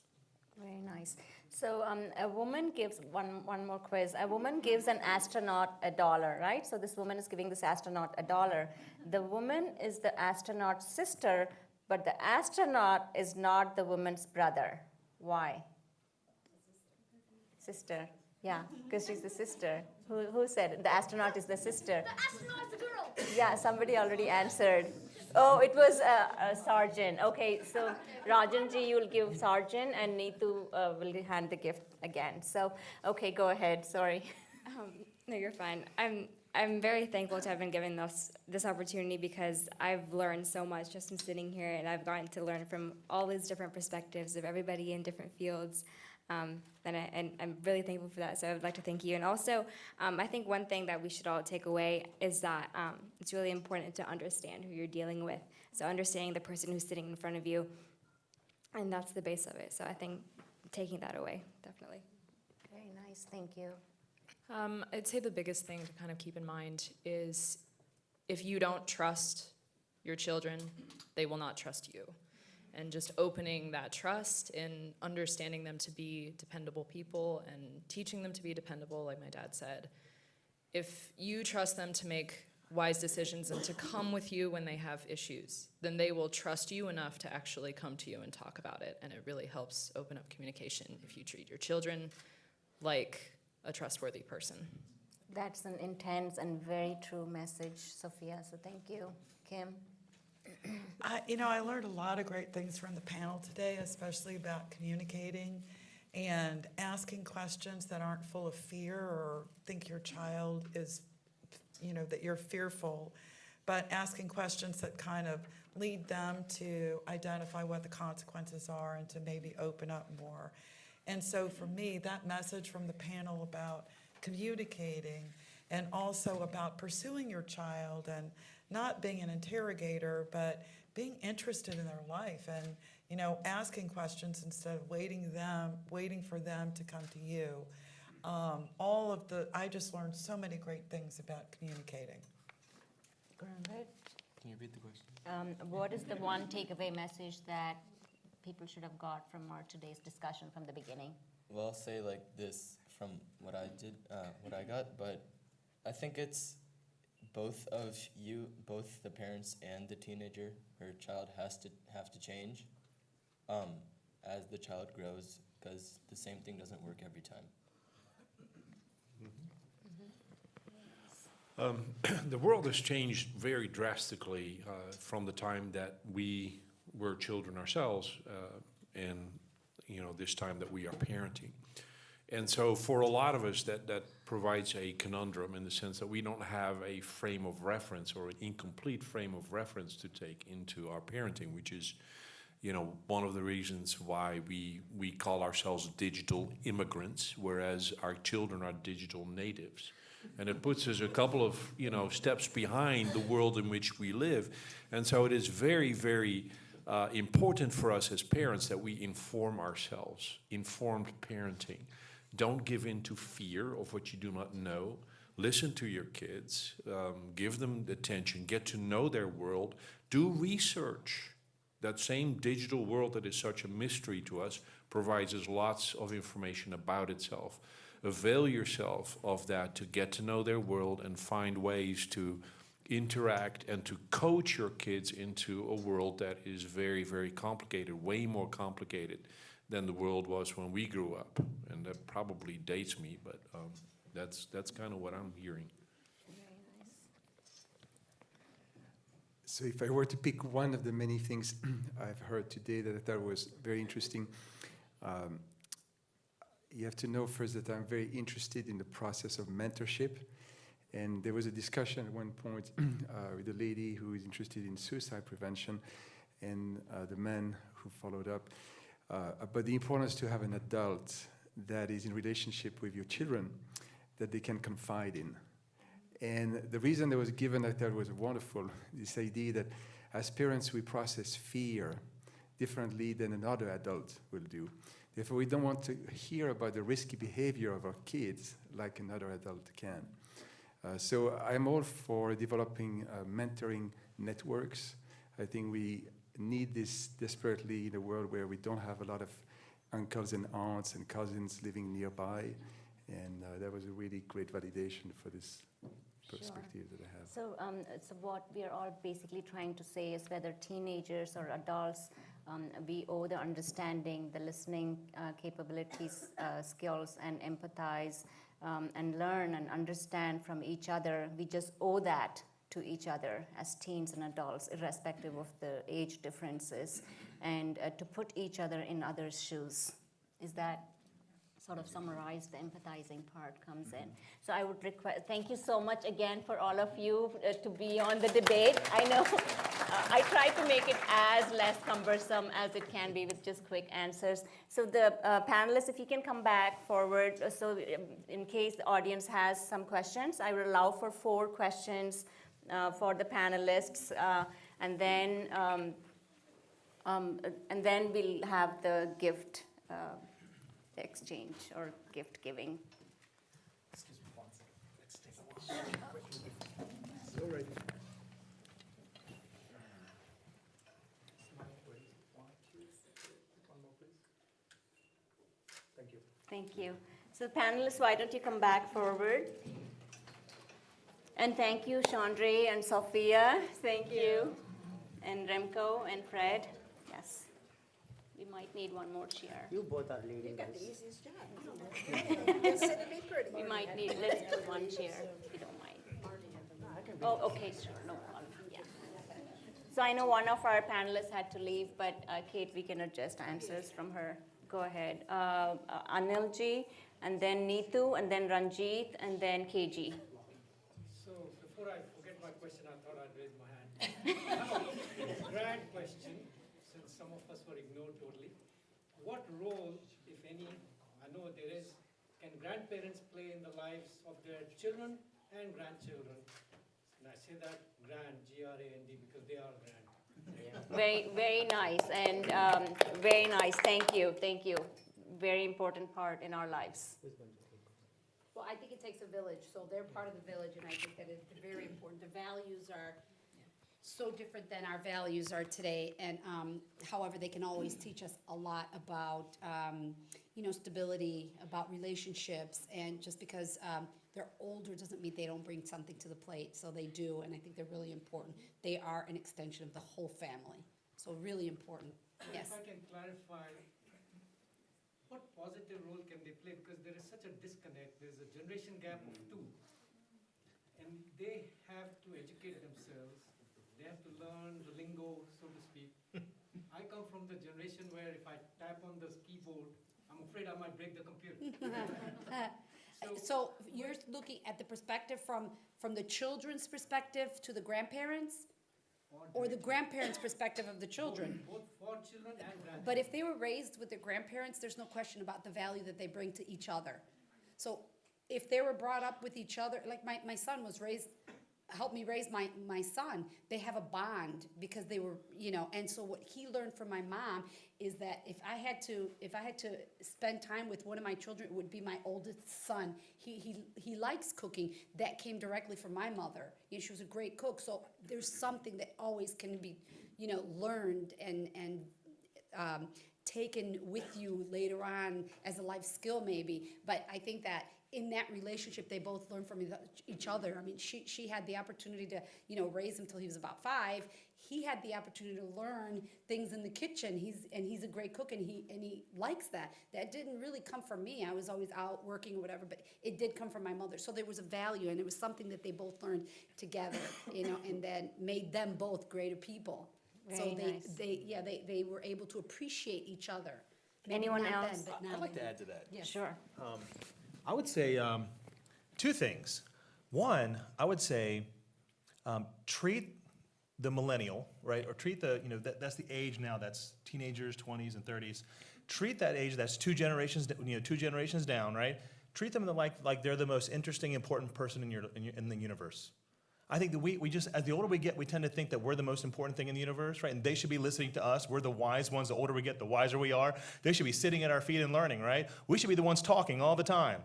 Very nice. So a woman gives, one more quiz, a woman gives an astronaut $1, right? So this woman is giving this astronaut $1. The woman is the astronaut's sister, but the astronaut is not the woman's brother. Why? Sister. Yeah, because she's the sister. Who said it? The astronaut is the sister?
The astronaut is the girl!
Yeah, somebody already answered. Oh, it was Sarjan. Okay, so Rajanji, you'll give Sarjan, and Neetu will hand the gift again. So, okay, go ahead. Sorry.
No, you're fine. I'm very thankful to have been given this opportunity, because I've learned so much just from sitting here, and I've gotten to learn from all these different perspectives of everybody in different fields. And I'm really thankful for that, so I would like to thank you. And also, I think one thing that we should all take away is that it's really important to understand who you're dealing with. So understanding the person who's sitting in front of you, and that's the base of it. So I think taking that away, definitely.
Very nice, thank you.
I'd say the biggest thing to kind of keep in mind is if you don't trust your children, they will not trust you. And just opening that trust and understanding them to be dependable people and teaching them to be dependable, like my dad said. If you trust them to make wise decisions and to come with you when they have issues, then they will trust you enough to actually come to you and talk about it. And it really helps open up communication if you treat your children like a trustworthy person.
That's an intense and very true message, Sophia, so thank you. Kim?
I learned a lot of great things from the panel today, especially about communicating and asking questions that aren't full of fear or think your child is, that you're fearful, but asking questions that kind of lead them to identify what the consequences are and to maybe open up more. And so for me, that message from the panel about communicating and also about pursuing your child and not being an interrogator, but being interested in their life and, asking questions instead of waiting for them to come to you. I just learned so many great things about communicating.
Good.
Can you repeat the question?
What is the one takeaway message that people should have got from our today's discussion from the beginning?
Well, I'll say like this from what I got, but I think it's both the parents and the teenager, her child have to change as the child grows, because the same thing doesn't work every time.
The world has changed very drastically from the time that we were children ourselves and this time that we are parenting. And so for a lot of us, that provides a conundrum in the sense that we don't have a frame of reference or an incomplete frame of reference to take into our parenting, which is, one of the reasons why we call ourselves digital immigrants, whereas our children are digital natives. And it puts us a couple of, steps behind the world in which we live. And so it is very, very important for us as parents that we inform ourselves, informed parenting. Don't give in to fear of what you do not know. Listen to your kids, give them attention, get to know their world, do research. That same digital world that is such a mystery to us provides us lots of information about itself. Avail yourself of that to get to know their world and find ways to interact and to coach your kids into a world that is very, very complicated, way more complicated than the world was when we grew up. And that probably dates me, but that's kind of what I'm hearing.
So if I were to pick one of the many things I've heard today that I thought was very interesting, you have to know first that I'm very interested in the process of mentorship. And there was a discussion at one point with a lady who is interested in suicide prevention and the man who followed up. But the importance to have an adult that is in relationship with your children that they can confide in. And the reason that was given I thought was wonderful, this idea that as parents we process fear differently than another adult will do. Therefore, we don't want to hear about the risky behavior of our kids like another adult can. So I'm all for developing mentoring networks. I think we need this desperately in a world where we don't have a lot of uncles and aunts and cousins living nearby. And that was a really great validation for this perspective that I have.
So what we are all basically trying to say is whether teenagers or adults, we owe the understanding, the listening capabilities, skills, and empathize, and learn and understand from each other. We just owe that to each other as teens and adults, irrespective of the age differences, and to put each other in others' shoes. Is that sort of summarized? The empathizing part comes in. So I would request, thank you so much again for all of you to be on the debate. I know I try to make it as less cumbersome as it can be with just quick answers. So the panelists, if you can come back forward, so in case the audience has some questions, I will allow for 4 questions for the panelists, and then we'll have the gift exchange or gift giving.
Excuse me 1 second. Let's take a walk. All right. Thank you.
Thank you. So panelists, why don't you come back forward? And thank you, Chandra and Sophia. Thank you. And Remco and Fred. Yes. We might need one more chair.
You both are leading
You got the
us.
easiest job. Just sit and be pretty.
We might need, let's put one chair, if you don't mind. Oh, okay, sure, no problem, yeah. So I know one of our panelists had to leave, but Kate, we can adjust answers from her. Go ahead. Anilji, and then Neetu, and then Ranjit, and then KG.
So before I forget my question, I thought I'd raise my hand. Grand question, since some of us were ignored totally. What role, if any, I know there is, can grandparents play in the lives of their children and grandchildren? And I say that grand, G-R-A-N-D, because they are grand.
Very, very nice, and very nice. Thank you, thank you. Very important part in our lives.
Well, I think it takes a village, so they're part of the village, and I think that it's very important. The values are so different than our values are today, and however, they can always teach us a lot about, stability, about relationships, and just because they're older doesn't mean they don't bring something to the plate, so they do, and I think they're really important. They are an extension of the whole family, so really important. Yes.
If I can clarify, what positive role can they play? Because there is such a disconnect. There's a generation gap of 2. And they have to educate themselves. They have to learn the lingo, so to speak. I come from the generation where if I tap on the keyboard, I'm afraid I might break the computer.
So you're looking at the perspective from the children's perspective to the grandparents? Or the grandparents' perspective of the children?
Both for children and grandchildren.
But if they were raised with their grandparents, there's no question about the value that they bring to each other. So if they were brought up with each other, like my son was raised, helped me raise my son, they have a bond because they were, and so what he learned from my mom is that if I had to spend time with one of my children, it would be my oldest son. He likes cooking. That came directly from my mother. She was a great cook. So there's something that always can be, learned and taken with you later on as a life skill maybe. But I think that in that relationship, they both learn from each other. I mean, she had the opportunity to, raise him till he was about 5. He had the opportunity to learn things in the kitchen. He's a great cook, and he likes that. That didn't really come from me. I was always out working or whatever, but it did come from my mother. So there was a value, and it was something that they both learned together, and then made them both greater people. So
Very nice.
they were able to appreciate each other. Maybe
Anyone
not
else?
then, but now
I'd like
they
to
do.
add to that.
Yes.
Sure.
I would say 2 things. One, I would say treat the millennial, right, or treat the, that's the age now, that's teenagers, 20s and 30s. Treat that age, that's 2 generations, 2 generations down, right? Treat them like they're the most interesting, important person in the universe. I think that we just, as the older we get, we tend to think that we're the most important thing in the universe, right? And they should be listening to us. We're the wise ones. The older we get, the wiser we are. They should be sitting at our feet and learning, right? We should be the ones talking all the time.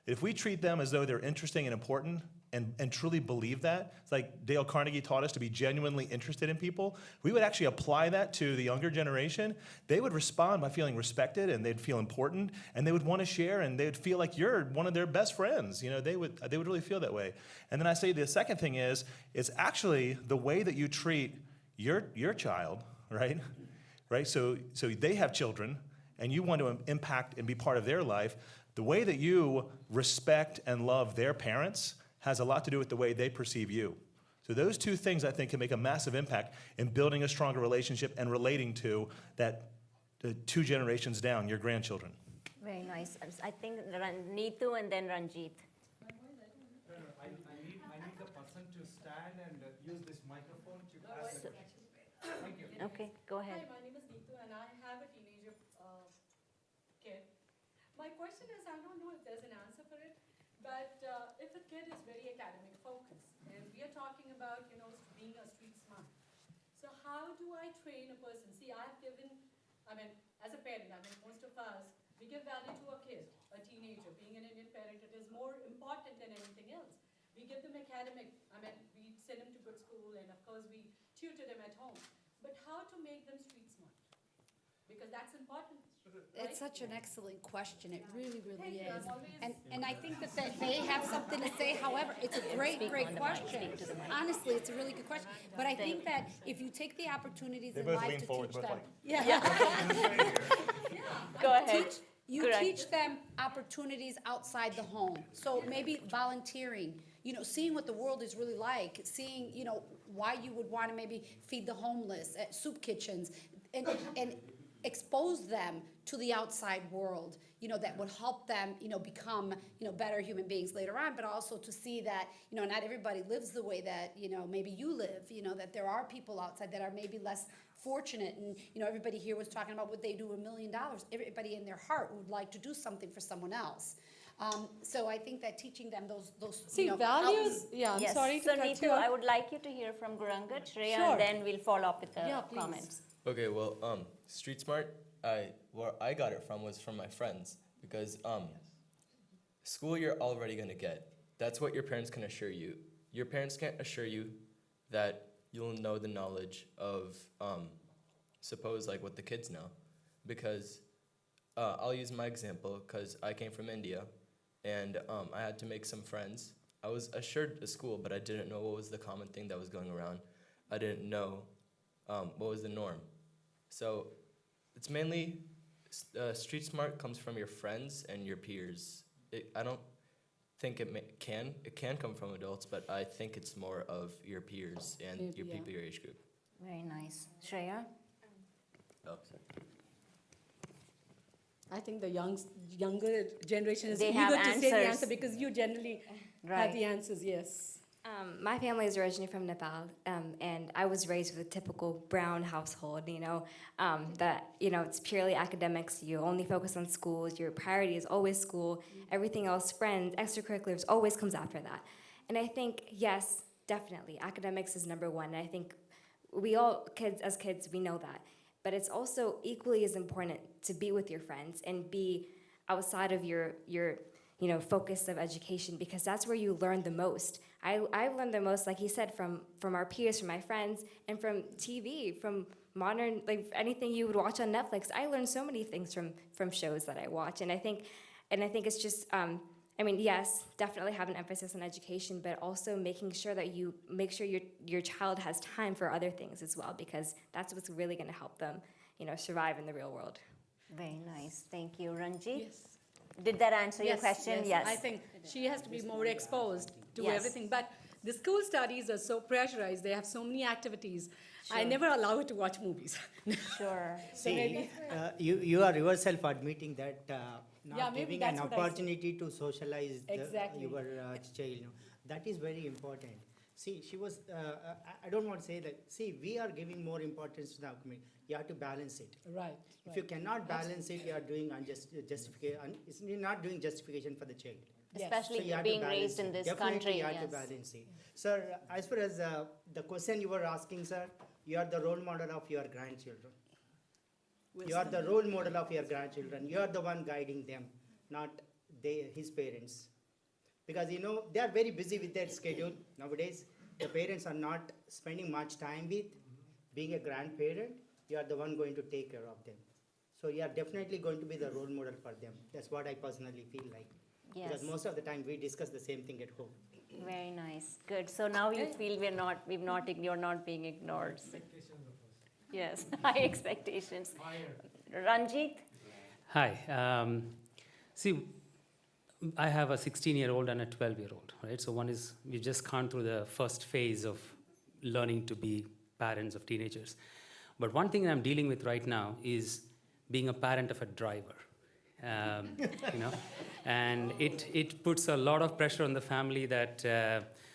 If we treat them as though they're interesting and important and truly believe that, it's like Dale Carnegie taught us to be genuinely interested in people, we would actually apply that to the younger generation. They would respond by feeling respected, and they'd feel important, and they would want to share, and they'd feel like you're one of their best friends. They would really feel that way. And then I say the second thing is, it's actually the way that you treat your child, right? Right? So they have children, and you want to impact and be part of their life. The way that you respect and love their parents has a lot to do with the way they perceive you. So those 2 things, I think, can make a massive impact in building a stronger relationship and relating to that the 2 generations down, your grandchildren.
Very nice. I think Neetu and then Ranjit.
I need the person to stand and use this microphone to ask the question. Thank you.
Okay, go ahead.
Hi, my name is Neetu, and I have a teenager kid. My question is, I don't know if there's an answer for it, but if a kid is very academic focused, and we are talking about, being a street smart. So how do I train a person? See, as a parent, most of us, we give value to a kid, a teenager. Being an Indian parent, it is more important than anything else. We give them academic, we send them to good school, and of course we tutor them at home. But how to make them street smart? Because that's important.
It's such an excellent question. It really, really
Thank you.
is.
I'm always-
And I think that they have something to say. However, it's a great question. Honestly, it's a really good question. But I think that if you take the opportunities in life to teach them.
Go ahead.
You
Correct.
teach them opportunities outside the home. So maybe volunteering, seeing what the world is really like, seeing, why you would want to maybe feed the homeless at soup kitchens, and expose them to the outside world, that would help them, become, better human beings later on, but also to see that, not everybody lives the way that, maybe you live, that there are people outside that are maybe less fortunate, and, everybody here was talking about what they do $1 million. Everybody in their heart would like to do something for someone else. So I think that teaching them those
values, I'm
Yes.
sorry to
So
cut
Neetu,
you off.
I would like you to hear from Guranga, Shreya,
Sure.
and then we'll follow up with the
Yeah, please.
comments.
Okay, well, street smart, where I got it from was from my friends, because school you're already gonna get. That's what your parents can assure you. Your parents can't assure you that you'll know the knowledge of, suppose like what the kids know, because I'll use my example, because I came from India, and I had to make some friends. I was assured at school, but I didn't know what was the common thing that was going around. I didn't know what was the norm. So it's mainly street smart comes from your friends and your peers. I don't think it can come from adults, but I think it's more of your peers and your people your age group.
Very nice. Shreya?
Oh, sorry.
I think the younger generation is
They
eager
have
to say the
answers.
answer because you generally have the answers, yes.
My family is originally from Nepal, and I was raised with a typical brown household, that, it's purely academics. You only focus on schools. Your priority is always school. Everything else, friends, extracurriculars, always comes after that. And I think, yes, definitely, academics is number one. And I think we all, as kids, we know that. But it's also equally as important to be with your friends and be outside of your focus of education, because that's where you learn the most. I've learned the most, like he said, from our peers, from my friends, and from TV, from modern, like anything you would watch on Netflix. I learned so many things from shows that I watch, and I think it's just I mean, yes, definitely have an emphasis on education, but also making sure that you make sure your child has time for other things as well, because that's what's really going to help them, survive in the real world.
Very nice. Thank you. Ranjit?
Yes.
Did that answer your question? Yes.
I think she has to be more exposed to
Yes.
everything. But the school studies are so pressurized. They have so many activities. I never allow her to watch movies.
Sure.
See, you are yourself admitting that
Yeah,
not
maybe
giving an
that's what I said.
opportunity to socialize
Exactly.
your child. That is very important. See, she was, I don't want to say that, see, we are giving more importance to the community. You have to balance it.
Right.
If you cannot balance it, you are doing justification, you're not doing justification for the child.
Especially
So you have to
being
balance
raised in
it.
this
Definitely
country.
you have
Yes.
to balance it. Sir, as far as the question you were asking, sir, you are the role model of your grandchildren. You are the role model of your grandchildren. You are the one guiding them, not his parents. Because they are very busy with their schedule nowadays. The parents are not spending much time with. Being a grandparent, you are the one going to take care of them. So you are definitely going to be the role model for them. That's what I personally feel like.
Yes.
Because most of the time we discuss the same thing at home.
Very nice. Good. So now you feel you're not being ignored. Yes, high expectations. Ranjit?
Hi. See, I have a 16-year-old and a 12-year-old, right? So we've just gone through the first phase of learning to be parents of teenagers. But one thing I'm dealing with right now is being a parent of a driver. And it puts a lot of pressure on the family that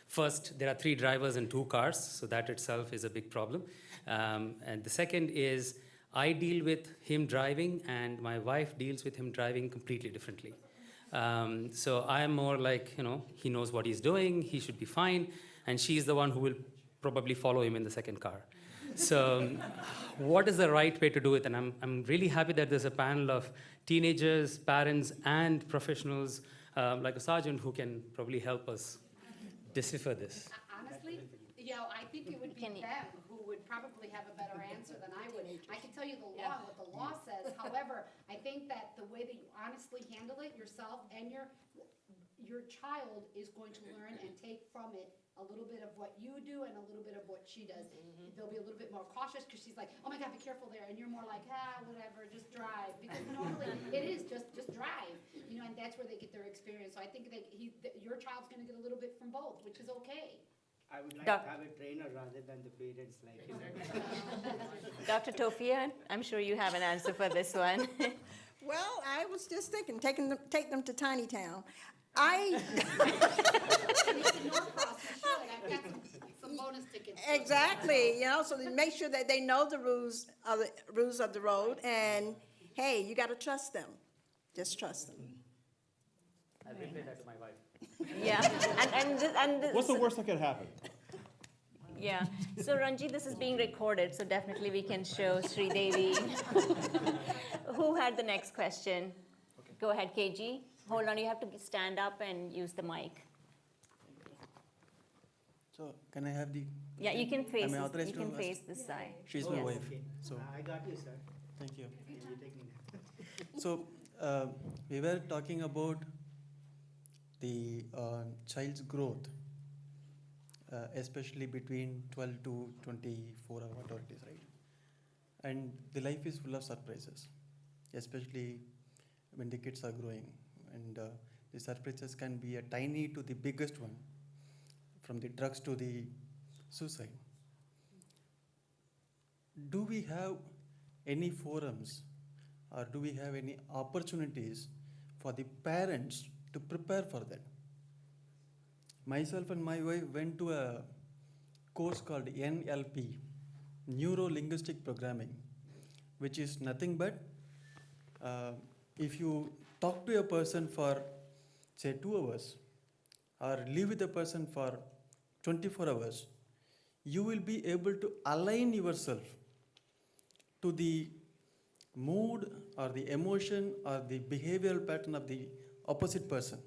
first, there are 3 drivers and 2 cars, so that itself is a big problem. And the second is I deal with him driving and my wife deals with him driving completely differently. So I'm more like, he knows what he's doing, he should be fine, and she's the one who will probably follow him in the second car. So what is the right way to do it? And I'm really happy that there's a panel of teenagers, parents, and professionals like a sergeant who can probably help us decipher this.
Honestly, I think it would be them who would probably have a better answer than I would. I can tell you the law, what the law says. However, I think that the way that you honestly handle it yourself and your child is going to learn and take from it a little bit of what you do and a little bit of what she does. They'll be a little bit more cautious because she's like, oh my God, be careful there. And you're more like, whatever, just drive. Because normally it is just drive, and that's where they get their experience. So I think your child's going to get a little bit from both, which is okay.
I would like to have a trainer rather than the parents
Dr. Tofia, I'm sure you have an answer for this one.
Well, I was just thinking, take them to Tiny Town.
Some bonus tickets.
Exactly, so they make sure that they know the rules of the road, and hey, you got to trust them. Just trust them.
I'll relay that to my wife.
Yeah, and
What's the worst that could happen?
Yeah. So Ranjit, this is being recorded, so definitely we can show Sridevi. Who had the next question? Go ahead, KG. Hold on, you have to stand up and use the mic.
So can I have the?
Yeah, you can face.
Am I authorized
You can
to
face this side.
She's my
Yes.
wife. So
I got you, sir.
thank you.
You take me.
So we were talking about the child's growth, especially between 12 to 24 or whatever it is, right? And the life is full of surprises, especially when the kids are growing. And the surprises can be a tiny to the biggest one, from the drugs to the suicide. Do we have any forums or do we have any opportunities for the parents to prepare for that? Myself and my wife went to a course called NLP, Neuro-Linguistic Programming, which is nothing but if you talk to a person for say 2 hours or live with a person for 24 hours, you will be able to align yourself to the mood or the emotion or the behavioral pattern of the opposite person,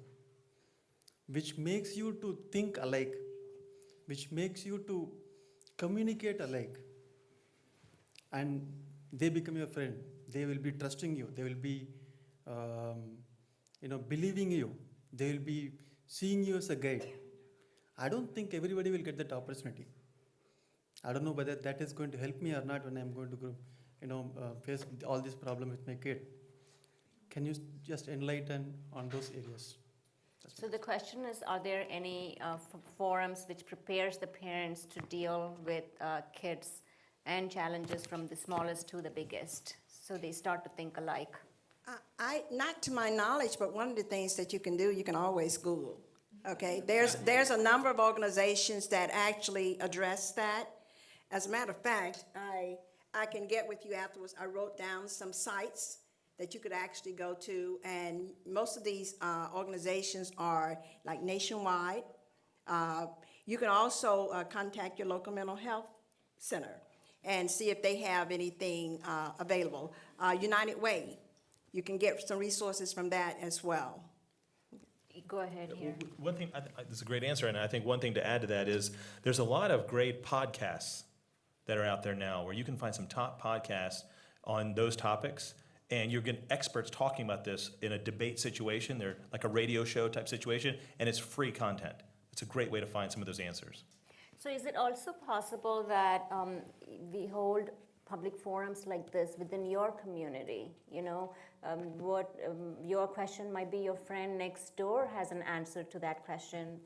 which makes you to think alike, which makes you to communicate alike, and they become your friend. They will be trusting you. They will be, believing you they will be seeing you as a guide. I don't think everybody will get that opportunity. I don't know whether that is going to help me or not when I'm going to go, face all this problem with my kid. Can you just enlighten on those areas?
So the question is, are there any forums which prepares the parents to deal with kids and challenges from the smallest to the biggest, so they start to think alike?
Not to my knowledge, but one of the things that you can do, you can always Google. Okay, there's a number of organizations that actually address that. As a matter of fact, I can get with you afterwards. I wrote down some sites that you could actually go to, and most of these organizations are like nationwide. You can also contact your local mental health center and see if they have anything available. United Way, you can get some resources from that as well.
Go ahead here.
One thing, this is a great answer, and I think one thing to add to that is there's a lot of great podcasts that are out there now where you can find some top podcasts on those topics, and you're getting experts talking about this in a debate situation. They're like a radio show type situation, and it's free content. It's a great way to find some of those answers.
So is it also possible that we hold public forums like this within your community? Your question might be your friend next door has an answer to that question.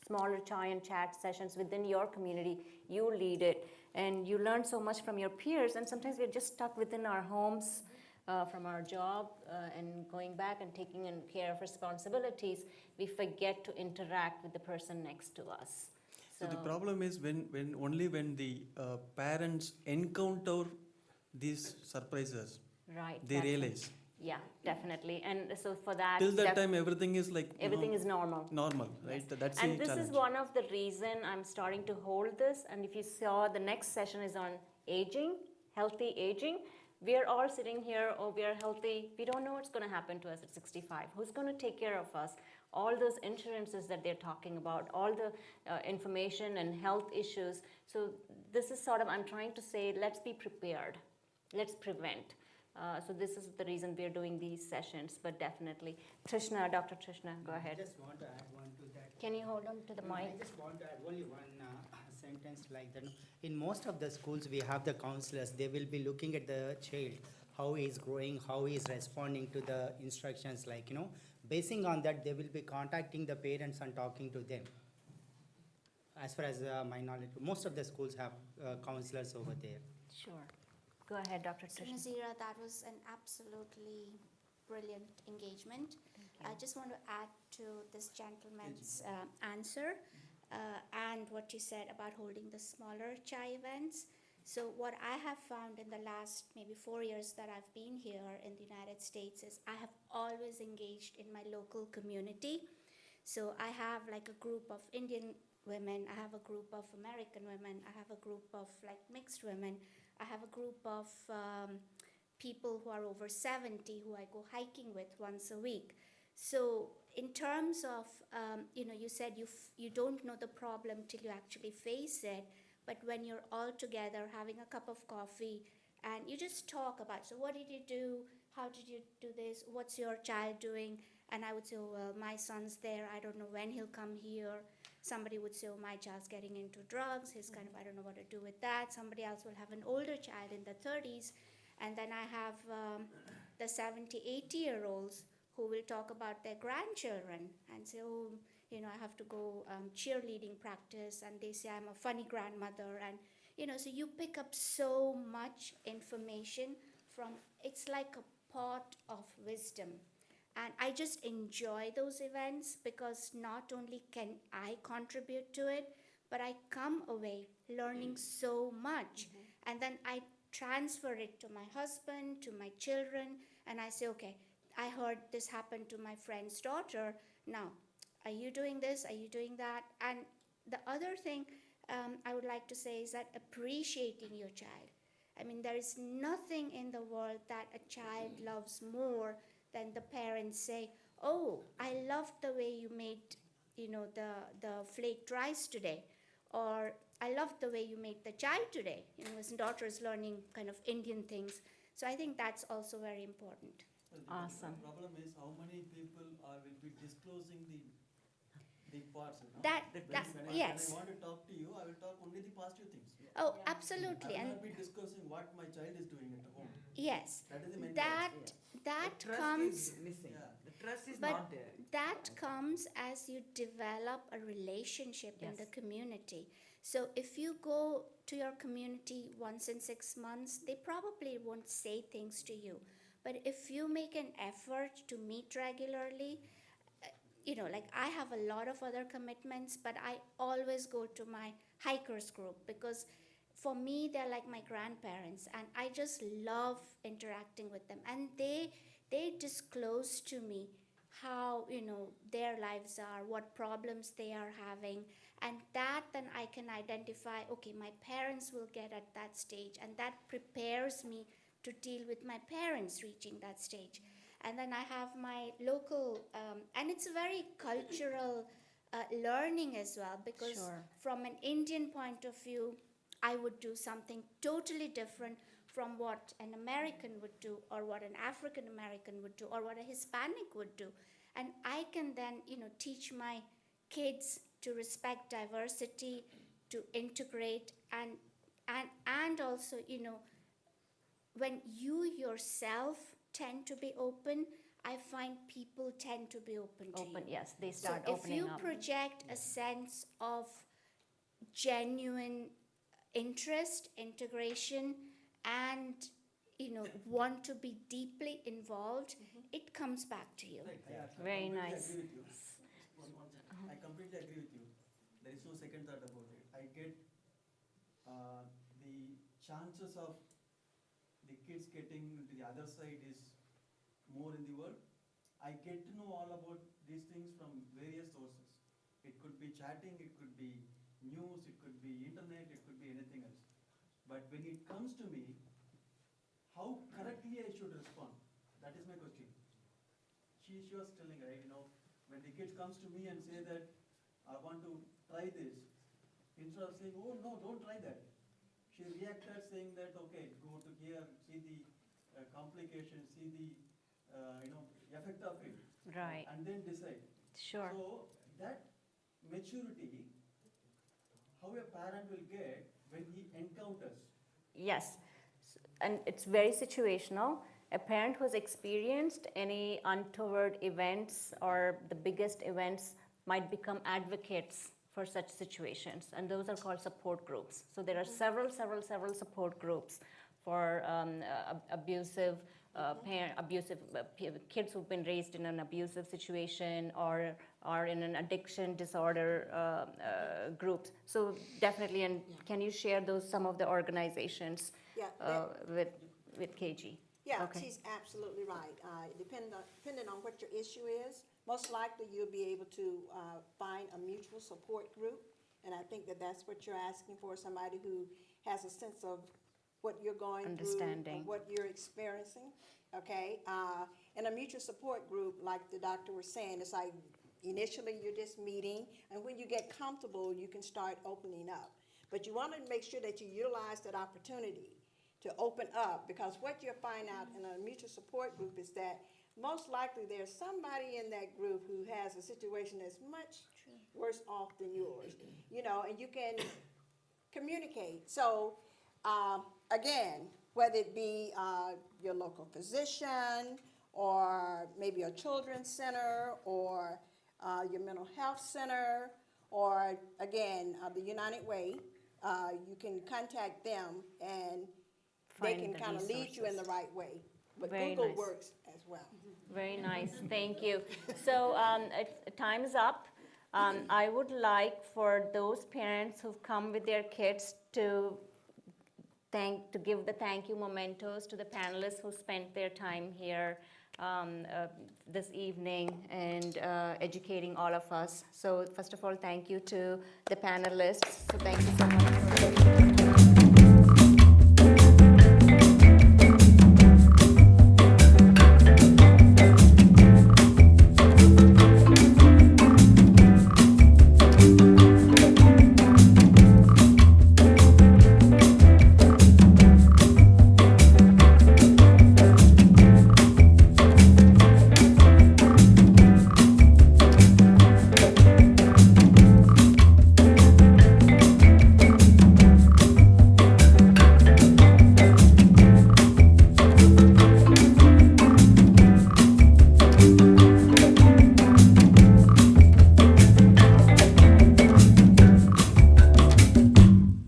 Smaller giant chat sessions within your community, you lead it, and you learn so much from your peers, and sometimes we're just stuck within our homes from our job and going back and taking care of responsibilities. We forget to interact with the person next to us.
So the problem is when the parents encounter these surprises,
right,
they realize.
Yeah, definitely. And so for that,
Till that time, everything is
everything is normal.
Normal, right?
Yes.
That's
and
the
this
challenge.
is one of the reason I'm starting to hold this. And if you saw, the next session is on aging, healthy aging. We are all sitting here, we are healthy. We don't know what's going to happen to us at 65. Who's going to take care of us? All those insurances that they're talking about, all the information and health issues. So this is I'm trying to say, let's be prepared. Let's prevent. So this is the reason we're doing these sessions, but definitely. Trishna, Dr. Trishna, go ahead.
I just want to add one to that.
Can you hold on to the mic?
I just want to add only one sentence like that. In most of the schools, we have the counselors. They will be looking at the child, how he is growing, how he is responding to the instructions, Basing on that, they will be contacting the parents and talking to them. As far as my knowledge, most of the schools have counselors over there.
Sure. Go ahead, Dr.
So
Trishna.
Nazira, that was an absolutely brilliant engagement. I just want to add to this gentleman's answer and what you said about holding the smaller chai events. So what I have found in the last maybe 4 years that I've been here in the United States is I have always engaged in my local community. So I have like a group of Indian women, I have a group of American women, I have a group of mixed women, I have a group of people who are over 70 who I go hiking with once a week. So in terms of, you said you don't know the problem till you actually face it, but when you're all together having a cup of coffee and you just talk about, so what did you do? How did you do this? What's your child doing? And I would say, oh, well, my son's there. I don't know when he'll come here. Somebody would say, oh, my child's getting into drugs. He's I don't know what to do with that. Somebody else will have an older child in the 30s. And then I have the 70, 80-year-olds who will talk about their grandchildren and say, oh, I have to go cheerleading practice. And they say, I'm a funny grandmother. And, so you pick up so much information from, it's like a pot of wisdom. And I just enjoy those events because not only can I contribute to it, but I come away learning so much. And then I transfer it to my husband, to my children, and I say, okay, I heard this happened to my friend's daughter. Now, are you doing this? Are you doing that? And the other thing I would like to say is that appreciating your child. I mean, there is nothing in the world that a child loves more than the parents say, oh, I loved the way you made, the flaked rice today. Or I loved the way you made the chai today. His daughter is learning kind of Indian things. So I think that's also very important.
Awesome.
The problem is how many people will be disclosing the parts. You know? When
yes.
I want to talk to you, I will talk only the positive things.
Oh, absolutely.
I will
And
not be discussing what my child is doing at home.
yes,
That is the main
that
The trust
comes.
is missing.
Yeah.
The trust is
But
not there.
that comes as you develop a relationship in the
Yes.
community. So if you go to your community once in 6 months, they probably won't say things to you. But if you make an effort to meet regularly, like I have a lot of other commitments, but I always go to my hikers group because for me, they're like my grandparents, and I just love interacting with them. And they disclose to me how their lives are, what problems they are having, and that then I can identify, okay, my parents will get at that stage, and that prepares me to deal with my parents reaching that stage. And then I have my local, and it's a very cultural learning as well, because
Sure.
from an Indian point of view, I would do something totally different from what an American would do, or what an African American would do, or what a Hispanic would do. And I can then, teach my kids to respect diversity, to integrate, and also, when you yourself tend to be open, I find people tend to be open to you.
Yes, they
So
start
if
opening
you
up.
project a sense of genuine interest, integration, and want to be deeply involved, it comes back to you.
Very nice.
I completely agree with you. There is no second thought about it. I get the chances of the kids getting to the other side is more in the world. I get to know all about these things from various sources. It could be chatting, it could be news, it could be internet, it could be anything else. But when it comes to me, how correctly I should respond? That is my question. She was telling, right, when the kid comes to me and say that, I want to try this, instead of saying, oh no, don't try that, she reacted saying that, okay, go to here, see the complications, see the effect of it.
Right.
And then decide.
Sure.
So that maturity, how a parent will get when he encounters.
Yes, and it's very situational. A parent who's experienced any untoward events or the biggest events might become advocates for such situations, and those are called support groups. So there are several support groups for abusive kids who've been raised in an abusive situation or are in an addiction disorder groups. So definitely, and can you share some of the organizations with KG?
Yeah,
Okay.
she's absolutely right. Depending on what your issue is, most likely you'll be able to find a mutual support group. And I think that's what you're asking for, somebody who has a sense of what you're going
Understanding.
through, what you're experiencing, okay? And a mutual support group, like the doctor was saying, it's like initially you're just meeting, and when you get comfortable, you can start opening up. But you want to make sure that you utilize that opportunity to open up, because what you'll find out in a mutual support group is that most likely there's somebody in that group who has a situation that's much worse off than yours, and you can communicate. So, again, whether it be your local physician or maybe a children's center or your mental health center or, again, the United Way, you can contact them and they
Find
can
the
kind of lead you in the
resources.
right way. But
Very
Google
nice.
works as well.
Very nice, thank you. So time is up. I would like for those parents who've come with their kids to give the thank you mementos to the panelists who spent their time here this evening and educating all of us. So first of all, thank you to the panelists. So thank you so much.